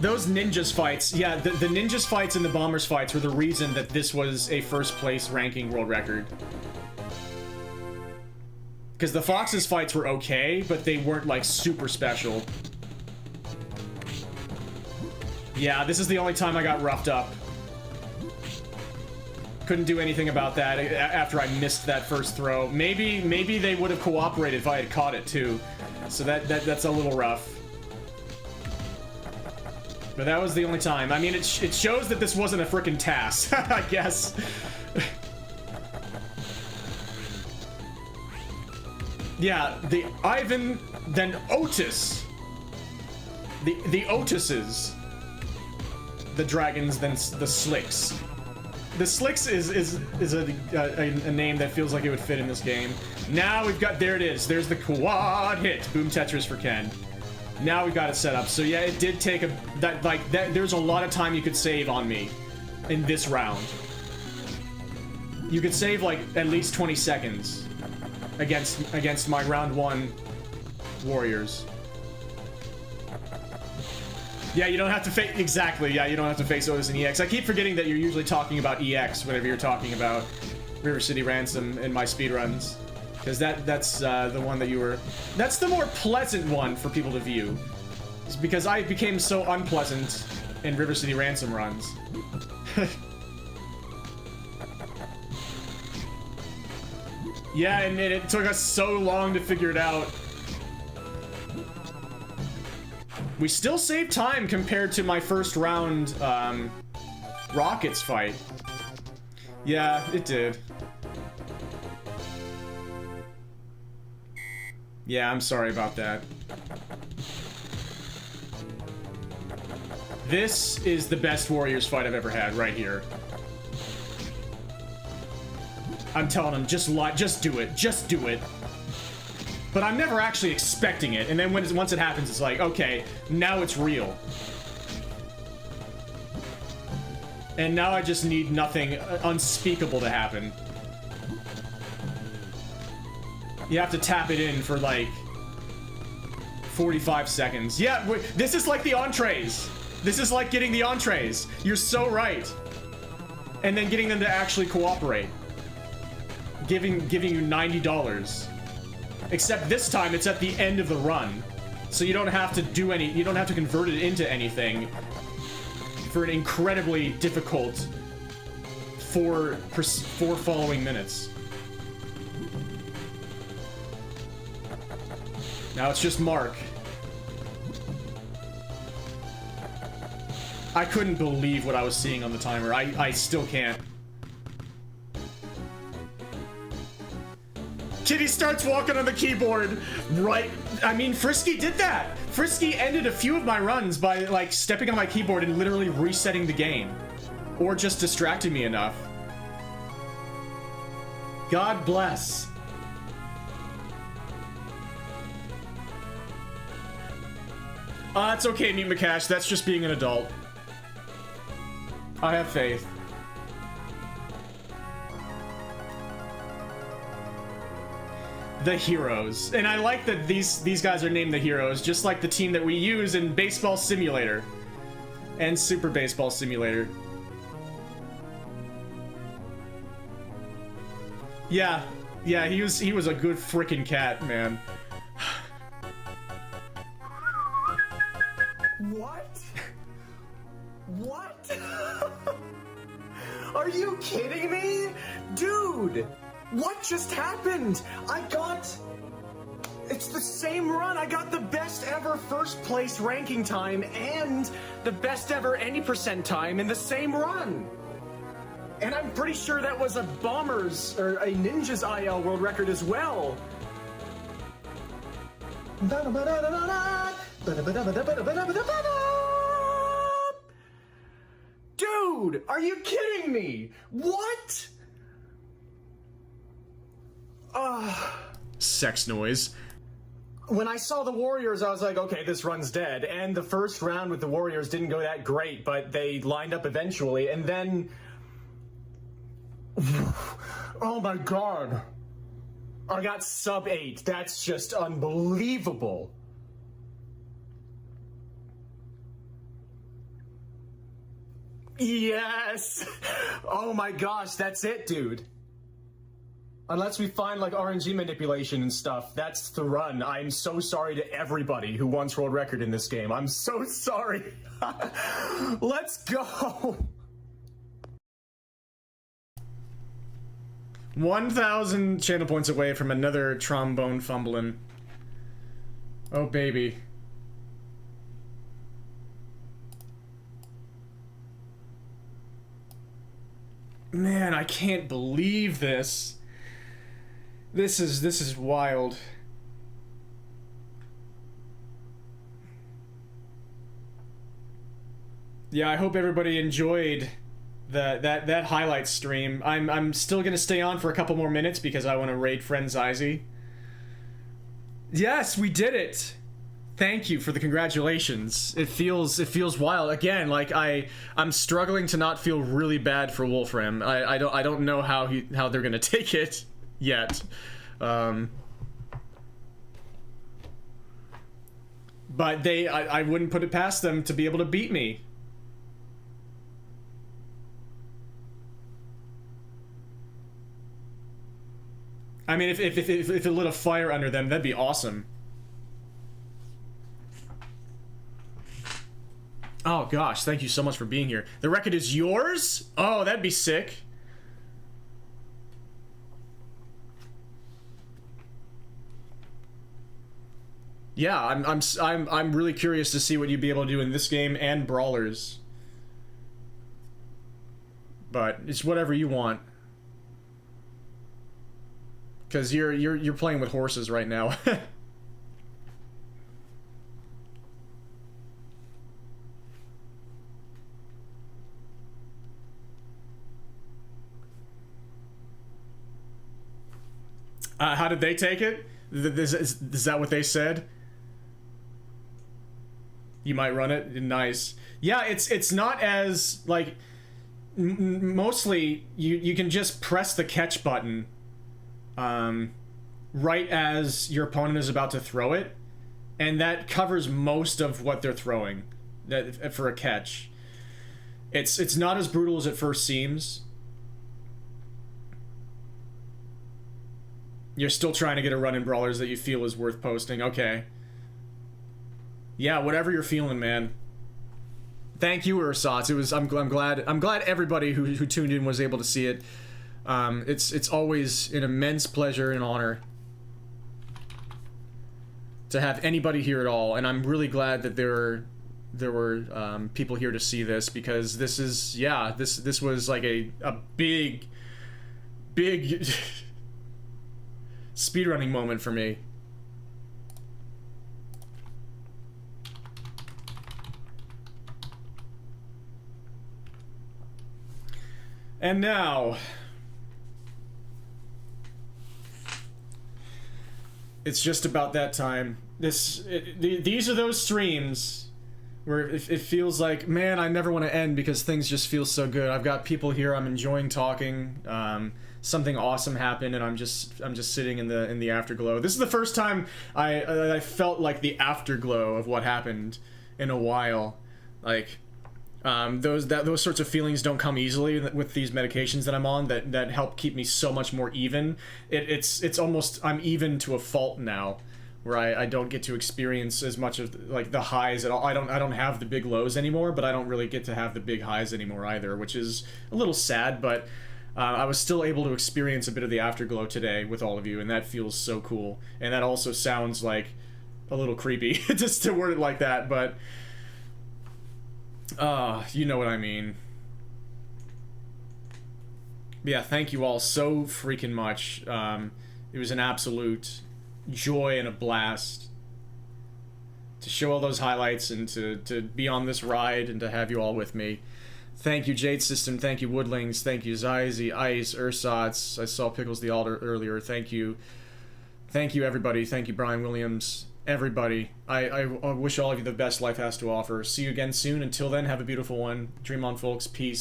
Those Ninjas fights, yeah, the Ninjas fights and the Bombers fights were the reason that this was a first place ranking world record. Because the Foxes fights were okay, but they weren't, like, super special. Yeah, this is the only time I got roughed up. Couldn't do anything about that after I missed that first throw. Maybe they would have cooperated if I had caught it, too. So that's a little rough. But that was the only time. I mean, it shows that this wasn't a frickin' task, I guess. Yeah, the Ivan, then Otis. The Otises. The Dragons, then the Slicks. The Slicks is a name that feels like it would fit in this game. Now we've got, there it is. There's the quad hit. Boom Tetris for Ken. Now we've got it set up. So yeah, it did take there's a lot of time you could save on me in this round. You could save like at least 20 seconds against my round 1 Warriors. Yeah, you don't have to face... Exactly, yeah, you don't have to face Otis and EX. I keep forgetting that you're usually talking about EX whenever you're talking about River City Ransom in my speedruns. Because that's the one that you were... That's the more pleasant one for people to view. It's because I became so unpleasant in River City Ransom runs. Yeah, and it took us so long to figure it out. We still saved time compared to my first round, Rockets fight. Yeah, it did. Yeah, I'm sorry about that. This is the best Warriors fight I've ever had, right here. I'm telling him, just do it, just do it. But I'm never actually expecting it, and then once it happens, it's like, okay, now it's real. And now I just need nothing unspeakable to happen. You have to tap it in for, like, 45 seconds. Yeah, this is like the entrees. This is like getting the entrees. You're so right. And then getting them to actually cooperate. Giving you $90. Except this time it's at the end of the run. So you don't have to do you don't have to convert it into anything for an incredibly difficult 4 following minutes. Now it's just Mark. I couldn't believe what I was seeing on the timer. I still can't. Kitty starts walking on the keyboard, right? I mean, Frisky did that. Frisky ended a few of my runs by, like, stepping on my keyboard and literally resetting the game. Or just distracting me enough. God bless. It's okay, Meet McCash. That's just being an adult. I have faith. The Heroes. And I like that these guys are named the Heroes, just like the team that we use in Baseball Simulator. And Super Baseball Simulator. Yeah. Yeah, he was a good freaking cat, man. What? What? Are you kidding me? Dude, what just happened? It's the same run. I got the best ever first place ranking time and the best ever any percent time in the same run. And I'm pretty sure that was a Bombers or a Ninjas IL world record as well. Dude, are you kidding me? What? Sex noise. When I saw the Warriors, I was like, okay, this run's dead. And the first round with the Warriors didn't go that great, but they lined up eventually. And then... oh my god. I got sub 8. That's just unbelievable. Yes! Oh my gosh, that's it, dude. Unless we find, like, RNG manipulation and stuff, that's the run. I'm so sorry to everybody who wants world record in this game. I'm so sorry. Let's go! 1,000 channel points away from another trombone fumbling. Oh, baby. Man, I can't believe this. This is wild. Yeah, I hope everybody enjoyed that highlight stream. I'm still gonna stay on for a couple more minutes because I want to raid friend Zizy. Yes, we did it. Thank you for the congratulations. It feels wild. Again, like I'm struggling to not feel really bad for Wolfram. I don't know how they're gonna take it yet. But I wouldn't put it past them to be able to beat me. I mean, if it lit a fire under them, that'd be awesome. Oh gosh, thank you so much for being here. The record is yours? Oh, that'd be sick. Yeah, I'm really curious to see what you'd be able to do in this game and Brawlers. But it's whatever you want. Cause you're playing with horses right now. How did they take it? Is that what they said? You might run it? Nice. Yeah, it's not as, like, mostly you can just press the catch button right as your opponent is about to throw it, and that covers most of what they're throwing for a catch. It's not as brutal as it first seems. You're still trying to get a run in Brawlers that you feel is worth posting. Okay. Yeah, whatever you're feeling, man. Thank you, Ursats. I'm glad everybody who tuned in was able to see it. It's always an immense pleasure and honor to have anybody here at all, and I'm really glad that there were people here to see this, because this is, yeah, this was like a big speedrunning moment for me. And now, it's just about that time. These are those streams where it feels like, man, I never want to end because things just feel so good. I've got people here. I'm enjoying talking. Something awesome happened, and I'm just sitting in the afterglow. This is the first time I felt like the afterglow of what happened in a while. Like, those sorts of feelings don't come easily with these medications that I'm on that help keep me so much more even. It's almost, I'm even to a fault now, where I don't get to experience as much of like the highs at all. I don't have the big lows anymore, but I don't really get to have the big highs anymore either, which is a little sad, but I was still able to experience a bit of the afterglow today with all of you, and that feels so cool. And that also sounds like a little creepy just to word it like that, but you know what I mean. Yeah, thank you all so freaking much. It was an absolute joy and a blast to show all those highlights and to be on this ride and to have you all with me. Thank you, Jade System. Thank you, Woodlings. Thank you, Zyzy, Ice, Ursats. I saw Pickles the Alder earlier. Thank you. Thank you, everybody. Thank you, Brian Williams. Everybody. I wish all of you the best life has to offer. See you again soon. Until then, have a beautiful one. Dream on, folks. Peace.